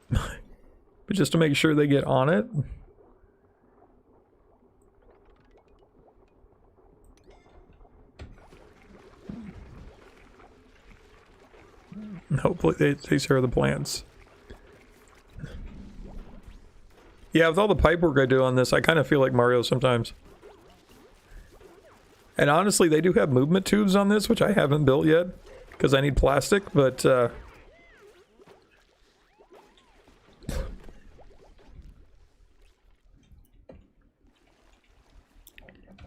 But just to make sure they get on it. Hopefully they take care of the plants. Yeah, with all the pipe work I do on this, I kind of feel like Mario sometimes. And honestly, they do have movement tubes on this, which I haven't built yet, because I need plastic, but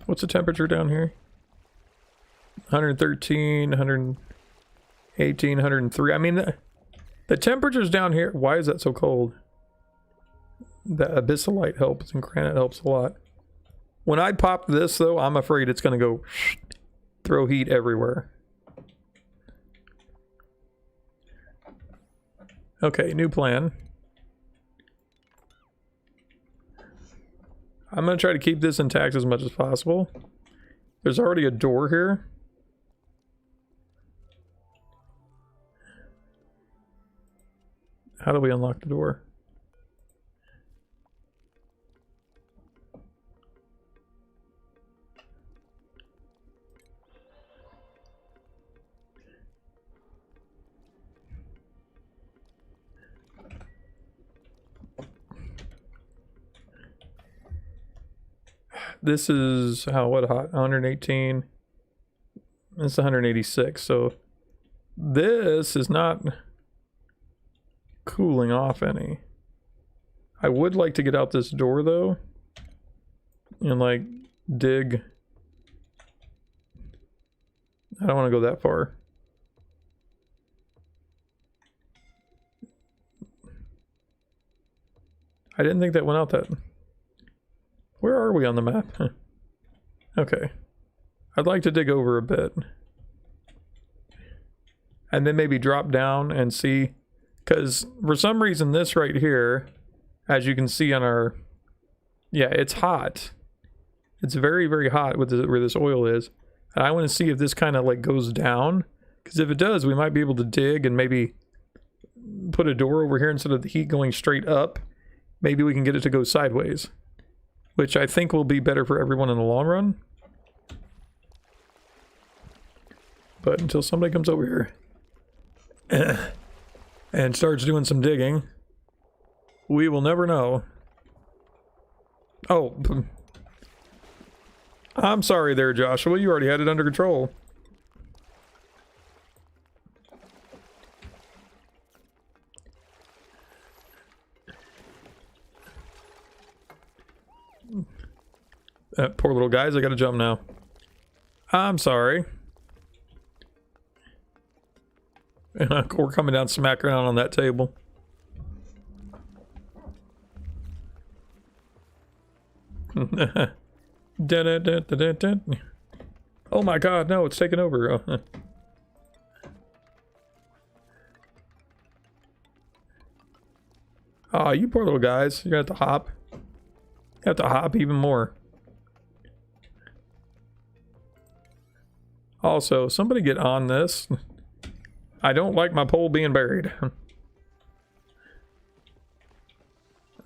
what's the temperature down here? 113, 118, 103. I mean, the temperatures down here, why is that so cold? The abyssalite helps and granite helps a lot. When I pop this, though, I'm afraid it's going to go throw heat everywhere. Okay, new plan. I'm going to try to keep this intact as much as possible. There's already a door here. How do we unlock the door? This is how, what hot? 118. It's 186. So this is not cooling off any. I would like to get out this door though and like dig. I don't want to go that far. I didn't think that went out that. Where are we on the map? Okay. I'd like to dig over a bit. And then maybe drop down and see. Because for some reason this right here, as you can see on our... Yeah, it's hot. It's very, very hot with where this oil is. And I want to see if this kind of like goes down. Because if it does, we might be able to dig and maybe put a door over here instead of the heat going straight up. Maybe we can get it to go sideways. Which I think will be better for everyone in the long run. But until somebody comes over here and starts doing some digging, we will never know. Oh, I'm sorry there, Joshua. You already had it under control. Poor little guys, I gotta jump now. I'm sorry. We're coming down smack around on that table. Oh my god, no, it's taking over. Oh, you poor little guys. You're gonna have to hop. You have to hop even more. Also, somebody get on this. I don't like my pole being buried.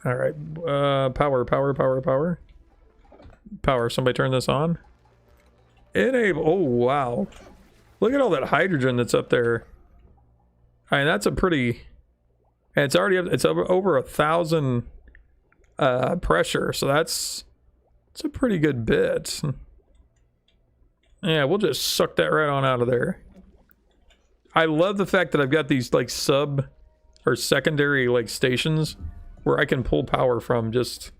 Alright, power. Power, somebody turn this on. Enable, oh wow. Look at all that hydrogen that's up there. I mean, that's a pretty... And it's already up, it's over 1,000 pressure, so it's a pretty good bit. Yeah, we'll just suck that right on out of there. I love the fact that I've got these like sub or secondary like stations where I can pull power from just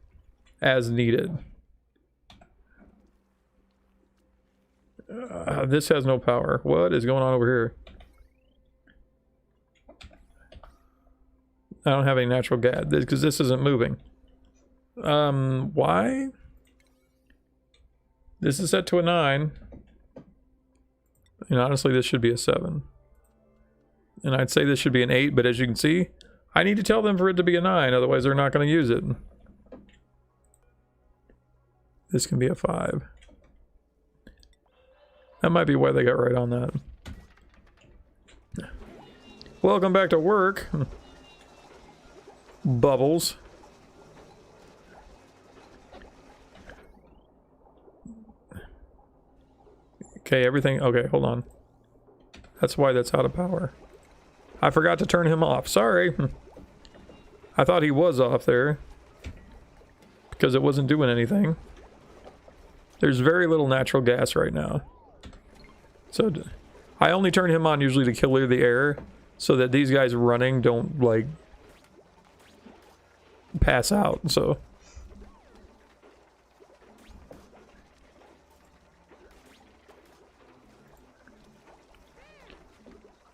as needed. This has no power. What is going on over here? I don't have any natural gas because this isn't moving. Why? This is set to a 9. And honestly, this should be a 7. And I'd say this should be an 8, but as you can see, I need to tell them for it to be a 9, otherwise they're not going to use it. This can be a 5. That might be why they got right on that. Welcome back to work. Bubbles. Okay, everything. Okay, hold on. That's why that's out of power. I forgot to turn him off. Sorry. I thought he was off there because it wasn't doing anything. There's very little natural gas right now. So I only turn him on usually to clear the air so that these guys running don't like pass out. So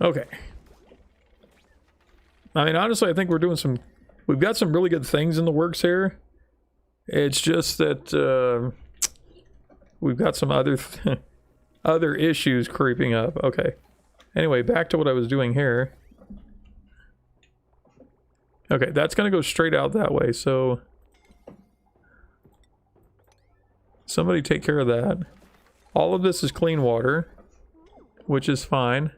okay. I mean, honestly, I think we're doing some... We've got some really good things in the works here. It's just that we've got some other other issues creeping up. Okay. Anyway, back to what I was doing here. Okay, that's going to go straight out that way, so... Somebody take care of that. All of this is clean water, which is fine.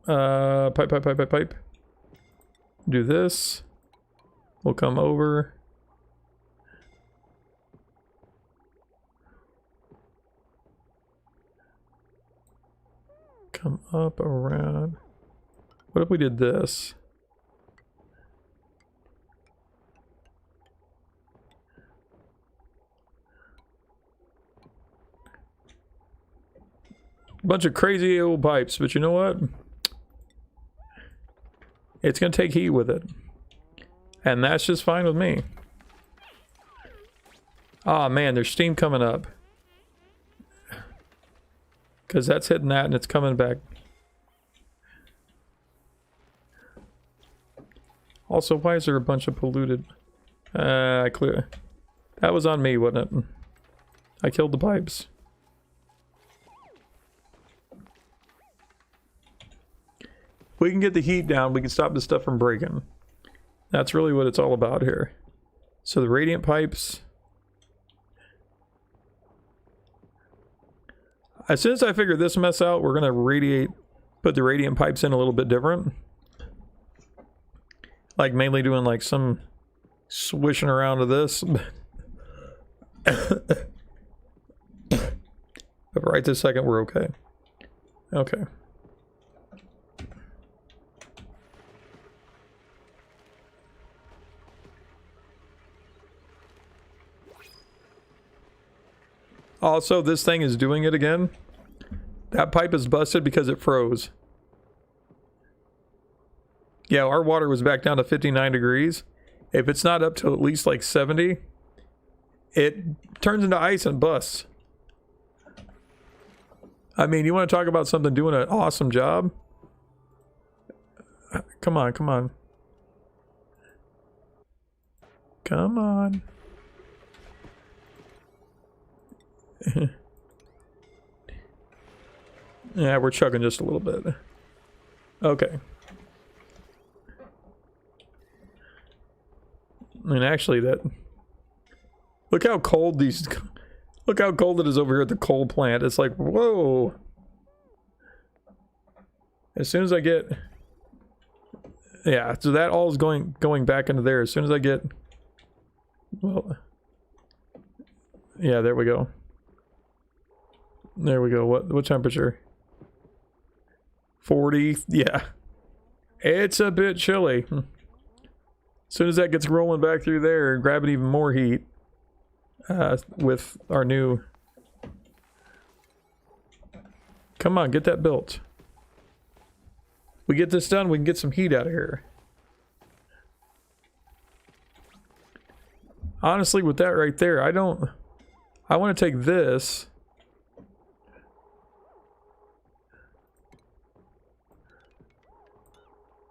Pipe. Do this. We'll come over. Come up around. What if we did this? Bunch of crazy old pipes, but you know what? It's gonna take heat with it. And that's just fine with me. Ah, man, there's steam coming up. Because that's hitting that and it's coming back. Also, why is there a bunch of polluted... I clear... That was on me, wasn't it? I killed the pipes. We can get the heat down, we can stop this stuff from breaking. That's really what it's all about here. So the radiant pipes... As soon as I figure this mess out, we're gonna put the radiant pipes in a little bit different. Like mainly doing like some swishing around of this. But right this second, we're okay. Okay. Also, this thing is doing it again. That pipe is busted because it froze. Yeah, our water was back down to 59 degrees. If it's not up to at least like 70, it turns into ice and busts. I mean, you want to talk about something doing an awesome job? Come on, come on. Come on. Yeah, we're chugging just a little bit. Okay. I mean, actually, that... Look how cold these... Look how cold it is over here at the coal plant. It's like, whoa! As soon as I get... Yeah, so that all is going back into there. As soon as I get... Well... Yeah, there we go. There we go. What temperature? 40. Yeah. It's a bit chilly. As soon as that gets rolling back through there, grabbing even more heat with our new... Come on, get that built. we get this done, we can get some heat out of here. Honestly, with that right there, I want to take this.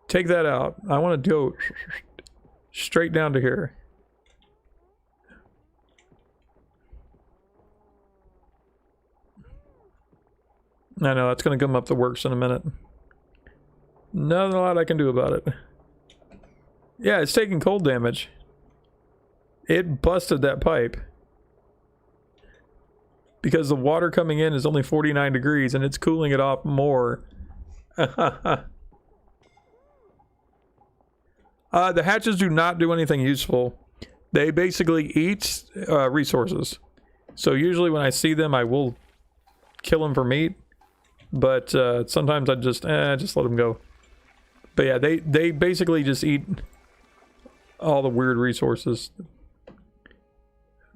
Take that out. I want to go straight down to here. I know, that's going to come up the works in a minute. Not a lot I can do about it. Yeah, it's taking cold damage. It busted that pipe. Because the water coming in is only 49 degrees and it's cooling it off more. The hatches do not do anything useful. They basically eat resources. So usually when I see them, I will kill them for meat. But sometimes I just let them go. But yeah, they basically just eat all the weird resources.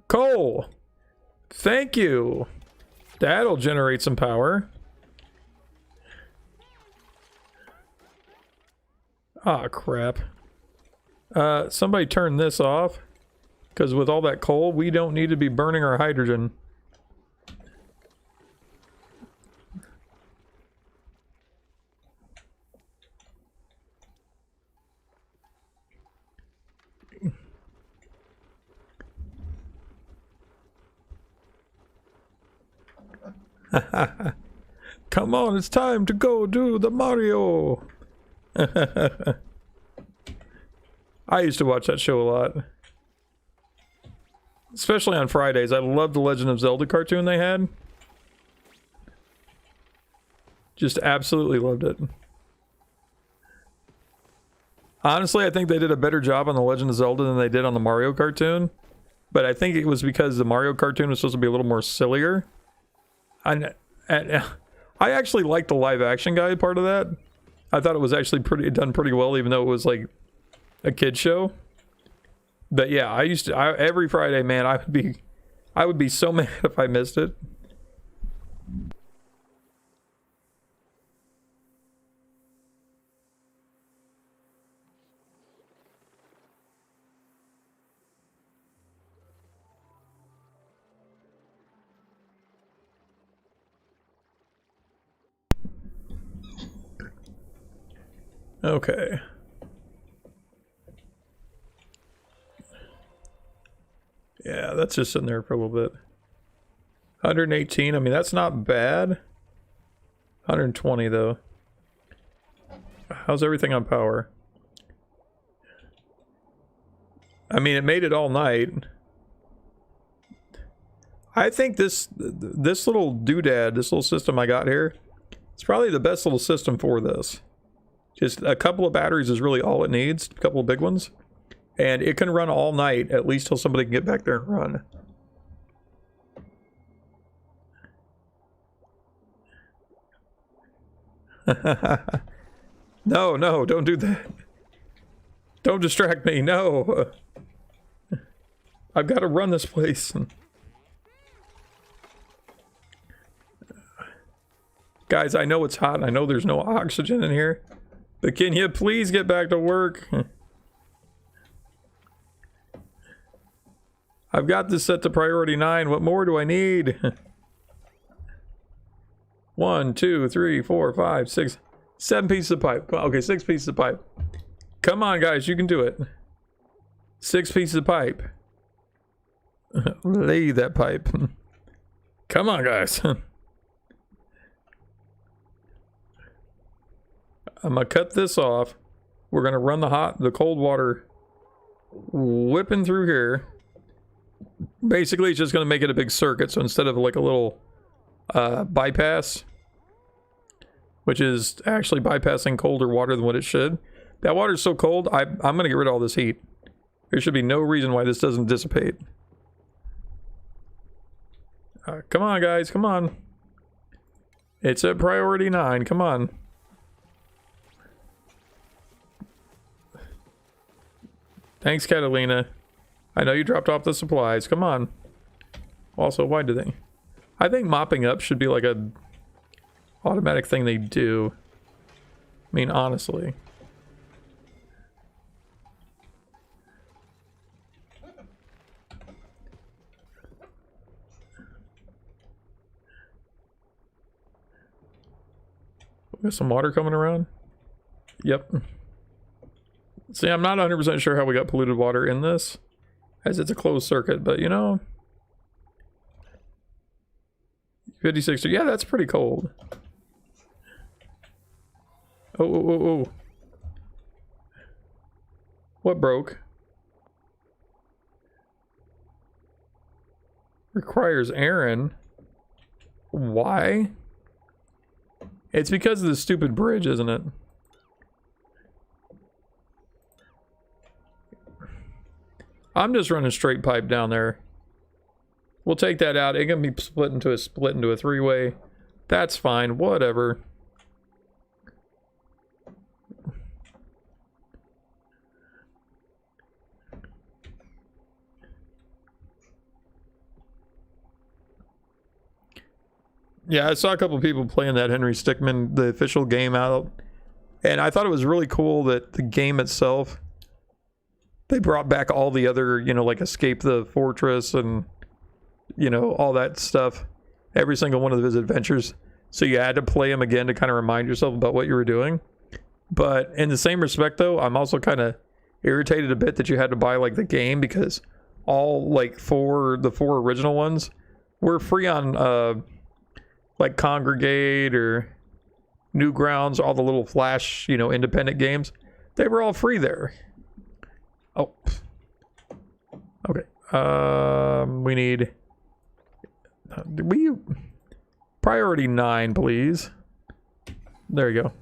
Coal! Thank you! That'll generate some power. Ah, crap. Somebody turn this off. Because with all that coal, we don't need to be burning our hydrogen. Come on, it's time to go do the Mario. I used to watch that show a lot. Especially on Fridays. I loved the Legend of Zelda cartoon they had. Just absolutely loved it. Honestly, I think they did a better job on the Legend of Zelda than they did on the Mario cartoon. But I think it was because the Mario cartoon was supposed to be a little more sillier. I actually liked the live action guy part of that. I thought it was actually done pretty well, even though it was like a kid show. But yeah, every Friday, man, I would be so mad if I missed it. Okay. Yeah, that's just sitting there for a little bit. 118, I mean, that's not bad. 120, though. How's everything on power? I mean, it made it all night. I think this little doodad, this little system I got here, it's probably the best little system for this. Just a couple of batteries is really all it needs, a couple of big ones. And it can run all night, at least till somebody can get back there and run. No, no, don't do that. Don't distract me, no. I've got to run this place. Guys, I know it's hot and I know there's no oxygen in here. But can you please get back to work? I've got this set to priority 9. What more do I need? 1, 2, 3, 4, 5, 6, 7 pieces of pipe. Okay, 6 pieces of pipe. Come on, guys, you can do it. 6 pieces of pipe. Lay that pipe. Come on, guys. I'm gonna cut this off. We're gonna run the cold water whipping through here. Basically, it's just gonna make it a big circuit. So instead of like a little bypass, which is actually bypassing colder water than what it should. That water is so cold, I'm gonna get rid of all this heat. There should be no reason why this doesn't dissipate. Come on, guys, come on. It's at priority 9, come on. Thanks, Catalina. I know you dropped off the supplies. Come on. Also, why do they? I think mopping up should be like a automatic thing they do. I mean, honestly. Got some water coming around. Yep. See, I'm not 100% sure how we got polluted water in this, as it's a closed circuit, but you know, 56. Yeah, that's pretty cold. Oh. What broke? Requires Aaron. Why? It's because of the stupid bridge, isn't it? I'm just running straight pipe down there. We'll take that out. It can be split into a three-way. That's fine. Whatever. Yeah, I saw a couple of people playing that Henry Stickmin, the official game out, and I thought it was really cool that the game itself, they brought back all the other, you know, like Escape the Fortress and, you know, all that stuff, every single one of his adventures. So you had to play them again to kind of remind yourself about what you were doing. But in the same respect, though, I'm also kind of irritated a bit that you had to buy like the game, because all like the four original ones were free on like Congregate or Newgrounds, all the little Flash, you know, independent games. They were all free there. Oh. Okay. We need... Priority 9, please. There you go.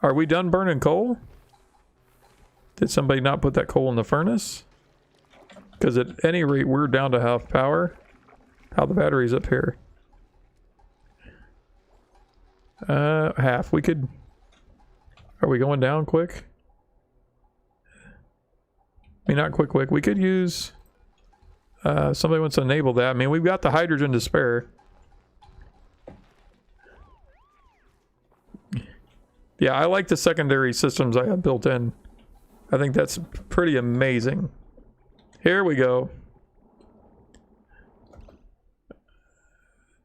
Are we done burning coal? Did somebody not put that coal in the furnace? Because at any rate, we're down to half power. How the battery's up here. Half. We could... Are we going down quick? I mean, not quick. We could use... somebody wants to enable that. I mean, we've got the hydrogen to spare. Yeah, I like the secondary systems I have built in. I think that's pretty amazing. Here we go.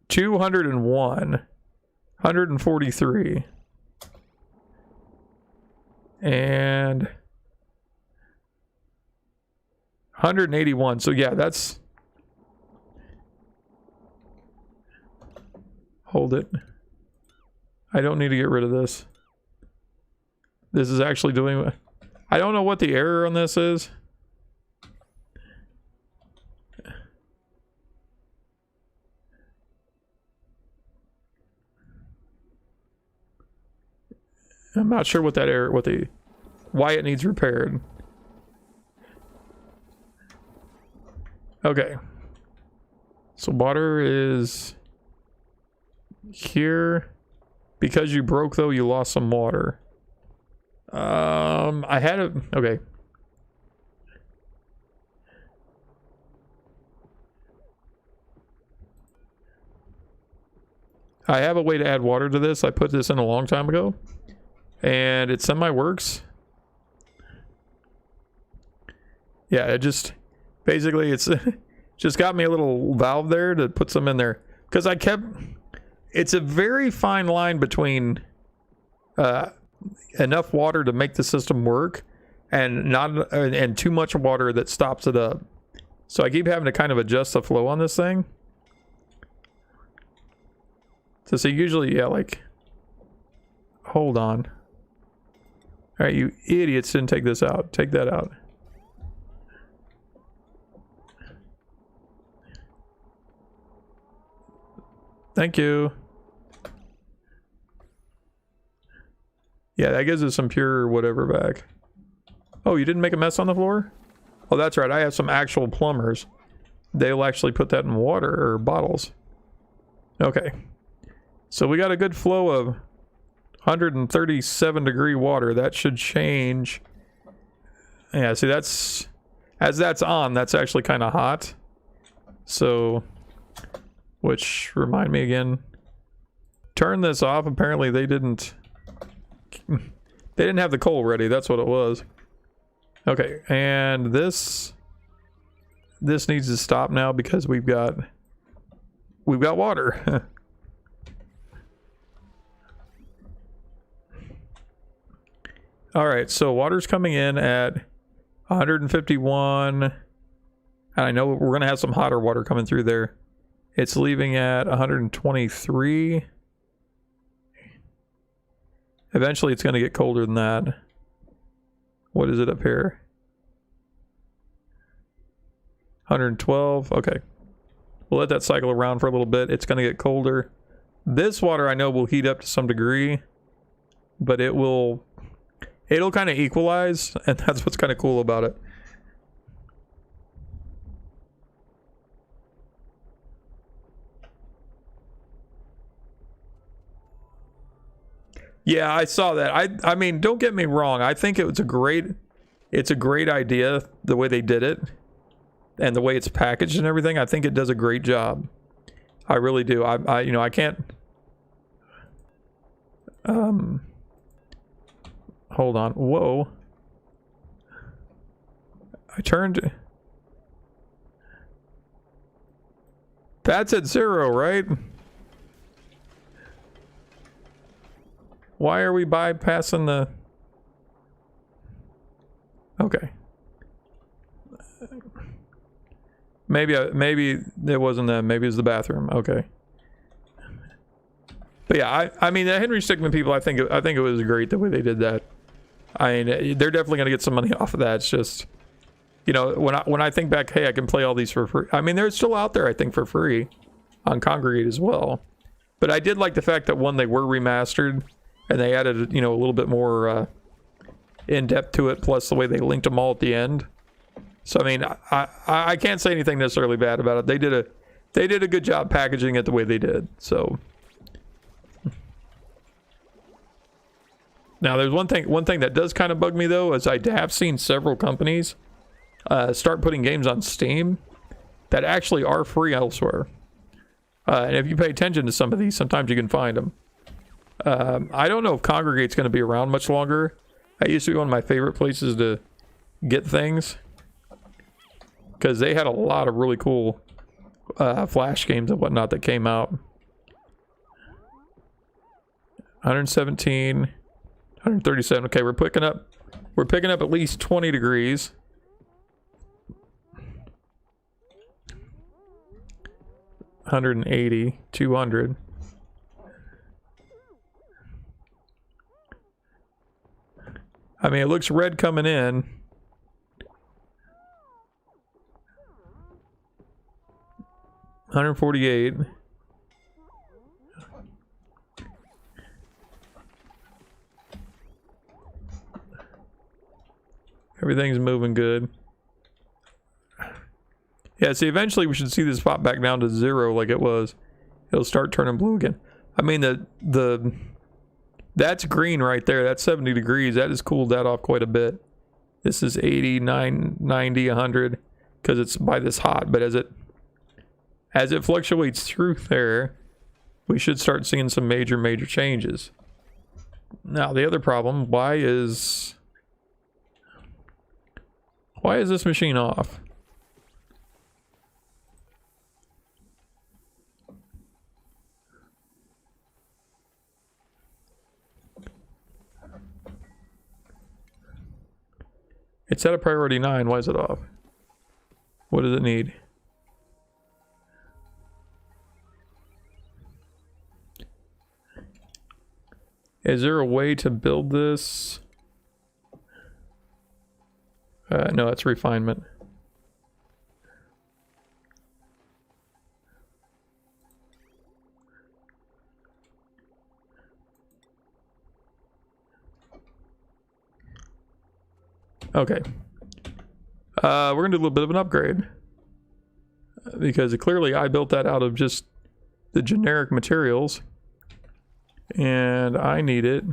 201. 143. And 181. So yeah, that's... Hold it. I don't need to get rid of this. This is actually doing... I don't know what the error on this is. I'm not sure what that error, why it needs repaired. Okay. So water is here. Because you broke, though, you lost some water. I had a... Okay. I have a way to add water to this. I put this in a long time ago. And it semi-works. Yeah, it just... Basically, it's just got me a little valve there to put some in there. Because I kept... It's a very fine line between enough water to make the system work and too much water that stops it up. So I keep having to kind of adjust the flow on this thing. So usually, yeah, like... Hold on. Alright, you idiots didn't take this out. Take that out. Thank you. Yeah, that gives us some pure whatever back. Oh, you didn't make a mess on the floor? Oh, that's right. I have some actual plumbers. They'll actually put that in water or bottles. Okay. So we got a good flow of 137 degree water. That should change. Yeah, see, that's... As that's on, that's actually kind of hot. So... Which, remind me again. turn this off. Apparently they didn't have the coal ready. That's what it was. Okay, and this needs to stop now because we've got water. All right, so water's coming in at 151, and I know we're gonna have some hotter water coming through there. It's leaving at 123. Eventually it's gonna get colder than that. What is it up here? 112. Okay, we'll let that cycle around for a little bit. It's gonna get colder. This water I know will heat up to some degree, but it'll kind of equalize, and that's what's kind of cool about it. Yeah, I saw that. I mean, don't get me wrong. I think it's a great idea the way they did it and the way it's packaged and everything. I think it does a great job. I really do. I can't hold on. Whoa. I turned. That's at 0, right? Why are we bypassing the... Okay. Maybe it wasn't them. Maybe it was the bathroom. Okay. But yeah, I mean, the Henry Stickmin people, I think it was great the way they did that. I mean, they're definitely gonna get some money off of that. It's just, you know, when I think back, hey, I can play all these for free. I mean, they're still out there, I think, for free on Congregate as well. But I did like the fact that one, they were remastered, and they added, you know, a little bit more in depth to it. Plus the way they linked them all at the end. So I mean, I can't say anything necessarily bad about it. They did a good job packaging it the way they did. So. Now, there's one thing that does kind of bug me, though, is I have seen several companies start putting games on Steam that actually are free elsewhere. And if you pay attention to some of these, sometimes you can find them. I don't know if Congregate's going to be around much longer. That used to be one of my favorite places to get things, because they had a lot of really cool Flash games and whatnot that came out. 117... 137. Okay, we're picking up at least 20 degrees. $180, 200. I mean, it looks red coming in. $148. Everything's moving good. Yeah, see, eventually we should see this pop back down to 0 like it was. It'll start turning blue again. I mean, that's green right there. That's 70 degrees. That has cooled that off quite a bit. This is 89, 90, 100, because it's by this hot. But as it fluctuates through there, we should start seeing some major changes. Now, the other problem, why is this machine off? It's at a priority 9. Why is it off? What does it need? Is there a way to build this? No, it's refinement. Okay. We're gonna do a little bit of an upgrade. Because clearly I built that out of just the generic materials. And I need it.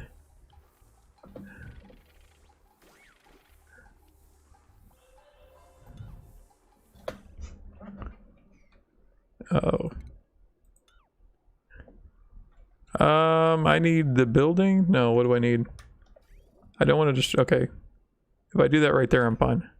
Oh. I need the building. No, what do I need? I don't want to just, okay. If I do that right there, I'm fine.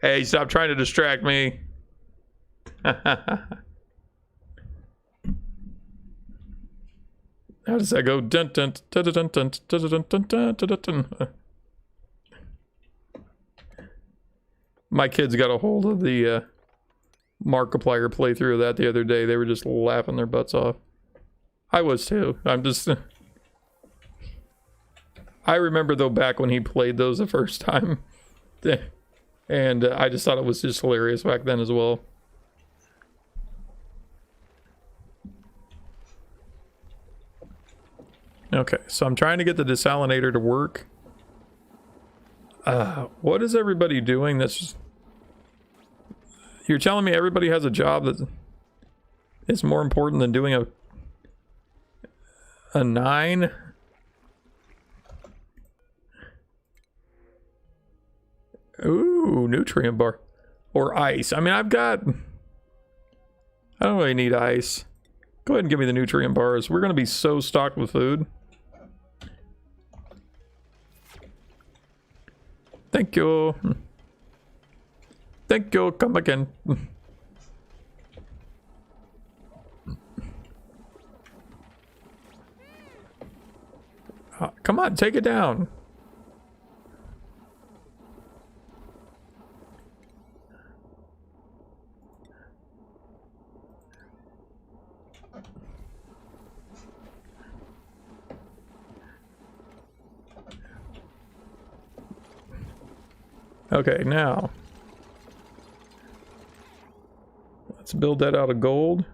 Hey, stop trying to distract me. How does that go? Dun, dun, dun, dun, dun, dun, dun, dun, dun, dun, dun. My kids got a hold of the Markiplier playthrough of that the other day. They were just laughing their butts off. I was too. I'm just... I remember though back when he played those the first time. And I just thought it was just hilarious back then as well. Okay, so I'm trying to get the desalinator to work. What is everybody doing? That's... You're telling me everybody has a job that is more important than doing a 9? Ooh, nutrient bar. Or ice. I mean, I don't really need ice. Go ahead and give me the nutrient bars. We're going to be so stocked with food. Thank you. Thank you. Come again. Come on, take it down. Okay, now let's build that out of gold.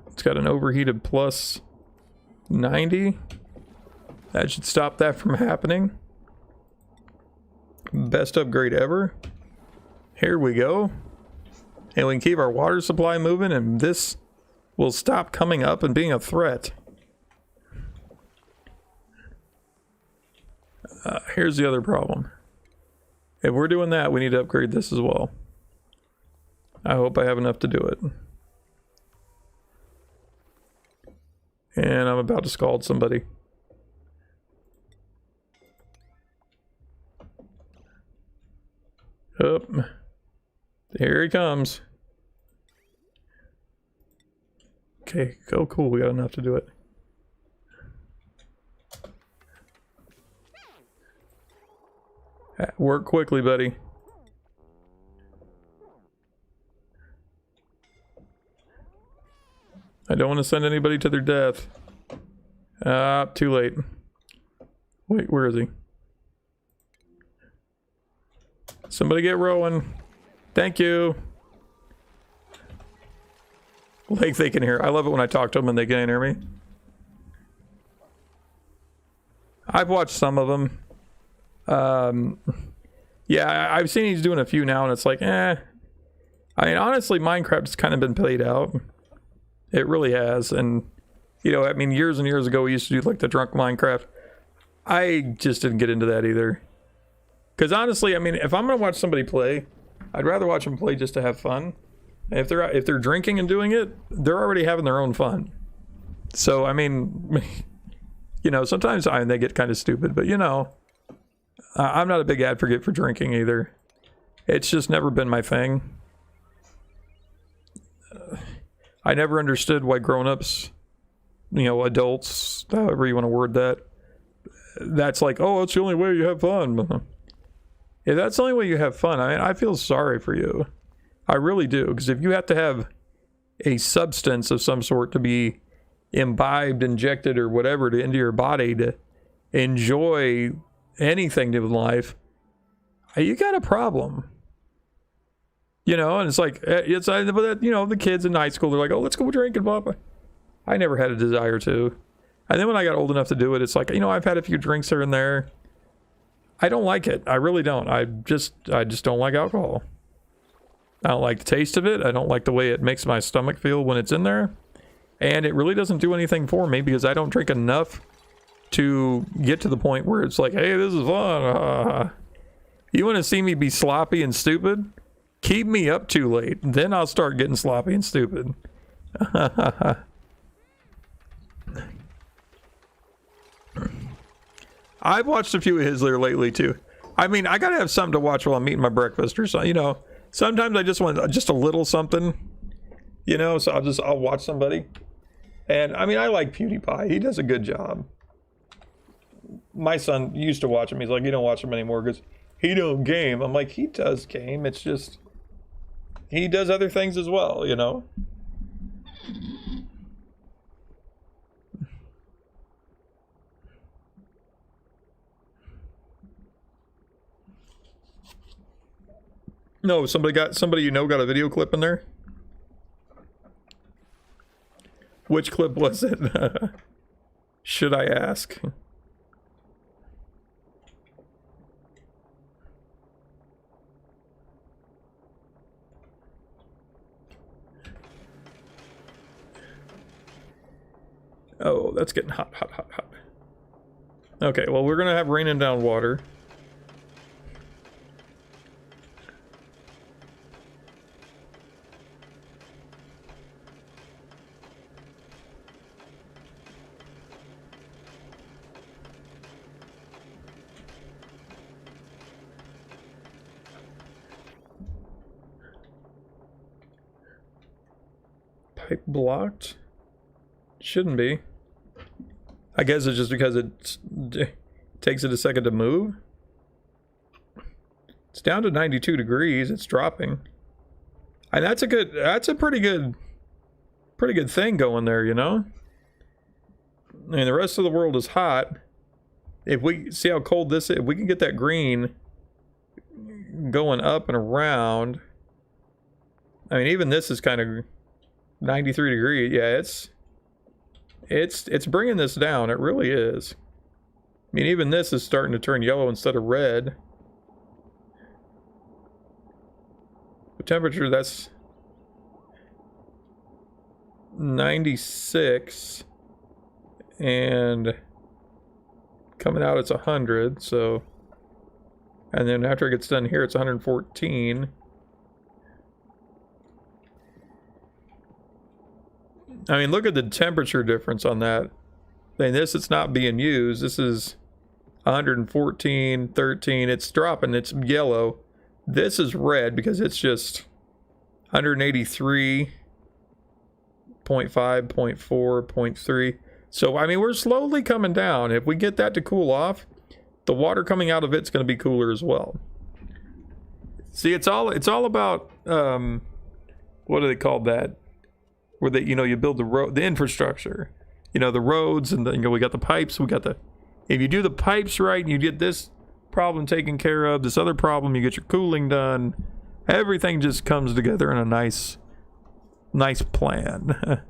It's got an overheated plus 90. That should stop that from happening. Best upgrade ever. Here we go. And we can keep our water supply moving, and this will stop coming up and being a threat. Here's the other problem. If we're doing that, we need to upgrade this as well. I hope I have enough to do it. And I'm about to scald somebody. Up. Here he comes. Okay, go cool. We got enough to do it. Work quickly, buddy. I don't want to send anybody to their death. Too late. Wait, where is he? Somebody get Rowan. Thank you. Like they can hear. I love it when I talk to them and they can't hear me. I've watched some of them. Yeah, I've seen he's doing a few now and it's like, I mean, honestly, Minecraft's kind of been played out. It really has. And, you know, I mean, years and years ago, we used to do like the drunk Minecraft. I just didn't get into that either. Because honestly, I mean, if I'm going to watch somebody play, I'd rather watch them play just to have fun. And if they're drinking and doing it, they're already having their own fun. So, I mean, you know, sometimes they get kind of stupid, but you know, I'm not a big advocate for drinking either. It's just never been my thing. I never understood why grown-ups, you know, adults, however you want to word that, that's like, oh, it's the only way you have fun. If that's the only way you have fun, I mean, I feel sorry for you. I really do, because if you have to have a substance of some sort to be imbibed, injected, or whatever into your body to enjoy anything in life, you got a problem. You know, and it's like, you know, the kids in high school, they're like, oh, let's go drink and blah, blah. I never had a desire to. And then when I got old enough to do it, it's like, you know, I've had a few drinks here and there. I don't like it. I really don't. I just don't like alcohol. I don't like the taste of it. I don't like the way it makes my stomach feel when it's in there. And it really doesn't do anything for me because I don't drink enough to get to the point where it's like, hey, this is fun. You want to see me be sloppy and stupid? Keep me up too late. Then I'll start getting sloppy and stupid. I've watched a few of his there lately too. I mean, I gotta have something to watch while I'm eating my breakfast or something. You know, sometimes I just want just a little something. You know, so I'll watch somebody. And I mean, I like PewDiePie. He does a good job. My son used to watch him. He's like, you don't watch him anymore because he don't game. I'm like, he does game. It's just he does other things as well, you know. No, somebody you know got a video clip in there. Which clip was it? Should I ask? Oh, that's getting hot, hot, hot, hot. Okay, well, we're gonna have raining down water. Pipe blocked? Shouldn't be. I guess it's just because it takes it a second to move. It's down to 92 degrees. It's dropping. And that's a pretty good thing going there, you know? And the rest of the world is hot. If we see how cold this is, if we can get that green going up and around. I mean, even this is kind of 93 degrees. Yeah, it's bringing this down. It really is. I mean, even this is starting to turn yellow instead of red. The temperature, that's 96. And coming out, it's 100. So, and then after it gets done here, it's 114. I mean, look at the temperature difference on that. I mean, this, it's not being used. This is 114, 13. It's dropping. It's yellow. This is red because it's just 183, 0.5, 0.4, 0.3. So, I mean, we're slowly coming down. If we get that to cool off, the water coming out of it's going to be cooler as well. See, it's all about, what do they call that? Where they, you know, you build the road, the infrastructure, you know, the roads, and then, you know, we got the pipes, if you do the pipes right and you get this problem taken care of, this other problem, you get your cooling done, everything just comes together in a nice plan.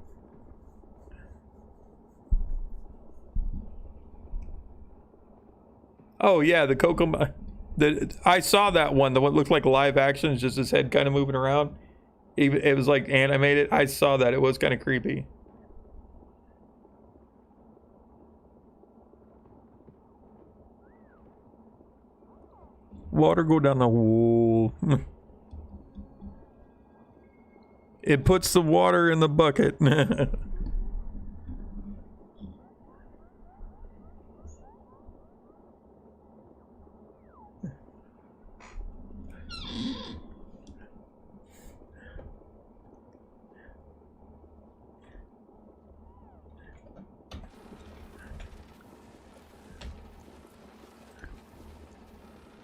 Oh yeah, the Coco, I saw that one, the one that looked like live action, it's just his head kind of moving around. It was like animated. I saw that. It was kind of creepy. Water go down the hole. It puts the water in the bucket.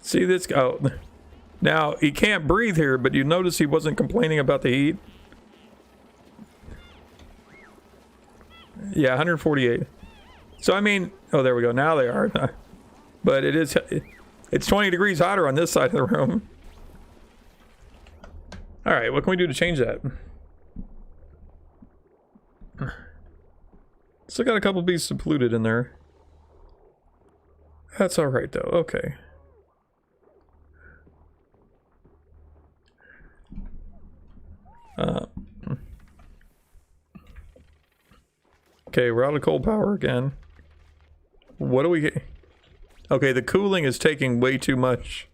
See this? Oh, now he can't breathe here, but you notice he wasn't complaining about the heat. Yeah, 148. So I mean, oh, there we go. Now they are. But it's 20 degrees hotter on this side of the room. All right, what can we do to change that? Still got a couple pieces of polluted in there. That's all right though. Okay. Okay, we're out of coal power again. What do we get? Okay, the cooling is taking way too much.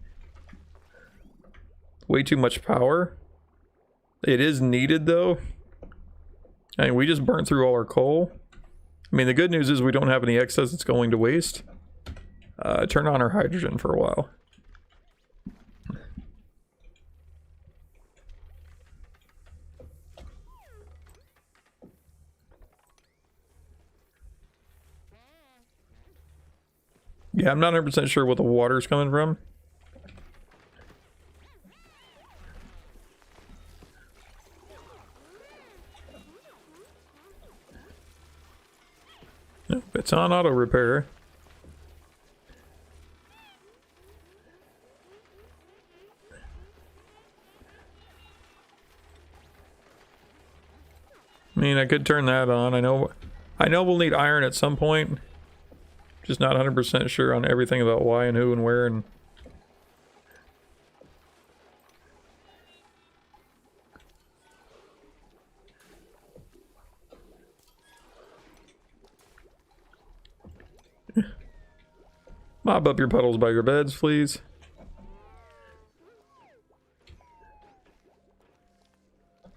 Way too much power. It is needed though. I mean, we just burnt through all our coal. I mean, the good news is we don't have any excess that's going to waste. Turn on our hydrogen for a while. Yeah, I'm not 100% sure what the water's coming from. Nope, it's on auto repair. I mean, I could turn that on. I know we'll need iron at some point. Just not 100% sure on everything about why and who and where and... Mop up your puddles by your beds, please.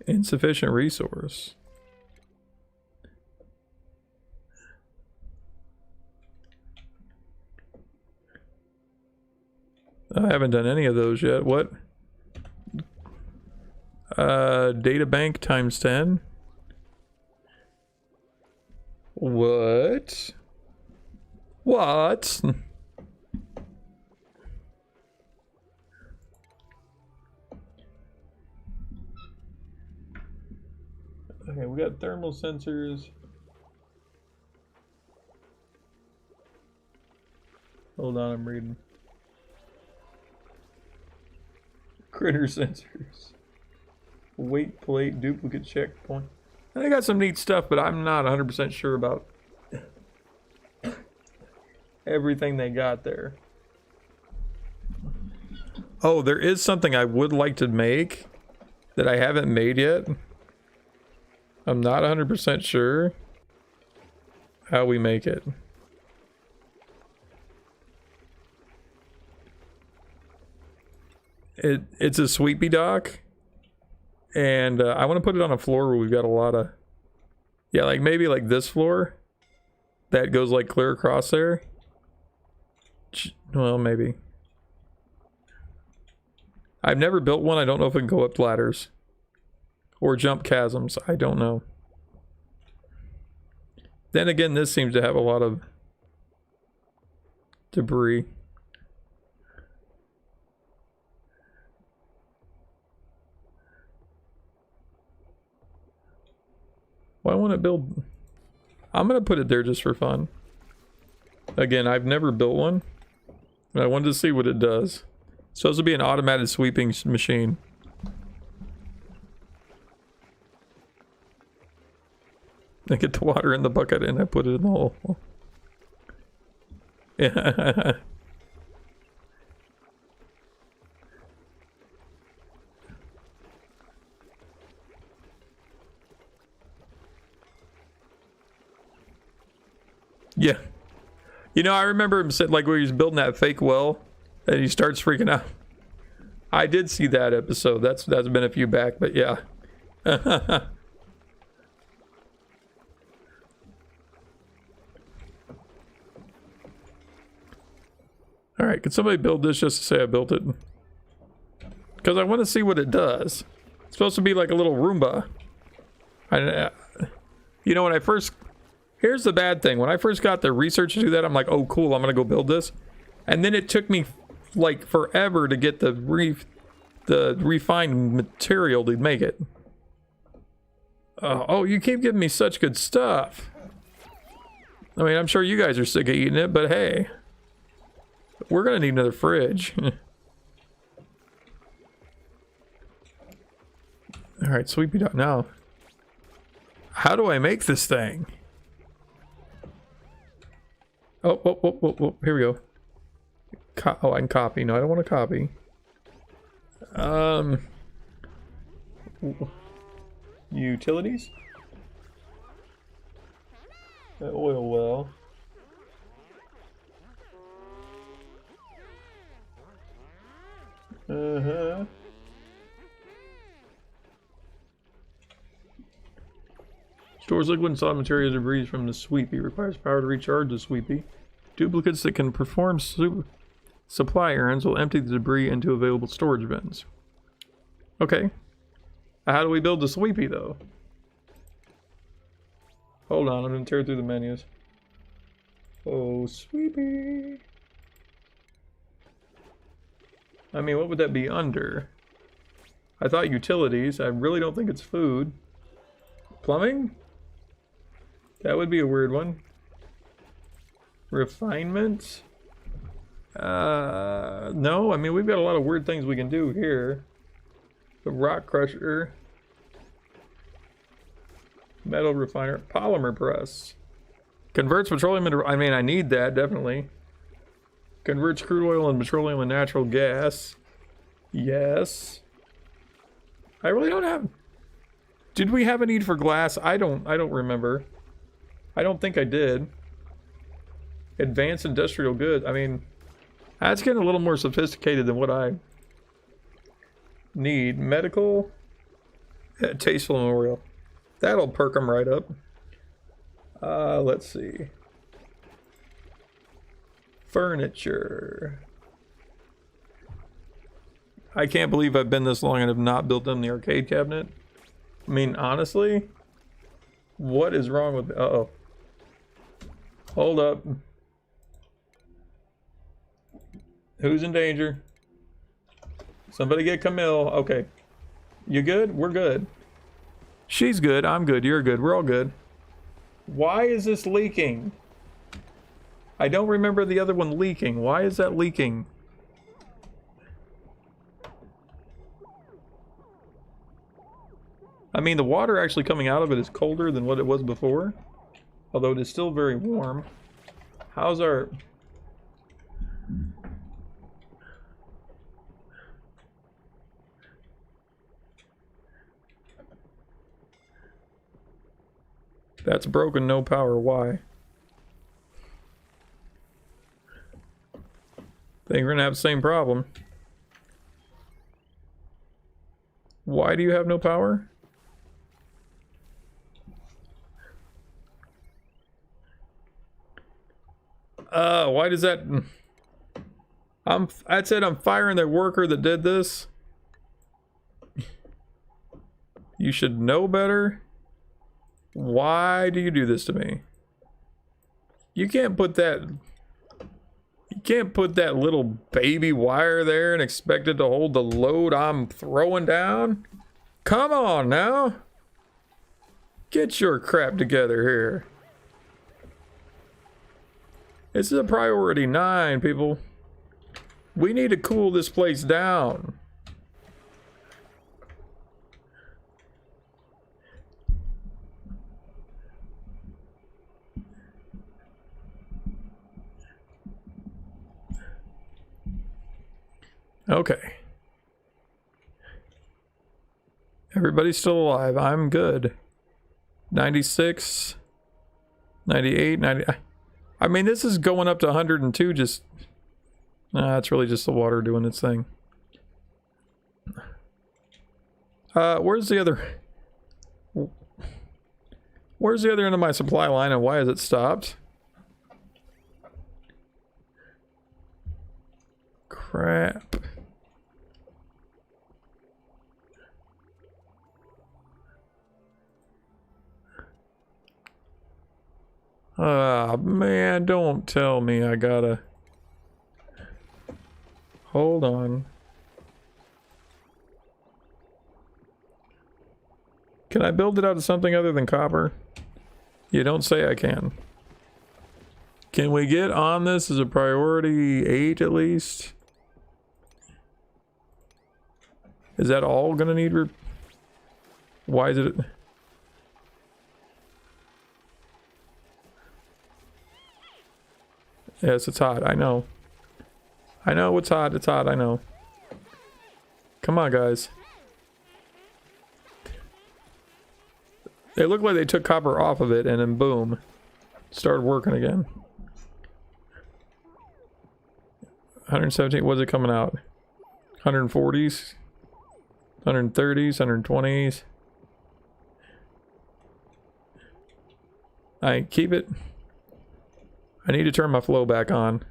Insufficient resource. I haven't done any of those yet. What? Data bank times 10. What? What? Okay, we got thermal sensors. Hold on, I'm reading. Critter sensors. Weight plate, duplicate checkpoint. They got some neat stuff, but I'm not 100% sure about everything they got there. Oh, there is something I would like to make that I haven't made yet. I'm not 100% sure how we make it. It's a sweepy dock, and I want to put it on a floor where we've got a lot of, yeah, like maybe like this floor that goes like clear across there. Well, maybe. I've never built one. I don't know if it can go up ladders or jump chasms. I don't know. Then again, this seems to have a lot of debris. Why won't it build? I'm gonna put it there just for fun. Again, I've never built one. I wanted to see what it does. It's supposed to be an automated sweeping machine. I get the water in the bucket and I put it in the hole. Yeah. Yeah. You know, I remember him said, like, where he's building that fake well and he starts freaking out. I did see that episode. That's been a few back, but yeah. Alright, can somebody build this just to say I built it? Because I want to see what it does. It's supposed to be like a little Roomba. You know, when I first... Here's the bad thing. When I first got the research to do that, I'm like, oh, cool, I'm going to go build this. And then it took me, like, forever to get the refined material to make it. Oh, you keep giving me such good stuff. I mean, I'm sure you guys are sick of eating it, but hey. We're going to need another fridge. Alright, sweepy dog. Now, how do I make this thing? Oh, here we go. Oh, I can copy. No, I don't want to copy. Utilities? The oil well. Uh-huh. Stores liquid and solid material debris from the sweepy. Requires power to recharge the sweepy. Duplicates that can perform supply errands will empty the debris into available storage bins. Okay. How do we build the sweepy though? Hold on, I'm gonna tear through the menus. Oh, sweepy. I mean, what would that be under? I thought utilities. I really don't think it's food. Plumbing? That would be a weird one. Refinement? No, I mean, we've got a lot of weird things we can do here. The rock crusher. Metal refiner. Polymer press. Converts petroleum into... I mean, I need that, definitely. Converts crude oil and petroleum and natural gas. Yes. I really don't have... Did we have a need for glass? I don't remember. I don't think I did. Advanced industrial goods. I mean, that's getting a little more sophisticated than what I need. Medical. Tasteful memorial. That'll perk them right up. Let's see. Furniture. I can't believe I've been this long and have not built them the arcade cabinet. I mean, honestly, what is wrong with... Uh-oh. Hold up. Who's in danger? Somebody get Camille. Okay. You good? We're good. She's good. I'm good. You're good. We're all good. Why is this leaking? I don't remember the other one leaking. Why is that leaking? I mean, the water actually coming out of it is colder than what it was before. Although it is still very warm. How's our... That's broken, no power. Why? Think we're gonna have the same problem. Why do you have no power? Why does that... I said I'm firing the worker that did this. You should know better. Why do you do this to me? You can't put that... You can't put that little baby wire there and expect it to hold the load I'm throwing down. Come on now. Get your crap together here. This is a priority 9, people. We need to cool this place down. Okay. Everybody's still alive. I'm good. 96, 98, 90. I mean, this is going up to 102 just... Nah, it's really just the water doing its thing. Where's the other... Where's the other end of my supply line and why has it stopped? Crap. Ah, man, don't tell me I gotta... Hold on. Can I build it out of something other than copper? You don't say I can. Can we get on this as a priority 8 at least? Is that all gonna need Why is it... Yes, it's hot. I know. I know it's hot. It's hot. I know. Come on, guys. They look like they took copper off of it and then boom. started working again. 117, what's it coming out? 140s, 130s, 120s. I keep it. I need to turn my flow back on.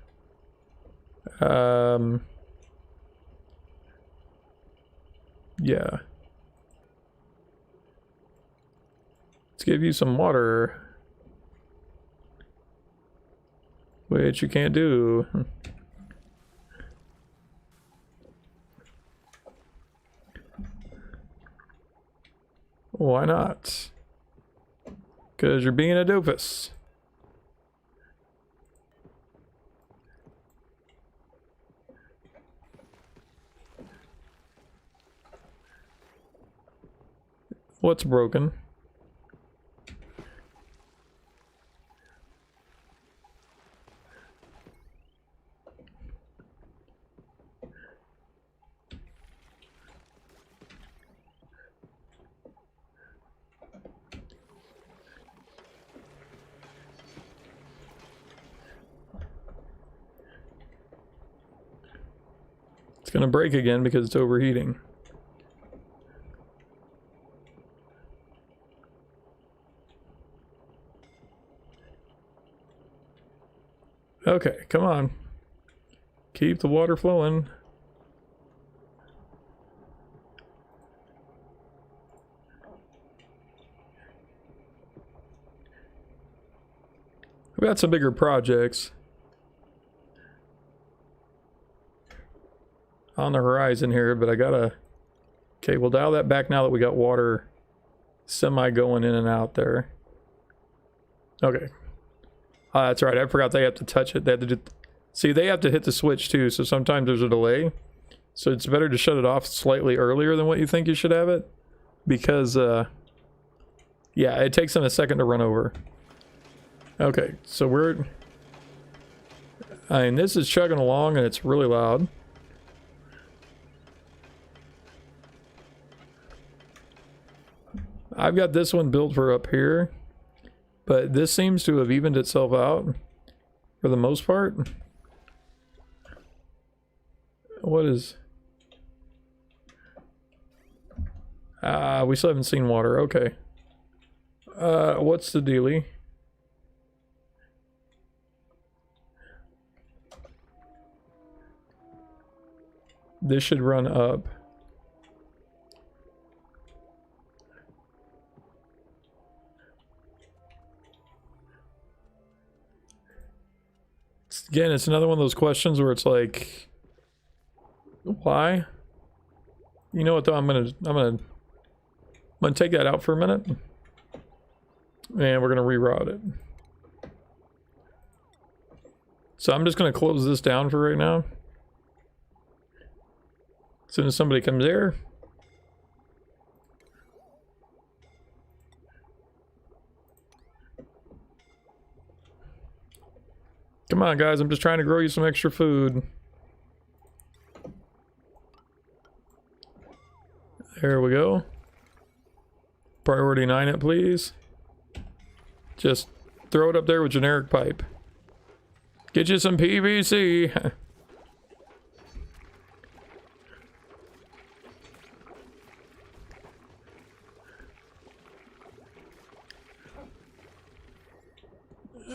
Yeah. Let's give you some water. Which you can't do. Why not? Because you're being a doofus. What's broken? It's gonna break again because it's overheating. Okay, come on. Keep the water flowing. We've got some bigger projects on the horizon here, but I gotta... Okay, we'll dial that back now that we got water semi going in and out there. Okay. That's right, I forgot they have to touch it. They have to do... See, they have to hit the switch too, so sometimes there's a delay. So it's better to shut it off slightly earlier than what you think you should have it. Because, yeah, it takes them a second to run over. Okay, so we're... I mean, this is chugging along and it's really loud. I've got this one built for up here, but this seems to have evened itself out for the most part. What is... we still haven't seen water. Okay. What's the dealie? This should run up. Again, it's another one of those questions where it's like, why? You know what though, I'm gonna take that out for a minute. And we're gonna reroute it. So I'm just gonna close this down for right now. As soon as somebody comes here. Come on, guys, I'm just trying to grow you some extra food. There we go. Priority 9 it, please. Just throw it up there with generic pipe. Get you some PVC.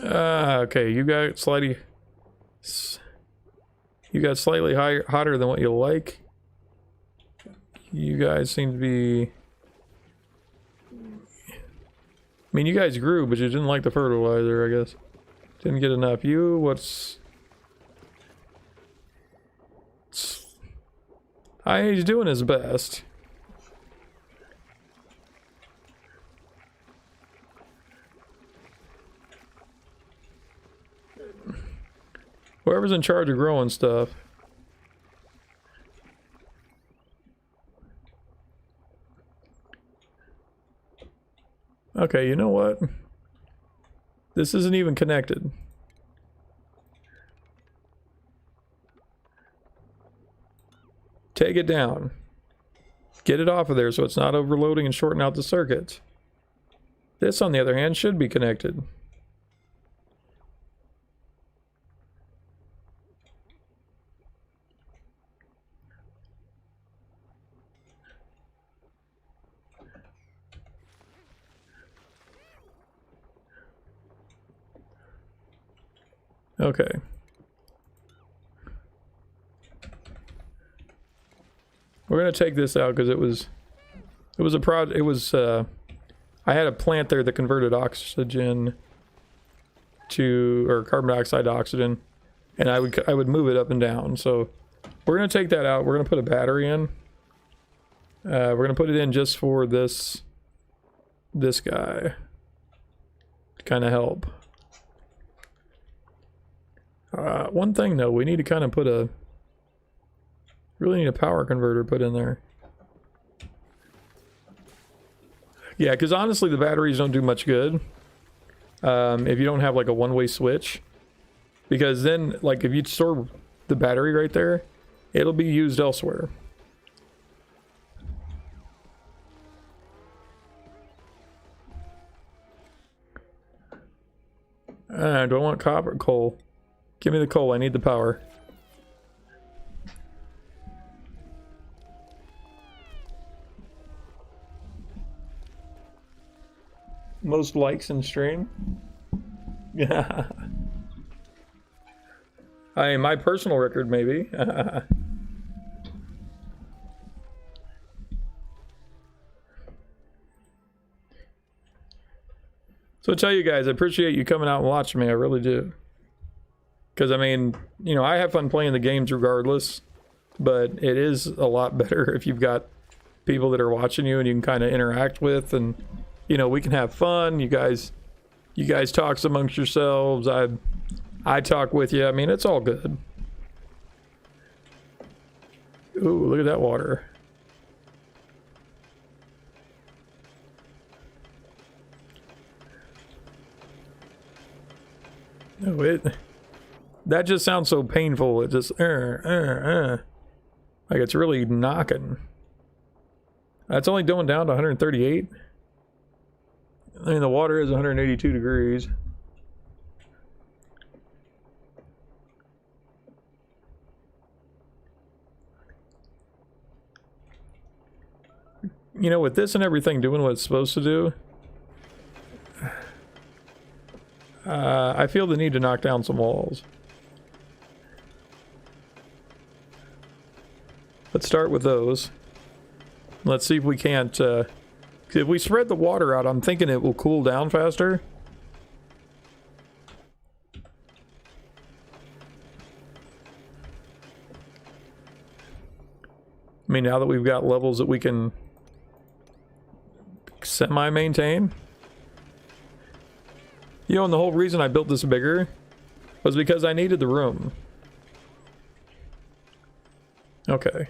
Okay, you got slightly higher, hotter than what you like. You guys seem to be... I mean, you guys grew, but you didn't like the fertilizer, I guess. Didn't get enough. You, what's... He's doing his best. Whoever's in charge of growing stuff. Okay, you know what? This isn't even connected. Take it down. Get it off of there so it's not overloading and shorting out the circuit. This, on the other hand, should be connected. Okay. We're gonna take this out because it was a prod. It was I had a plant there that converted oxygen to, or carbon dioxide to oxygen, and I would move it up and down. So we're gonna take that out. We're gonna put a battery in. We're gonna put it in just for this guy to kind of help. One thing though, we need to kind of put a, really need a power converter put in there. Yeah, because honestly the batteries don't do much good if you don't have like a one-way switch, because then like if you store the battery right there, it'll be used elsewhere. Do I want copper? Coal. Give me the coal, I need the power. Most likes in stream? Yeah. My personal record, maybe. So I tell you guys, I appreciate you coming out and watching me, I really do. Because, I mean, you know, I have fun playing the games regardless, but it is a lot better if you've got people that are watching you and you can kind of interact with, and, you know, we can have fun. You guys talk amongst yourselves. I talk with you. I mean, it's all good. Ooh, look at that water. No, that just sounds so painful. It just, like it's really knocking. It's only going down to 138. I mean, the water is 182 degrees. You know, with this and everything doing what it's supposed to do, I feel the need to knock down some walls. Let's start with those. Let's see if we can't, if we spread the water out, I'm thinking it will cool down faster. I mean, now that we've got levels that we can semi-maintain. You know, and the whole reason I built this bigger was because I needed the room. Okay.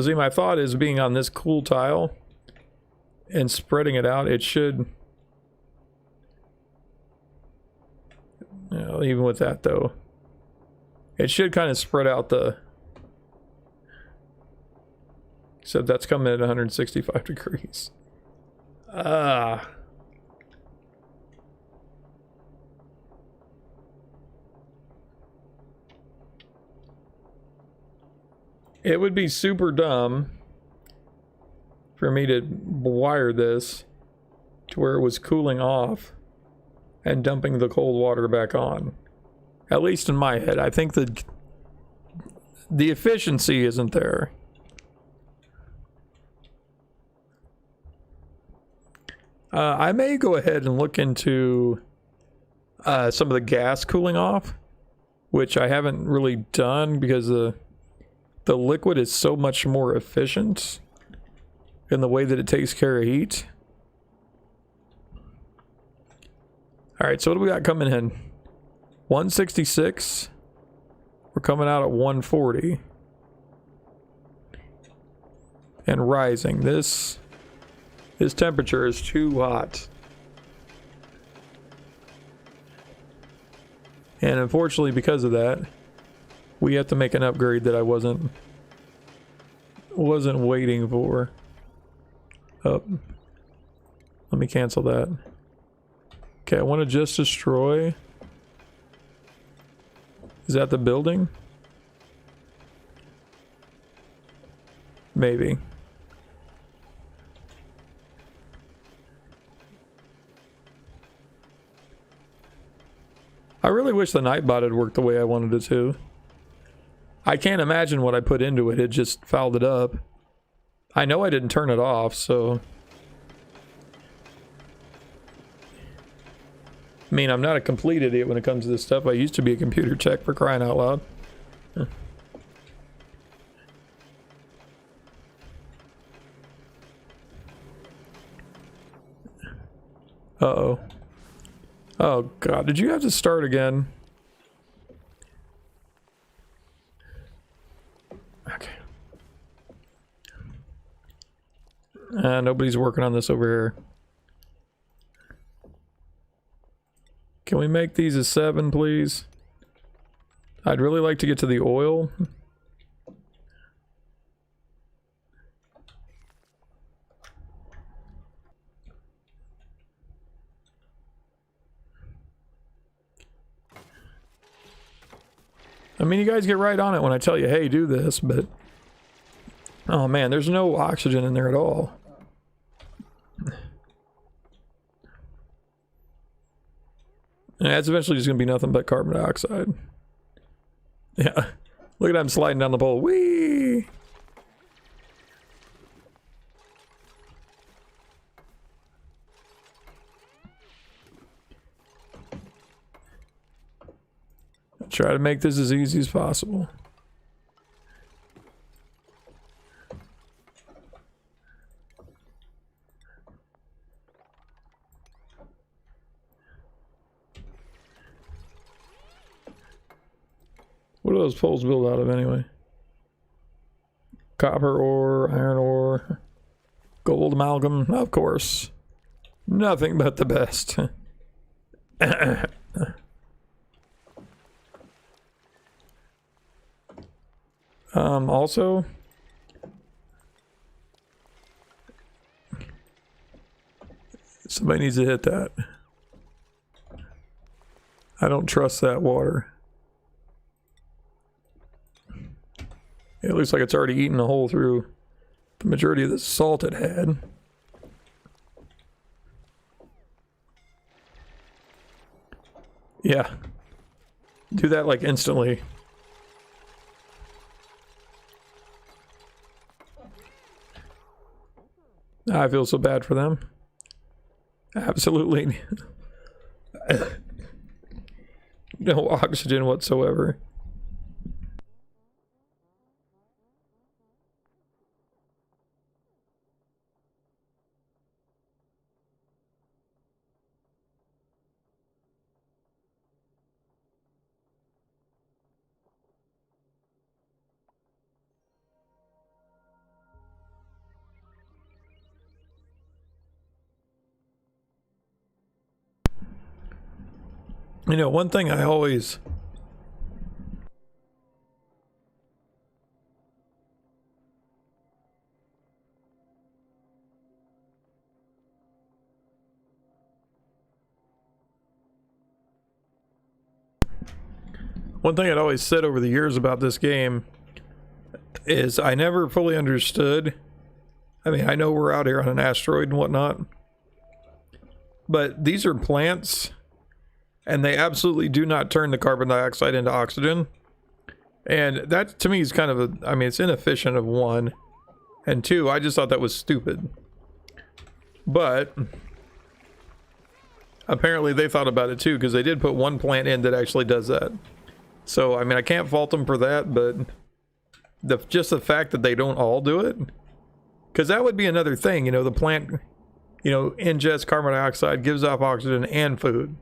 See, my thought is being on this cool tile and spreading it out, it should... You know, even with that though, it should kind of spread out the... Except that's coming at 165 degrees. It would be super dumb for me to wire this to where it was cooling off and dumping the cold water back on. At least in my head, I think the efficiency isn't there. I may go ahead and look into some of the gas cooling off, which I haven't really done because the liquid is so much more efficient in the way that it takes care of heat. Alright, so what do we got coming in? 166. We're coming out at 140. And rising. This temperature is too hot. And unfortunately, because of that, we have to make an upgrade that I wasn't waiting for. Oh, let me cancel that. Okay, I want to just destroy. Is that the building? Maybe. I really wish the Nightbot had worked the way I wanted it to. I can't imagine what I put into it. It just fouled it up. I know I didn't turn it off, so... I mean, I'm not a complete idiot when it comes to this stuff. I used to be a computer tech, for crying out loud. Huh. Uh-oh. Oh, God. Did you have to start again? Okay. Nobody's working on this over here. Can we make these a 7, please? I'd really like to get to the oil. I mean, you guys get right on it when I tell you, hey, do this, but... Oh man, there's no oxygen in there at all. Yeah, it's eventually just gonna be nothing but carbon dioxide. Yeah. Look at him sliding down the pole. Whee! Try to make this as easy as possible. What do those poles build out of anyway? Copper ore, iron ore, gold amalgam, of course. Nothing but the best. Also, somebody needs to hit that. I don't trust that water. It looks like it's already eaten a hole through the majority of the salt it had. Yeah. Do that like instantly. I feel so bad for them. Absolutely. No oxygen whatsoever. You know, one thing I always... One thing I'd always said over the years about this game is I never fully understood. I mean, I know we're out here on an asteroid and whatnot, but these are plants, and they absolutely do not turn the carbon dioxide into oxygen. And that, to me, is kind of a... I mean, it's inefficient of one. And two, I just thought that was stupid. But... apparently they thought about it too, because they did put one plant in that actually does that. So, I mean, I can't fault them for that, but... just the fact that they don't all do it... because that would be another thing, you know, the plant... you know, ingests carbon dioxide, gives off oxygen and food.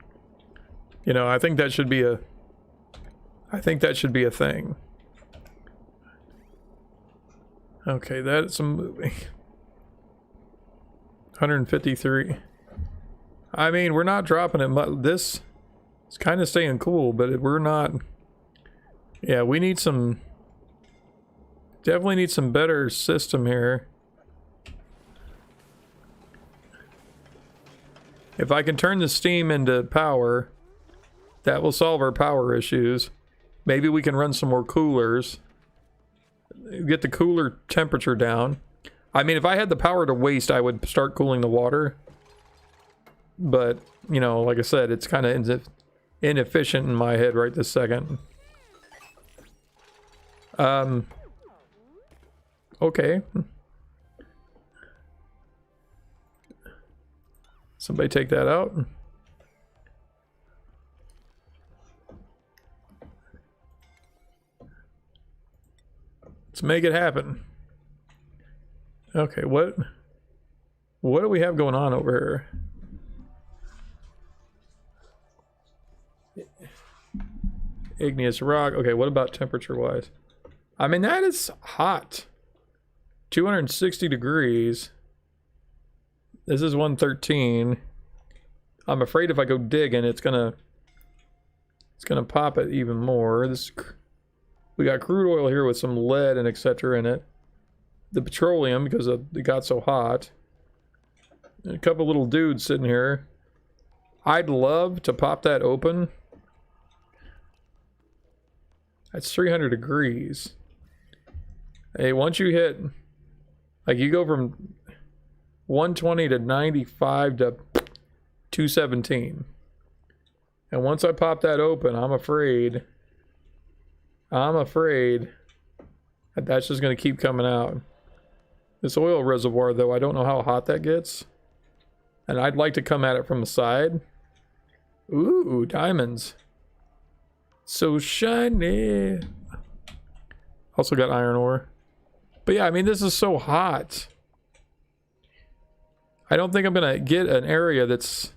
You know, I think that should be a... I think that should be a thing. Okay, that's a movie. 153. I mean, we're not dropping it much. This is kind of staying cool, but we're not... Yeah, we need some... definitely need some better system here. If I can turn the steam into power, that will solve our power issues. Maybe we can run some more coolers. Get the cooler temperature down. I mean, if I had the power to waste, I would start cooling the water. But, you know, like I said, it's kind of inefficient in my head right this second. Okay. Somebody take that out. Let's make it happen. Okay, what do we have going on over here? Igneous rock. Okay, what about temperature-wise? I mean, that is hot. 260 degrees. This is 113. I'm afraid if I go digging, it's gonna pop it even more. We got crude oil here with some lead and etc. in it. The petroleum, because it got so hot. And a couple little dudes sitting here. I'd love to pop that open. That's 300 degrees. Hey, once you hit, like you go from 120 to 95 to 217. And once I pop that open, I'm afraid that that's just going to keep coming out. This oil reservoir, though, I don't know how hot that gets. And I'd like to come at it from the side. Ooh, diamonds. So shiny. Also got iron ore. But yeah, I mean, this is so hot. I don't think I'm going to get an area that's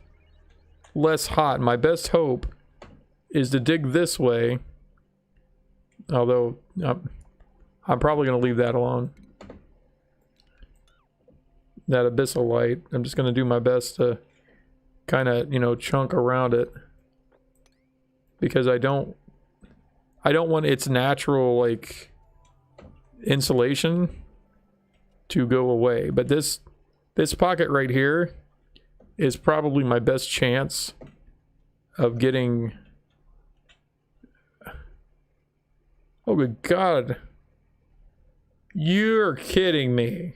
less hot. My best hope is to dig this way. Although, I'm probably going to leave that alone. That abyssal light. I'm just going to do my best to kind of, you know, chunk around it. Because I don't want its natural, like, insulation to go away. But this pocket right here is probably my best chance of getting... Oh, good God. You're kidding me.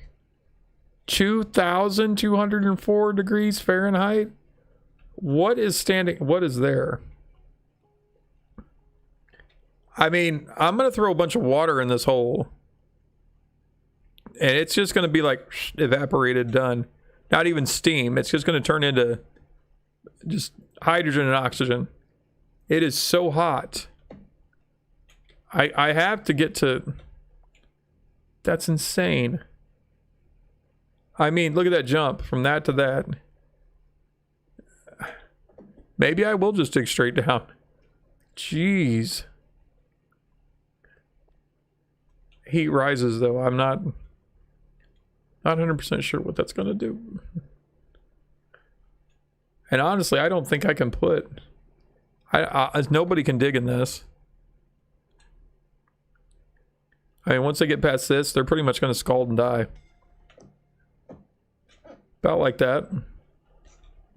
2,204 degrees Fahrenheit? What is there? I mean, I'm going to throw a bunch of water in this hole. And it's just going to be like evaporated, done. Not even steam. It's just going to turn into just hydrogen and oxygen. It is so hot. I have to get to... That's insane. I mean, look at that jump from that to that. Maybe I will just dig straight down. Jeez. Heat rises, though. I'm not 100% sure what that's going to do. And honestly, I don't think I can put... nobody can dig in this. I mean, once they get past this, they're pretty much going to scald and die. About like that.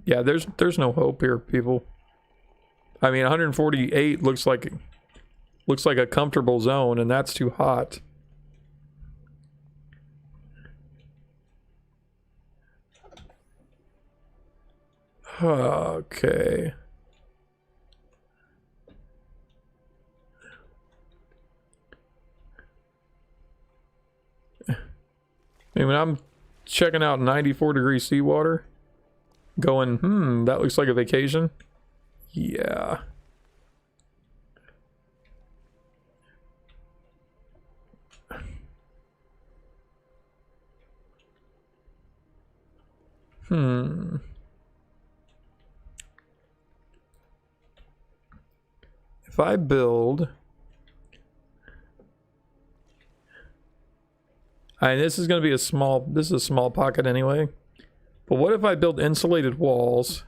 Yeah, there's no hope here, people. I mean, 148 looks like a comfortable zone, and that's too hot. Okay. I mean, when I'm checking out 94 degree seawater, going, that looks like a vacation. Yeah. If I build... And this is going to be this is a small pocket anyway. But what if I build insulated walls?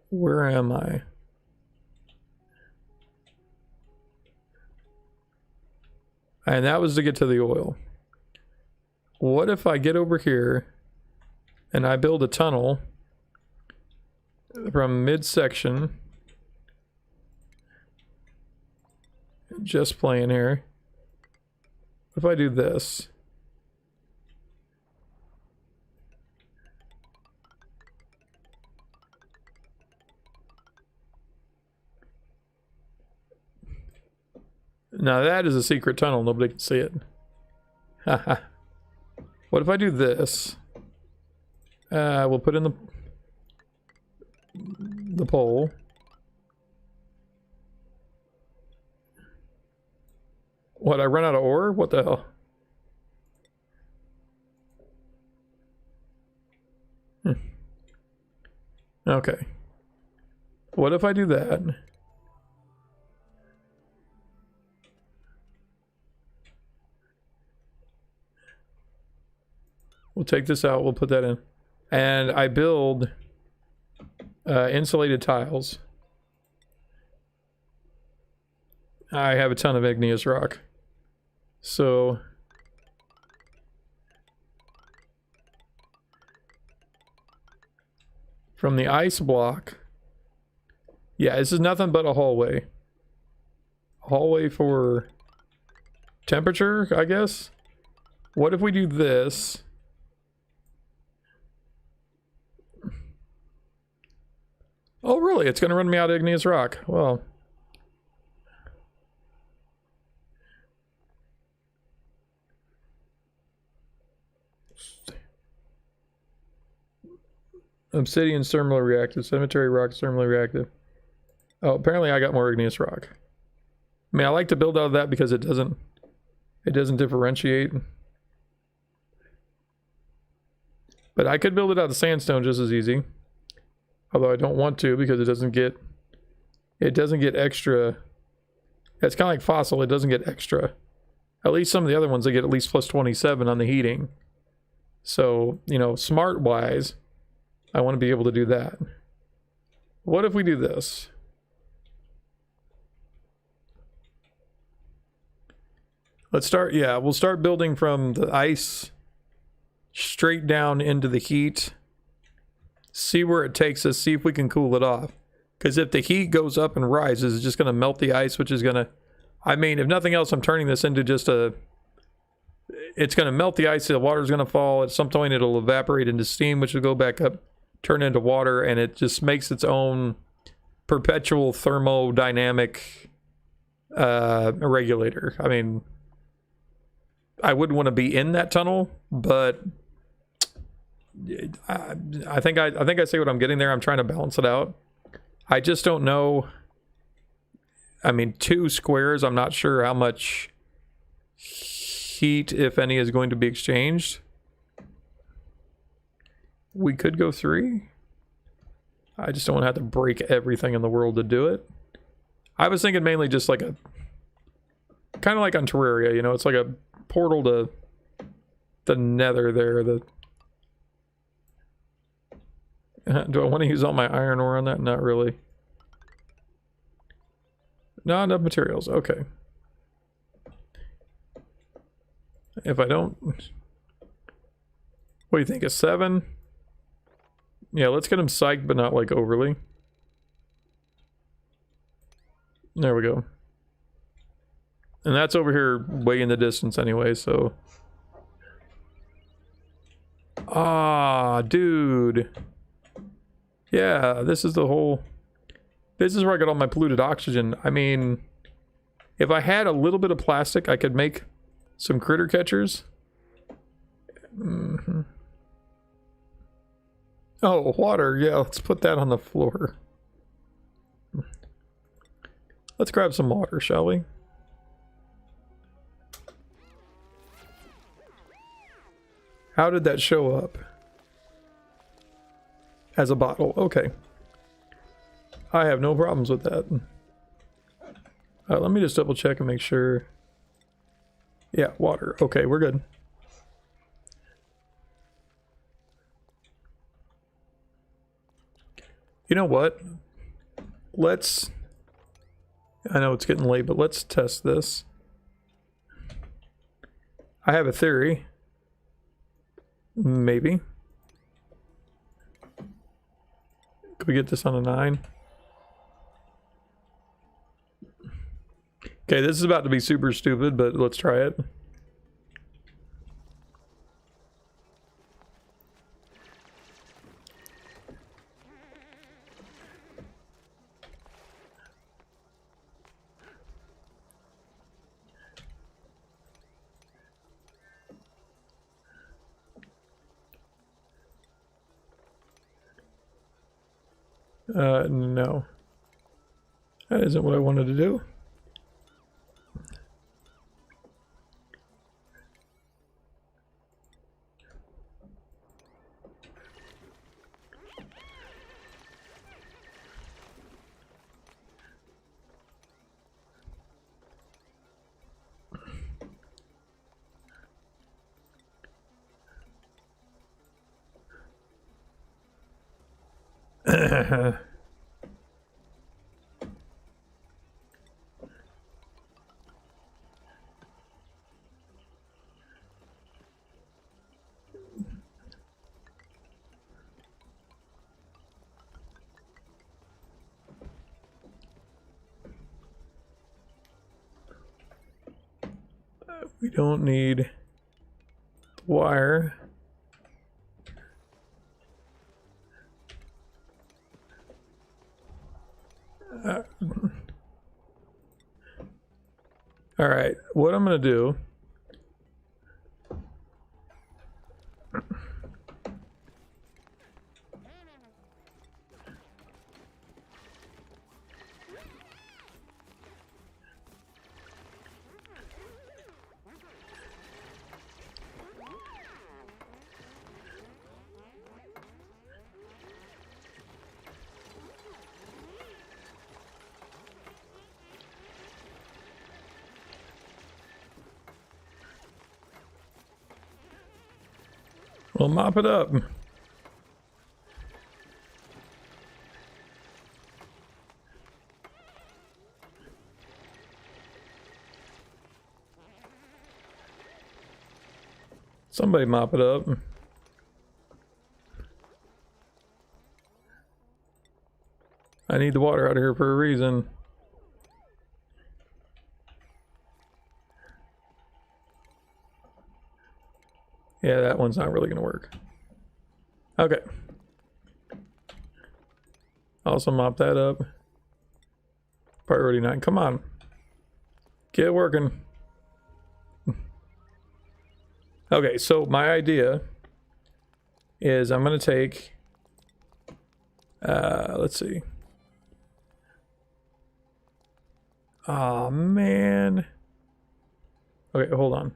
Where am I? And that was to get to the oil. What if I get over here and I build a tunnel from midsection? Just playing here. If I do this, Now that is a secret tunnel. Nobody can see it. Haha. What if I do this? We'll put in the pole. What, I run out of ore? What the hell? Okay. What if I do that? We'll take this out, we'll put that in. And I build insulated tiles. I have a ton of igneous rock. So from the ice block, yeah, this is nothing but a hallway. A hallway for temperature, I guess. What if we do this? Oh, really? It's going to run me out of igneous rock. Well. Obsidian thermally reactive. Cemetery rock thermally reactive. Oh, apparently I got more igneous rock. I mean, I like to build out of that because it doesn't differentiate. But I could build it out of sandstone just as easy. Although I don't want to because it doesn't get extra. It's kind of like fossil, it doesn't get extra. At least some of the other ones, they get at least plus 27 on the heating. So, you know, smart wise, I want to be able to do that. What if we do this? Let's start, yeah, we'll start building from the ice straight down into the heat. See where it takes us, see if we can cool it off. Because if the heat goes up and rises, it's just going to melt the ice, which is going to... I mean, if nothing else, I'm turning this into just a... It's going to melt the ice, the water's going to fall. At some point, it'll evaporate into steam, which will go back up, turn into water, and it just makes its own perpetual thermodynamic regulator. I mean, I wouldn't want to be in that tunnel, but... I think I see what I'm getting there. I'm trying to balance it out. I just don't know. I mean, 2 squares, I'm not sure how much heat, if any, is going to be exchanged. We could go 3. I just don't want to have to break everything in the world to do it. I was thinking mainly just like a... Kind of like on Terraria, you know? It's like a portal to the nether there. Do I want to use all my iron ore on that? Not really. Not enough materials. Okay. If I don't... What do you think? A 7? Yeah, let's get him psyched, but not like overly. There we go. And that's over here way in the distance anyway, so... Ah, dude. Yeah, this is the whole... This is where I got all my polluted oxygen. I mean, if I had a little bit of plastic, I could make some critter catchers. Mm-hmm. Oh, water. Yeah, let's put that on the floor. Let's grab some water, shall we? How did that show up? As a bottle. Okay. I have no problems with that. Let me just double check and make sure. Yeah, water. Okay, we're good. You know what? Let's... I know it's getting late, but let's test this. I have a theory. Maybe. Could we get this on a 9? Okay, this is about to be super stupid, but let's try it. No. That isn't what I wanted to do. We don't need the wire. All right, what I'm gonna do. We'll mop it up. Somebody mop it up. I need the water out of here for a reason. Yeah, that one's not really gonna work. Okay. Also mop that up. Priority 9. Come on. Get working. Okay, so my idea is I'm gonna take let's see. Oh man. Okay, hold on.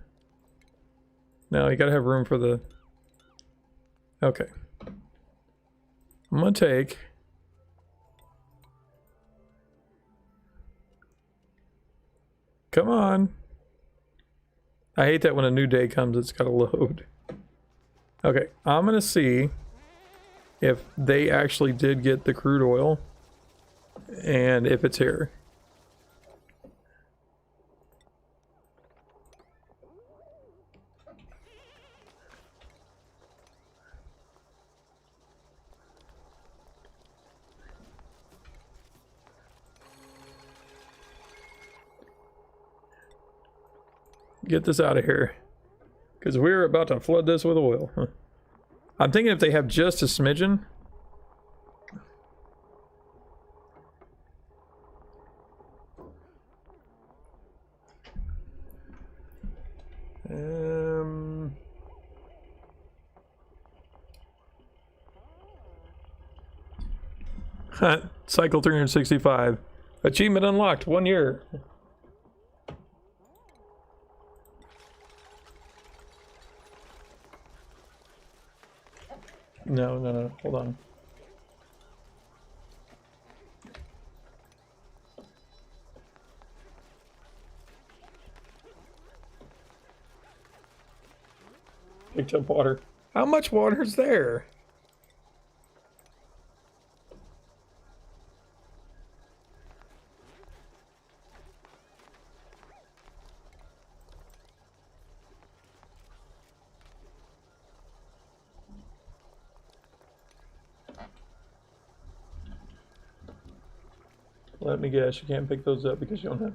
No, you gotta have room for the... Okay. I'm gonna take... Come on. I hate that when a new day comes, it's gotta load. Okay, I'm gonna see if they actually did get the crude oil and if it's here. Get this out of here, because we're about to flood this with oil. I'm thinking if they have just a smidgen. Cycle 365. Achievement unlocked. 1 year. No. Hold on. Picked up water. How much water is there? Let me guess, you can't pick those up because you don't have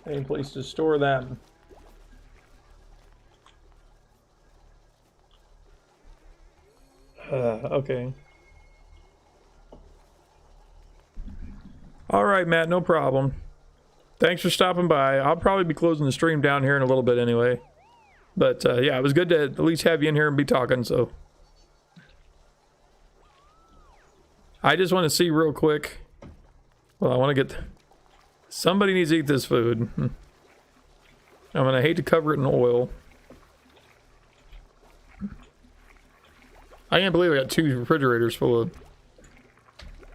any place to store them. Okay. All right, Matt, no problem. Thanks for stopping by. I'll probably be closing the stream down here in a little bit anyway. But yeah, it was good to at least have you in here and be talking, so. I just want to see real quick. Well, I want to get... Somebody needs to eat this food. I'm gonna hate to cover it in oil. I can't believe I got 2 refrigerators full of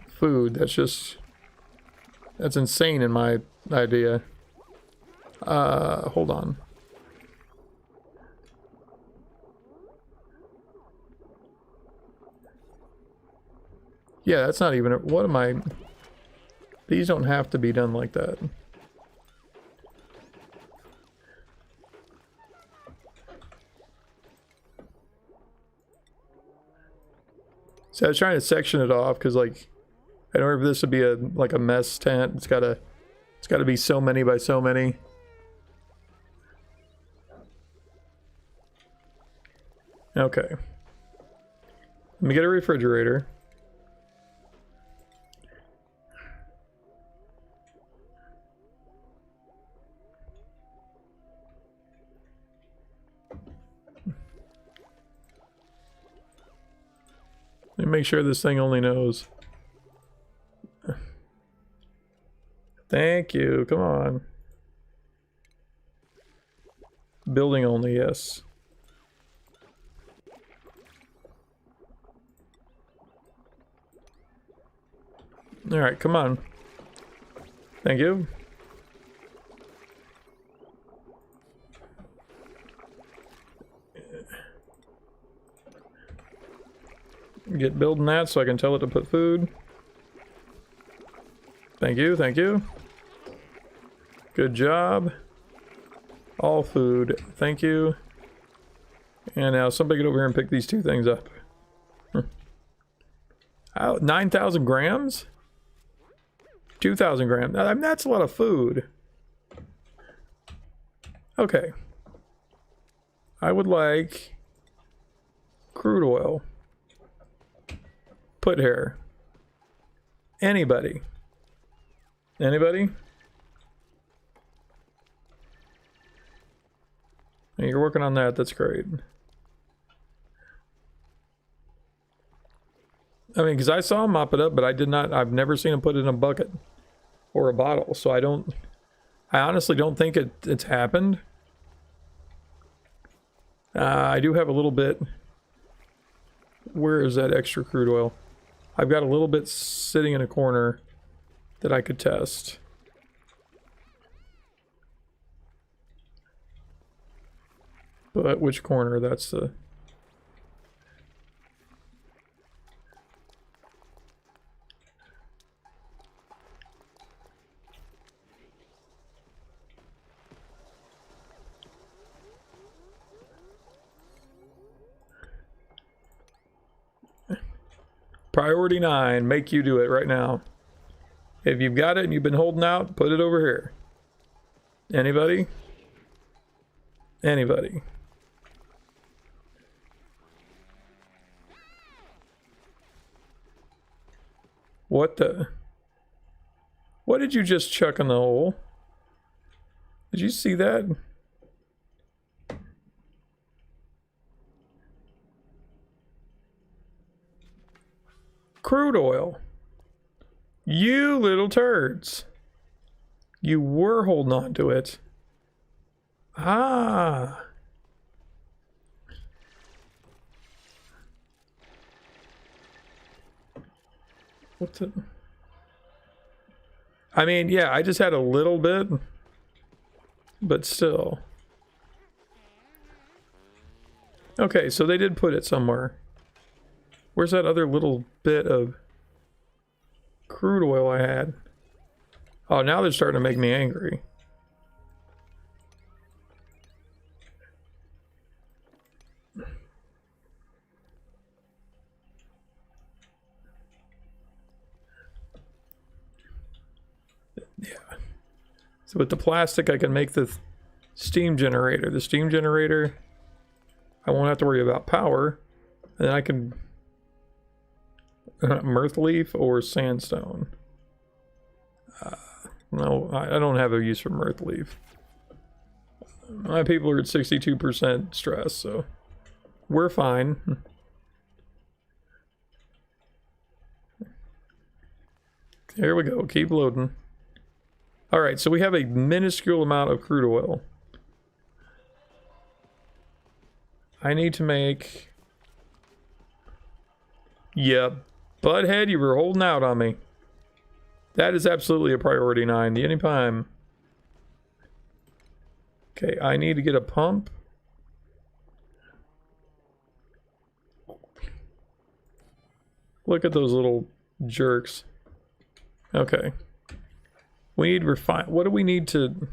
food. That's just... That's insane in my idea. Hold on. Yeah, that's not even... What am I... These don't have to be done like that. So I was trying to section it off because, like, I don't know if this would be like a mess tent. It's gotta be so many by so many. Okay. Let me get a refrigerator. Let me make sure this thing only knows. Thank you, come on. Building only, yes. Alright, come on. Thank you. Get building that so I can tell it to put food. Thank you, thank you. Good job. All food, thank you. And now somebody get over here and pick these 2 things up. 9,000 grams? 2,000 grams. I mean, that's a lot of food. Okay. I would like crude oil. Put here. Anybody? Anybody? You're working on that, that's great. I mean, because I saw him mop it up, but I've never seen him put it in a bucket or a bottle, so I honestly don't think it's happened. I do have a little bit. Where is that extra crude oil? I've got a little bit sitting in a corner that I could test. But which corner? That's the... Priority 9, make you do it right now. If you've got it and you've been holding out, put it over here. Anybody? Anybody? What the? What did you just chuck in the hole? Did you see that? Crude oil. You little turds. You were holding on to it. Ah. What's it? I mean, yeah, I just had a little bit, but still. Okay, so they did put it somewhere. Where's that other little bit of crude oil I had? Oh, now they're starting to make me angry. Yeah. So with the plastic, I can make the steam generator. The steam generator, I won't have to worry about power. And then I can... Mirth leaf or sandstone? No, I don't have a use for mirth leaf. My people are at 62% stress, so we're fine. Here we go. Keep loading. Alright, so we have a minuscule amount of crude oil. I need to make... Yeah, Butthead, you were holding out on me. That is absolutely a priority 9. The anytime. Okay, I need to get a pump. Look at those little jerks. Okay. We need refine. What do we need to...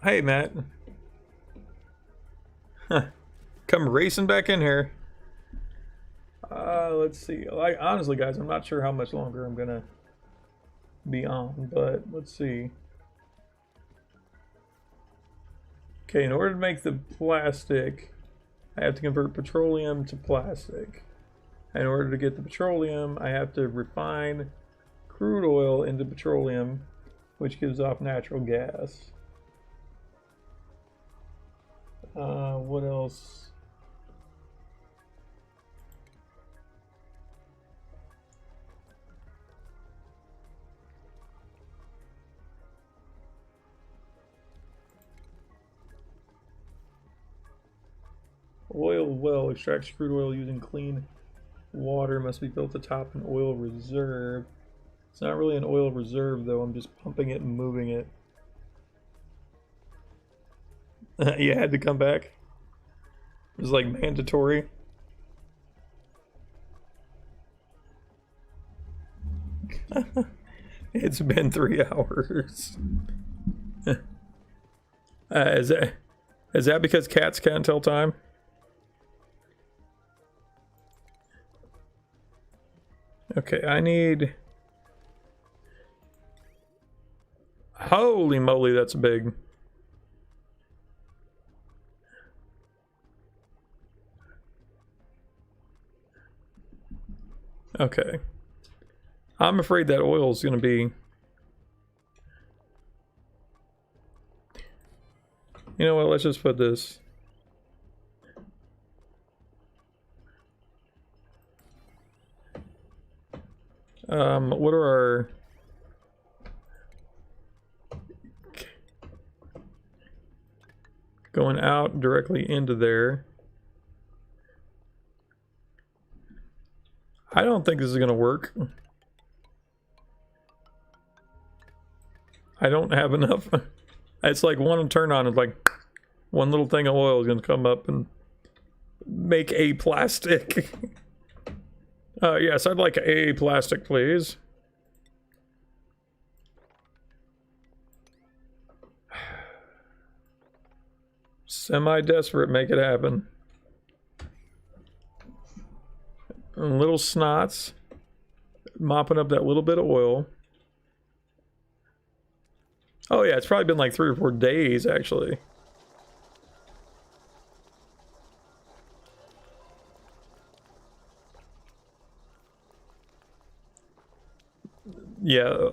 Hey, Matt. Come racing back in here. Let's see. Like, honestly, guys, I'm not sure how much longer I'm gonna be on, but let's see. Okay, in order to make the plastic, I have to convert petroleum to plastic. In order to get the petroleum, I have to refine crude oil into petroleum, which gives off natural gas. What else? Oil well extracts crude oil using clean water, must be built atop an oil reserve. It's not really an oil reserve though, I'm just pumping it and moving it. You had to come back? It was like mandatory. It's been 3 hours. Is that because cats can't tell time? Okay, I need... Holy moly, that's big. Okay. I'm afraid that oil is going to be... You know what, let's just put this... what are our... Going out directly into there. I don't think this is gonna work. I don't have enough. It's like one turn on, it's like one little thing of oil is gonna come up and make a plastic. Yes, I'd like a plastic, please. Semi-desperate, make it happen. And little snots. Mopping up that little bit of oil. Oh yeah, it's probably been like 3 or 4 days, actually. Yeah.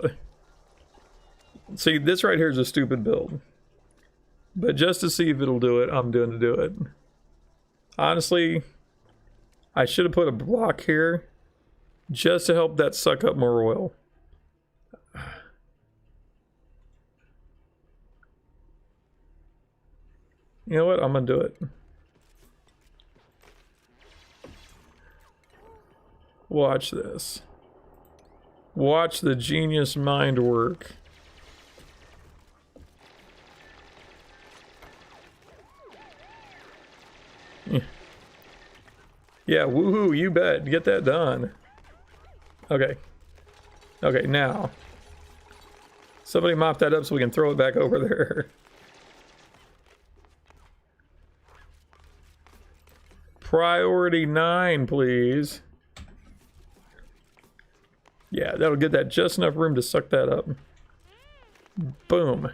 See, this right here is a stupid build. But just to see if it'll do it, I'm doing to do it. Honestly, I should have put a block here just to help that suck up more oil. You know what? I'm gonna do it. Watch this. Watch the genius mind work. Yeah, woohoo, you bet. Get that done. Okay. Okay, now. Somebody mop that up so we can throw it back over there. Priority 9, please. Yeah, that'll get that just enough room to suck that up. Boom.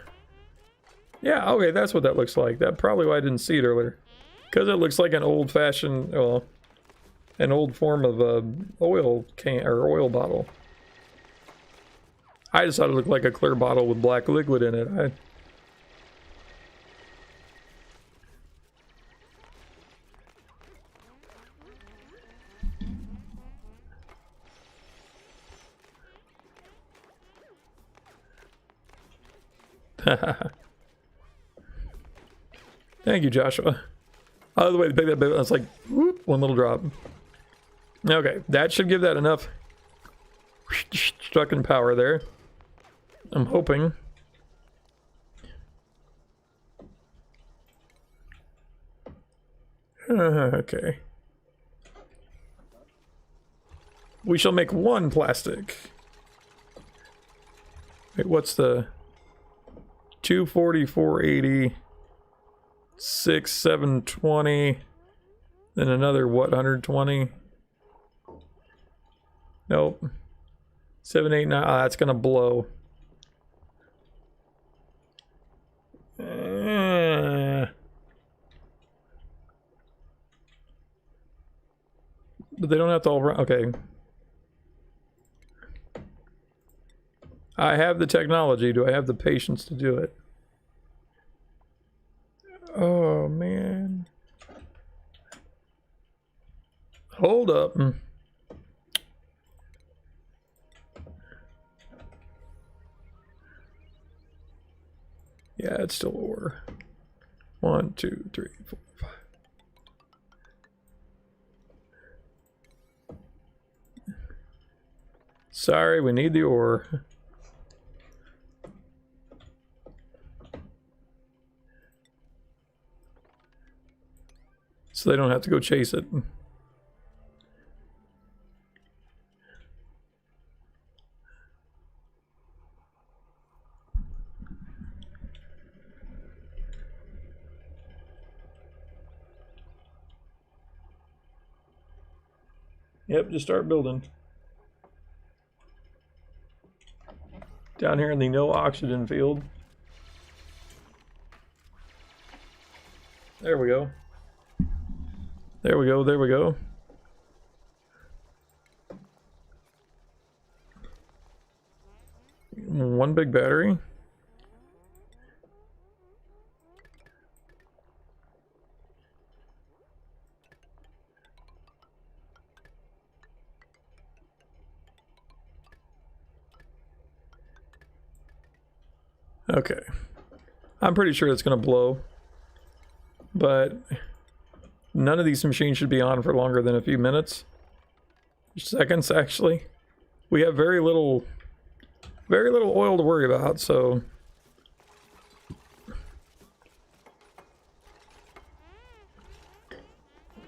Yeah, okay, that's what that looks like. That's probably why I didn't see it earlier. Because it looks like an old-fashioned, well, an old form of oil can or oil bottle. I just thought it looked like a clear bottle with black liquid in it. Thank you, Joshua. Oh, the way to pick that bit, that's like whoop, one little drop. Okay, that should give that enough struck in power there. I'm hoping. Okay. We shall make one plastic. Wait, what's the 240, 480, 6, 720, then another what, 120? Nope. 789. Ah, that's gonna blow. But they don't have to all run. Okay. I have the technology. Do I have the patience to do it? Oh, man. Hold up. Yeah, it's still ore. 1, 2, 3, 4, 5. Sorry, we need the ore. So they don't have to go chase it. Yep, just start building. Down here in the no oxygen field. There we go. There we go, there we go. One big battery. Okay. I'm pretty sure it's gonna blow. But none of these machines should be on for longer than a few minutes. Seconds, actually. We have very little oil to worry about, so...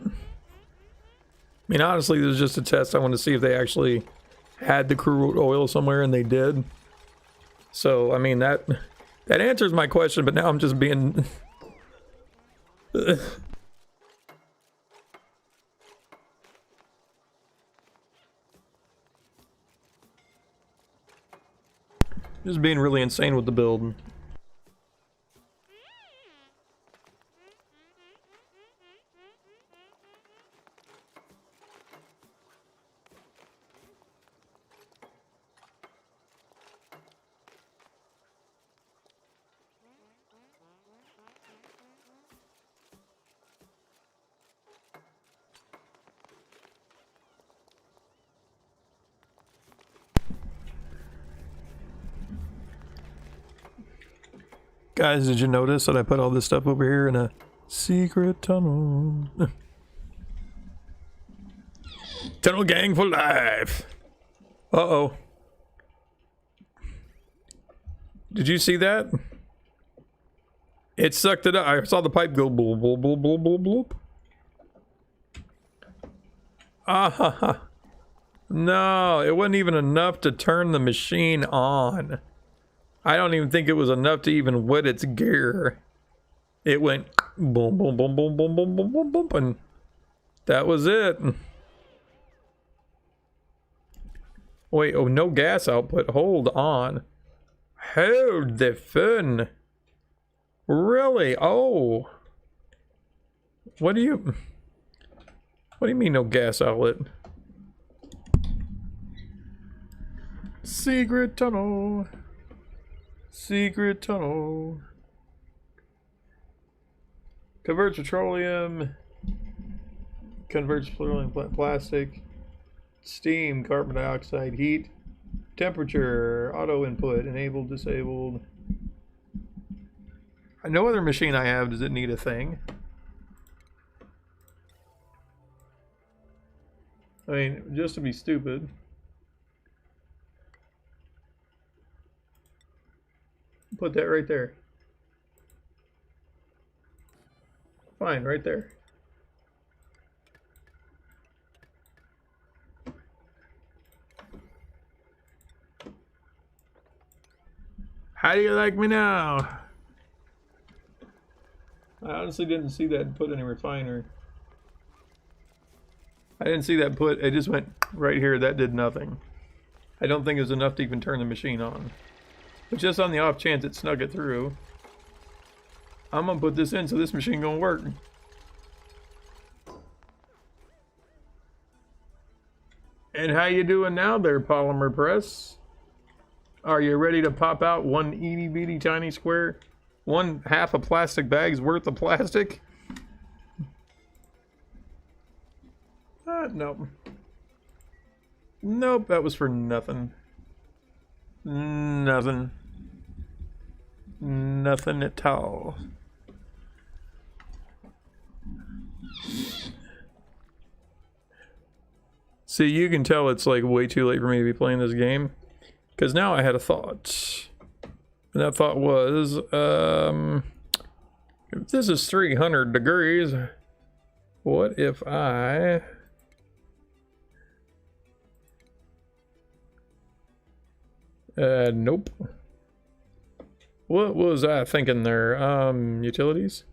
I mean, honestly, this is just a test. I want to see if they actually had the crude oil somewhere, and they did. So, I mean, that answers my question, but now I'm just being... Just being really insane with the build. Guys, did you notice that I put all this stuff over here in a secret tunnel? Tunnel gang for life! Uh-oh. Did you see that? It sucked it up. I saw the pipe go bloop, bloop, bloop, bloop, bloop, bloop. Ah ha ha. No, it wasn't even enough to turn the machine on. I don't even think it was enough to even wet its gear. It went boom, boom, boom, boom, boom, boom, boom, boom, boom, and that was it. Wait, oh, no gas output. Hold on. Hold the fun. Really? Oh. What do you mean no gas outlet? Secret tunnel. Secret tunnel. Converts petroleum. Converts petroleum plastic. Steam, carbon dioxide, heat. Temperature, auto input, enabled, disabled. No other machine I have does it need a thing. I mean, just to be stupid. Put that right there. Fine, right there. How do you like me now? I honestly didn't see that put in a refiner. I didn't see that put, it just went right here, that did nothing. I don't think it was enough to even turn the machine on. But just on the off chance it snuck it through, I'm gonna put this in so this machine gonna work. And how you doing now there, Polymer Press? Are you ready to pop out one itty bitty tiny square? One half a plastic bag's worth of plastic? Nope. Nope, that was for nothing. Nothing. Nothing at all. See, you can tell it's like way too late for me to be playing this game. Because now I had a thought. And that thought was, if this is 300 degrees, what if I... Nope. What was I thinking there? Utilities?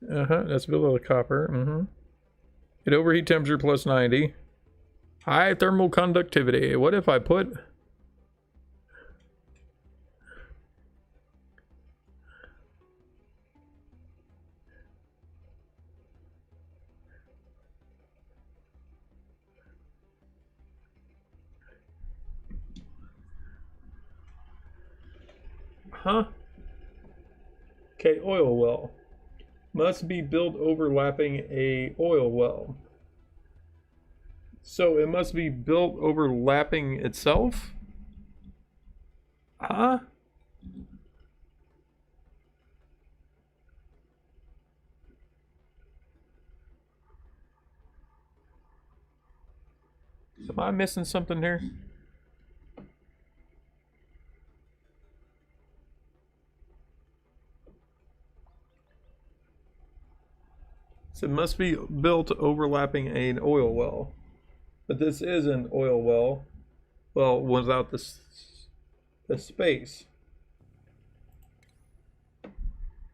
That's below the copper. At overheat temperature plus 90. High thermal conductivity. What if I put... Okay, oil well. Must be built overlapping a oil well. So it must be built overlapping itself? Huh? Am I missing something here? So it must be built overlapping an oil well. But this is an oil well. Well, without the space.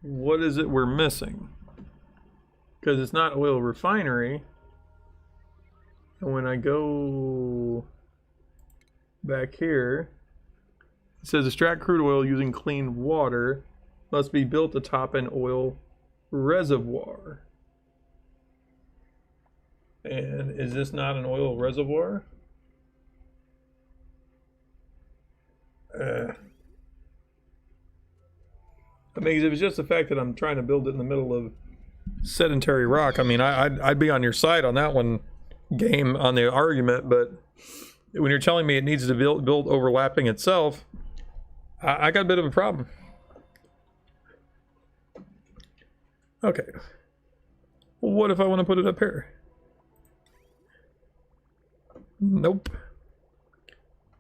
What is it we're missing? Because it's not oil refinery. And when I go back here, it says extract crude oil using clean water must be built atop an oil reservoir. And is this not an oil reservoir? I mean, if it's just the fact that I'm trying to build it in the middle of sedentary rock, I mean, I'd be on your side on that one, game, on the argument, but when you're telling me it needs to build overlapping itself, I got a bit of a problem. Okay. Well, what if I want to put it up here? Nope.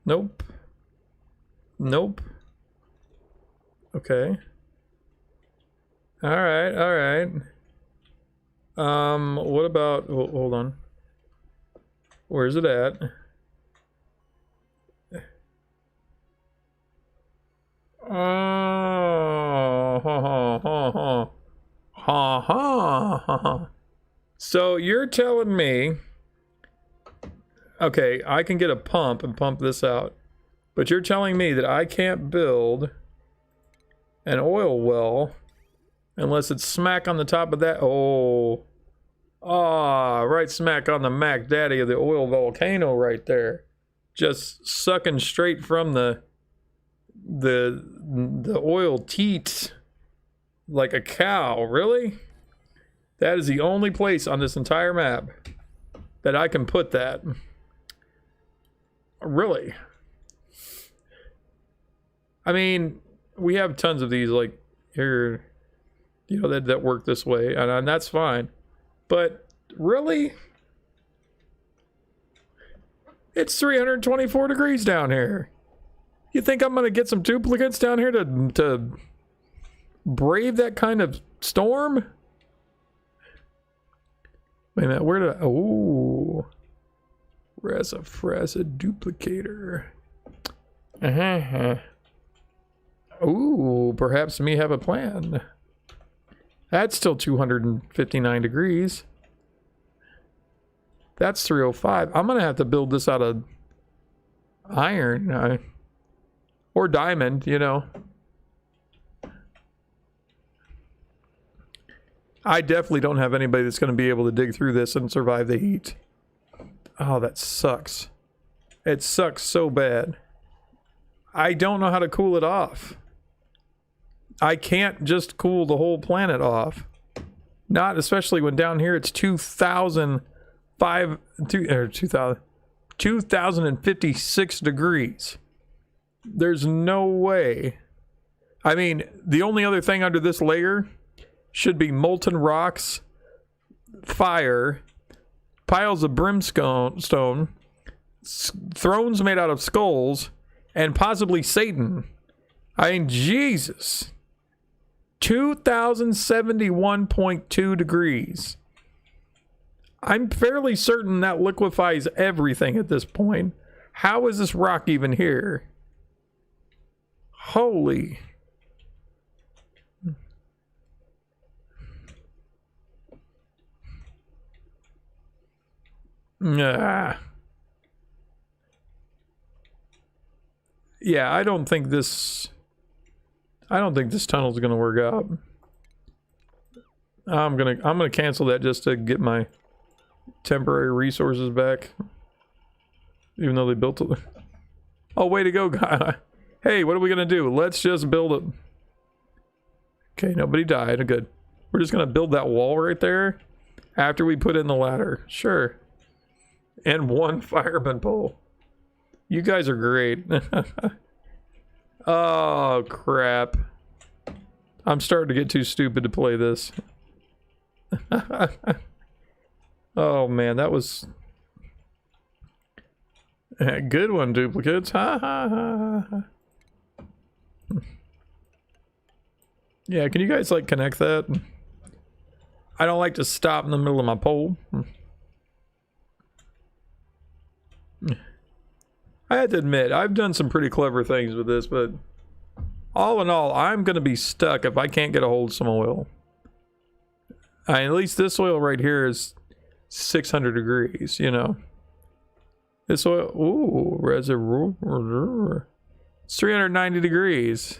Nope. Nope. Okay. Alright, alright. What about... Hold on. Where's it at? So you're telling me... Okay, I can get a pump and pump this out. But you're telling me that I can't build an oil well unless it's smack on the top of that. Oh. Ah, right smack on the Mac Daddy of the oil volcano right there. Just sucking straight from the oil teat like a cow. Really? That is the only place on this entire map that I can put that. Really? I mean, we have tons of these, like, here, you know, that work this way, and that's fine. But, really? It's 324 degrees down here. You think I'm going to get some duplicates down here to brave that kind of storm? Wait a minute, where did I... Oh. Fresa duplicator. Ooh, perhaps me have a plan. That's still 259 degrees. That's 305. I'm gonna have to build this out of iron or diamond, you know. I definitely don't have anybody that's gonna be able to dig through this and survive the heat. Oh, that sucks. It sucks so bad. I don't know how to cool it off. I can't just cool the whole planet off. Not especially when down here it's 2056 degrees. There's no way. I mean, the only other thing under this layer should be molten rocks, fire, piles of brimstone, thrones made out of skulls, and possibly Satan. I mean, Jesus. 2071.2 degrees. I'm fairly certain that liquefies everything at this point. How is this rock even here? Holy. Yeah, I don't think this tunnel's gonna work out. I'm gonna cancel that just to get my temporary resources back. Even though they built it. Oh, way to go, guy. Hey, what are we gonna do? Let's just build it. Okay, nobody died. Good. We're just gonna build that wall right there after we put in the ladder. Sure. And one fireman pole. You guys are great. Oh, crap. I'm starting to get too stupid to play this. Oh, man, that was... Good one, duplicates. Ha, ha, ha, ha. Yeah, can you guys, like, connect that? I don't like to stop in the middle of my pole. I have to admit, I've done some pretty clever things with this, but all in all, I'm going to be stuck if I can't get a hold of some oil. At least this oil right here is 600 degrees, you know. This oil, ooh, reservoir. It's 390 degrees.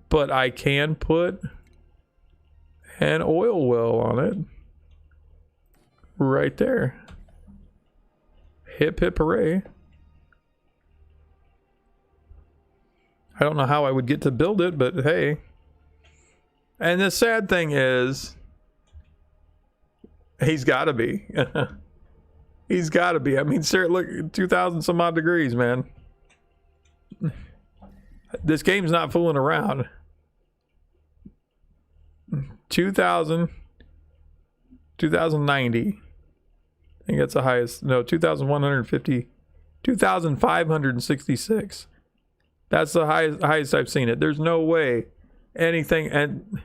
But I can put an oil well on it. Right there. Hip hip hooray. I don't know how I would get to build it, but hey. And the sad thing is, he's got to be. He's got to be. I mean, sir, look, 2,000 some odd degrees, man. This game's not fooling around. 2090. I think that's the highest. No, 2,150. 2,566. That's the highest I've seen it. There's no way anything. And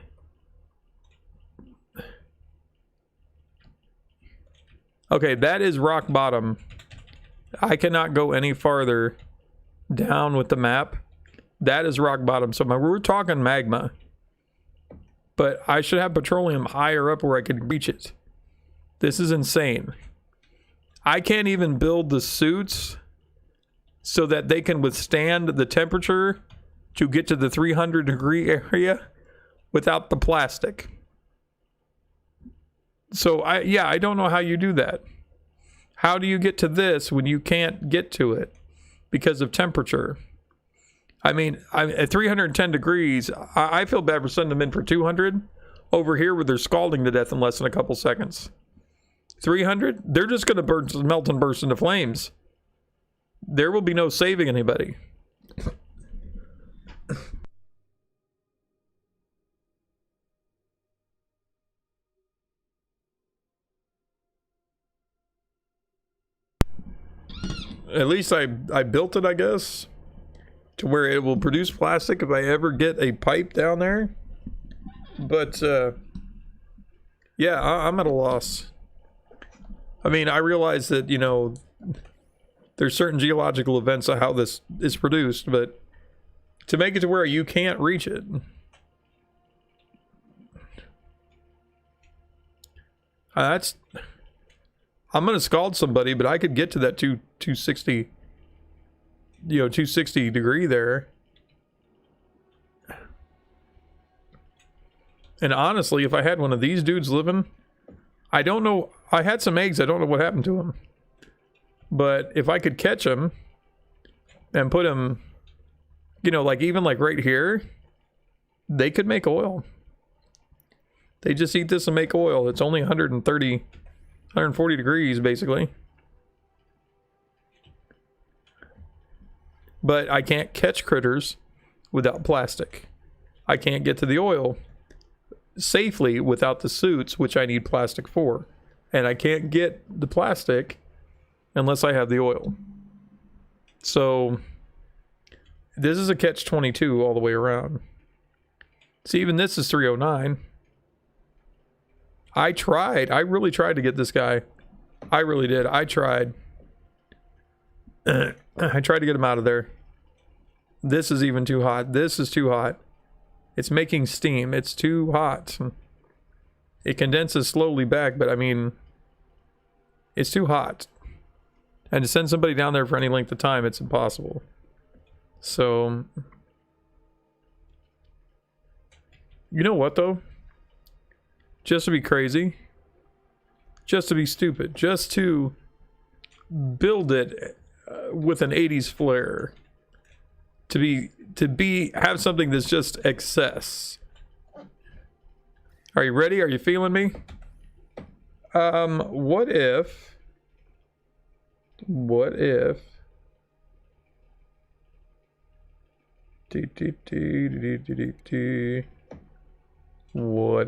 okay, that is rock bottom. I cannot go any farther down with the map. That is rock bottom. So we're talking magma. But I should have petroleum higher up where I could reach it. This is insane. I can't even build the suits so that they can withstand the temperature to get to the 300 degree area without the plastic. So I don't know how you do that. How do you get to this when you can't get to it because of temperature? I mean, at 310 degrees, I feel bad for sending them in for 200 over here where they're scalding to death in less than a couple seconds. 300, they're just going to melt and burst into flames. There will be no saving anybody. at least I built it, I guess, to where it will produce plastic if I ever get a pipe down there. But yeah, I'm at a loss. I mean, I realize that, you know, there's certain geological events of how this is produced, but to make it to where you can't reach it. I'm gonna scald somebody, but I could get to that 260, you know, 260 degree there. And honestly, if I had one of these dudes living, I don't know. I had some eggs. I don't know what happened to them. But if I could catch them and put them, you know, like even like right here, they could make oil. They just eat this and make oil. It's only 130, 140 degrees basically. But I can't catch critters without plastic. I can't get to the oil safely without the suits, which I need plastic for. And I can't get the plastic unless I have the oil. So this is a catch-22 all the way around. See, even this is 309. I really tried to get this guy. I really did. I tried. I tried to get him out of there. This is even too hot. This is too hot. It's making steam. It's too hot. It condenses slowly back, but I mean, it's too hot. And to send somebody down there for any length of time, it's impossible. So, you know what though? Just to be crazy, just to be stupid, just to build it with an 80s flair, to have something that's just excess. Are you ready? Are you feeling me? What if what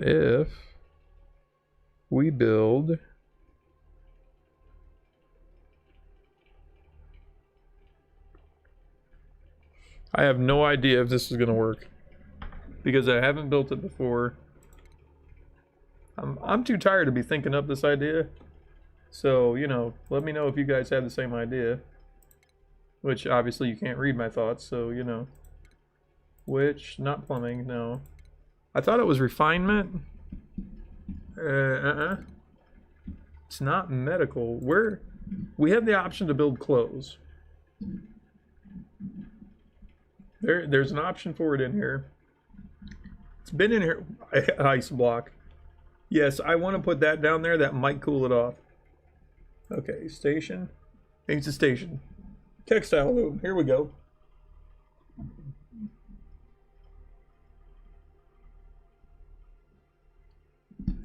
if we build I have no idea if this is gonna work because I haven't built it before. I'm too tired to be thinking up this idea. So, you know, let me know if you guys have the same idea. Which, obviously, you can't read my thoughts, so, you know. Which, not plumbing, no. I thought it was refinement. It's not medical. We have the option to build clothes. There's an option for it in here. It's been in here. Ice block. Yes, I want to put that down there. That might cool it off. Okay, station. It's a station. Textile loom. Here we go.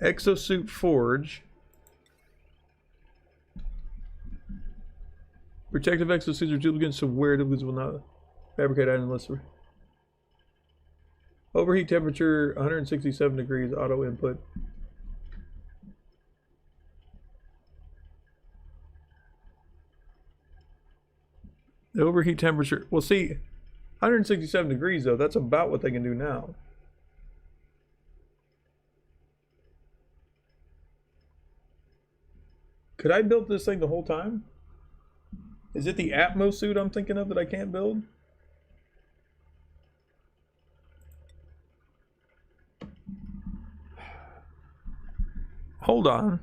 Exosuit forge. Protective exosuits are duplicates, so wear duplicates will not fabricate unless overheat temperature 167 degrees. Auto input. The overheat temperature, well see, 167 degrees though, that's about what they can do now. Could I build this thing the whole time? Is it the Atmo suit I'm thinking of that I can't build? Hold on.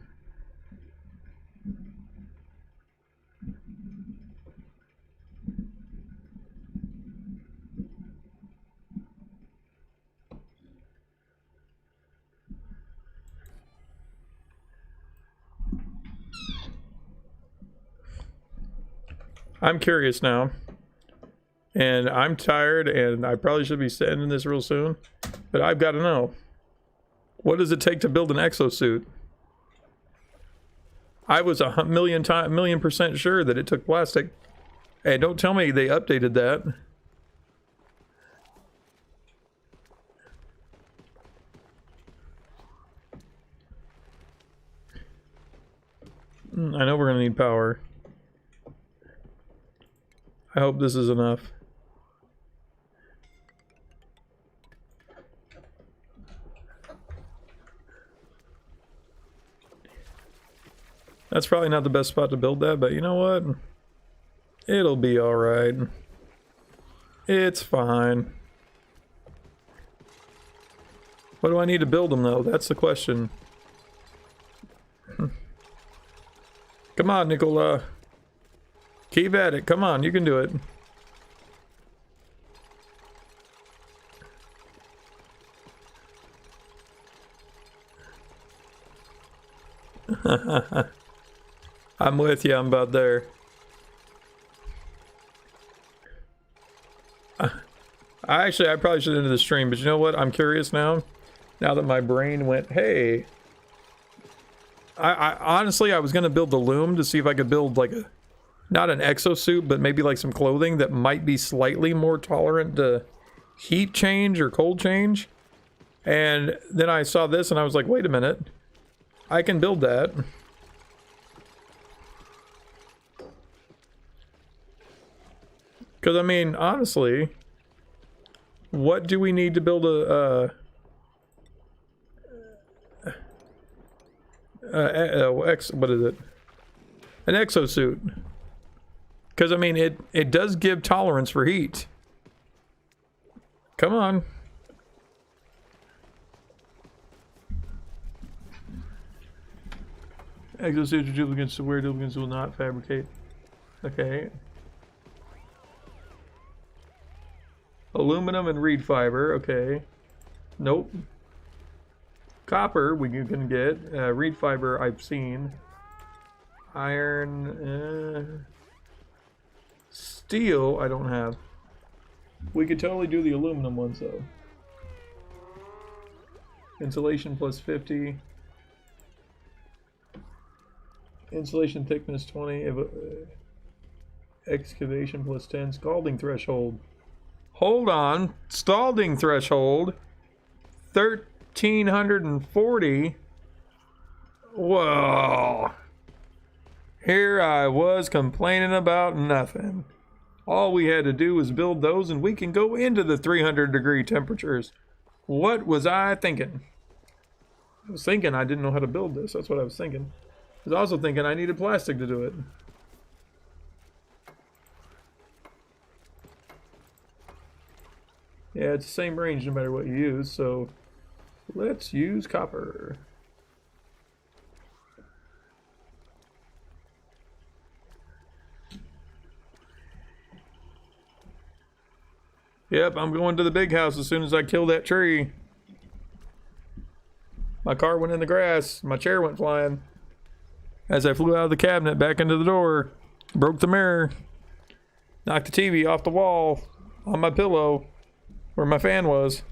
I'm curious now, and I'm tired, and I probably should be sending this real soon, but I've got to know, what does it take to build an exosuit? I was a million % sure that it took plastic, and don't tell me they updated that. I know we're gonna need power. hope this is enough. That's probably not the best spot to build that, but you know what? It'll be alright. It's fine. What do I need to build them, though? That's the question. Come on, Nicola. Keep at it. Come on, you can do it. I'm with you. I'm about there. I probably should end the stream, but you know what? I'm curious now. Now that my brain went, hey. I honestly, I was going to build the loom to see if I could build like a, not an exosuit, but maybe like some clothing that might be slightly more tolerant to heat change or cold change. And then I saw this and I was like, wait a minute. I can build that. Because, I mean, honestly, what do we need to build a what is it? An exosuit. Because, I mean, it does give tolerance for heat. Come on. Exosuits are duplicates, so where duplicates will not fabricate. Okay. Aluminum and reed fiber, okay. Nope. Copper we can get. Reed fiber I've seen. Iron. Steel I don't have. We could totally do the aluminum ones though. Insulation plus 50. Insulation thickness 20. Excavation plus 10. Scalding threshold. Hold on. Scalding threshold. 1340. Whoa. Here I was complaining about nothing. All we had to do was build those and we can go into the 300-degree temperatures. What was I thinking? I was thinking I didn't know how to build this. That's what I was thinking. I was also thinking I needed plastic to do it. Yeah, it's the same range no matter what you use, so let's use copper. Yep, I'm going to the big house as soon as I kill that tree. My car went in the grass. My chair went flying. As I flew out of the cabinet back into the door, broke the mirror, knocked the TV off the wall on my pillow where my fan was.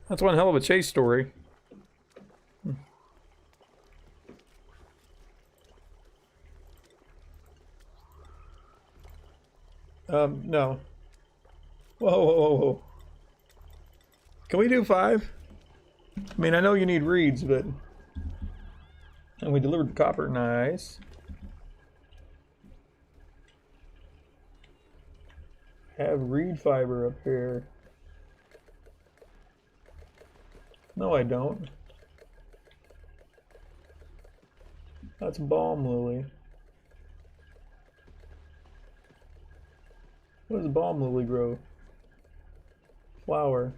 That's one hell of a chase story. No. Whoa, whoa, whoa, whoa. Can we do 5? I mean, I know you need reeds, but... And we delivered the copper, nice. Have reed fiber up here. No, I don't. That's balm lily. What does balm lily grow? Flower.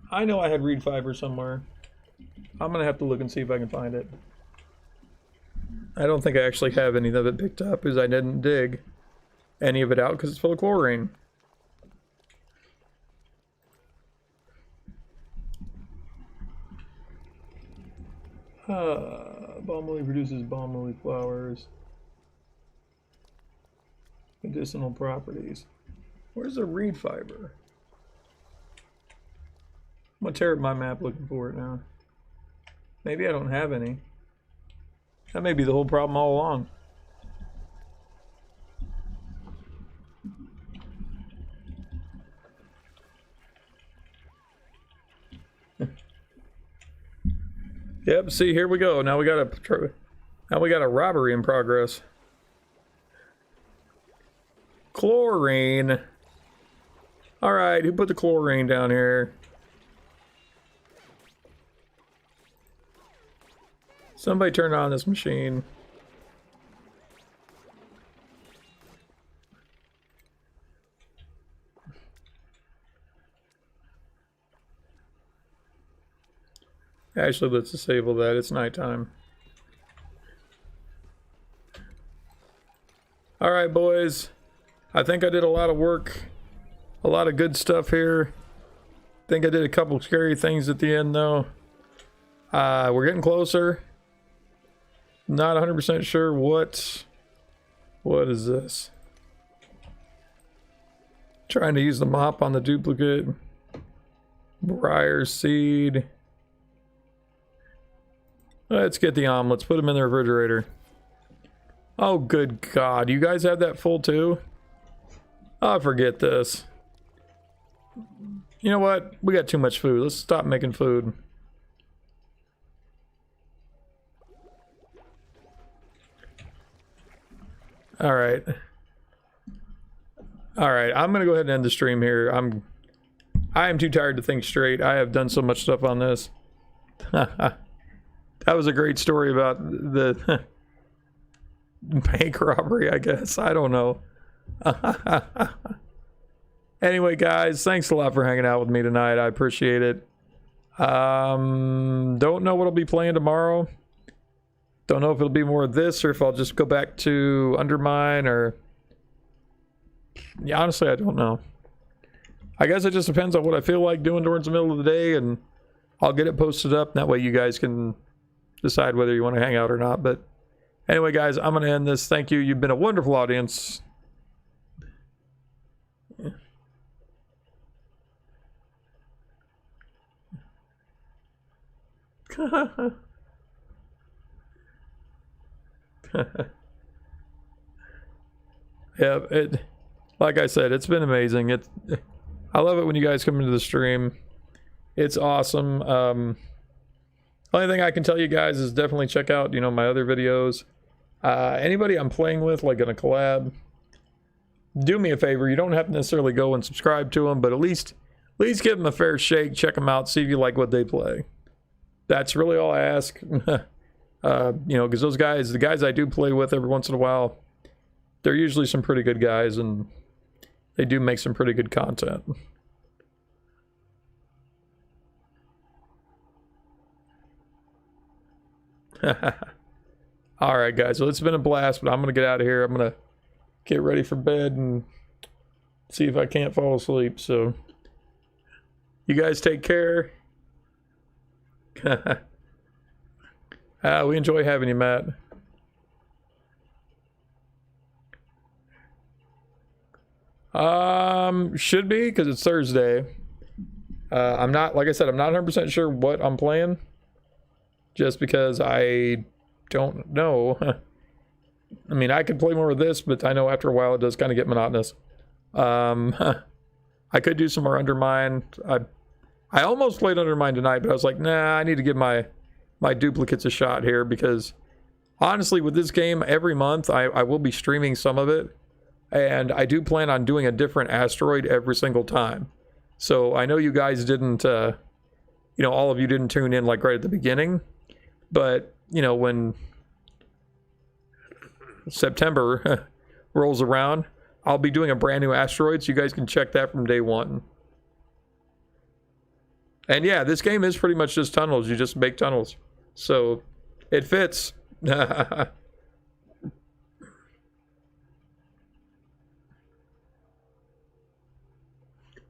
I know I had reed fiber somewhere. I'm gonna have to look and see if I can find it. I don't think I actually have any of it picked up because I didn't dig any of it out because it's full of chlorine. Balm lily produces balm lily flowers. Medicinal properties. Where's the reed fiber? I'm gonna tear up my map looking for it now. Maybe I don't have any. That may be the whole problem all along. Yep, see, here we go. Now we got a robbery in progress. Chlorine. Alright, who put the chlorine down here? Somebody turn on this machine. Actually, let's disable that. It's nighttime. Alright, boys. I think I did a lot of work. A lot of good stuff here. I think I did a couple scary things at the end, though. We're getting closer. Not 100% sure what is this? Trying to use the mop on the duplicate. Briar seed. Let's get the omelets. Put them in the refrigerator. Oh, good God. You guys have that full too? Oh, forget this. You know what? We got too much food. Let's stop making food. Alright. Alright, I'm gonna go ahead and end the stream here. I am too tired to think straight. I have done so much stuff on this. That was a great story about the bank robbery, I guess. I don't know. Anyway, guys, thanks a lot for hanging out with me tonight. I appreciate it. Don't know what I'll be playing tomorrow. Don't know if it'll be more of this or if I'll just go back to Undermine or... Yeah, honestly, I don't know. I guess it just depends on what I feel like doing towards the middle of the day, and I'll get it posted up. That way you guys can decide whether you want to hang out or not. But anyway, guys, I'm going to end this. Thank you. You've been a wonderful audience. Yeah, like I said, it's been amazing. I love it when you guys come into the stream. It's awesome. Only thing I can tell you guys is definitely check out, you know, my other videos. Anybody I'm playing with, like in a collab, do me a favor. You don't have to necessarily go and subscribe to them, but at least give them a fair shake. Check them out. See if you like what they play. That's really all I ask. You know, because those guys, the guys I do play with every once in a while, they're usually some pretty good guys, and they do make some pretty good content. Alright, guys, well, it's been a blast, but I'm going to get out of here. I'm going to get ready for bed and see if I can't fall asleep. So, you guys take care. We enjoy having you, Matt. Should be, because it's Thursday. I'm not, like I said, I'm not 100% sure what I'm playing. Just because I don't know. I mean, I could play more of this, but I know after a while it does kind of get monotonous. I could do some more Undermine. I almost played Undermine tonight, but I was like, nah, I need to give my duplicates a shot here, because honestly, with this game, every month I will be streaming some of it, and I do plan on doing a different asteroid every single time. So I know you guys didn't, you know, all of you didn't tune in like right at the beginning, but you know, when September rolls around, I'll be doing a brand new asteroid, so you guys can check that from day one. And yeah, this game is pretty much just tunnels. You just make tunnels. So, it fits. But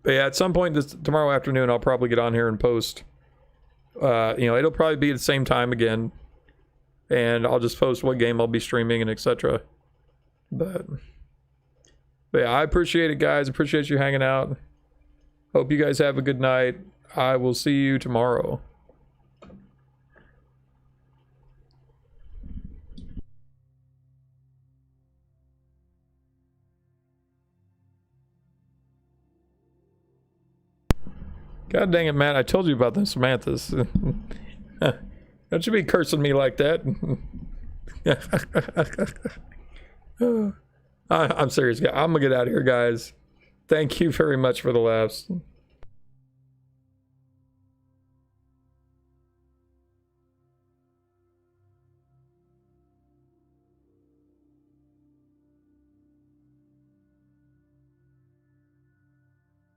yeah, at some point tomorrow afternoon, I'll probably get on here and post. You know, it'll probably be at the same time again. And I'll just post what game I'll be streaming and etc. But yeah, I appreciate it, guys. Appreciate you hanging out. Hope you guys have a good night. I will see you tomorrow. God dang it, Matt. I told you about them Samanthas. Don't you be cursing me like that. I'm serious, guys. I'm gonna get out of here, guys. Thank you very much for the laughs.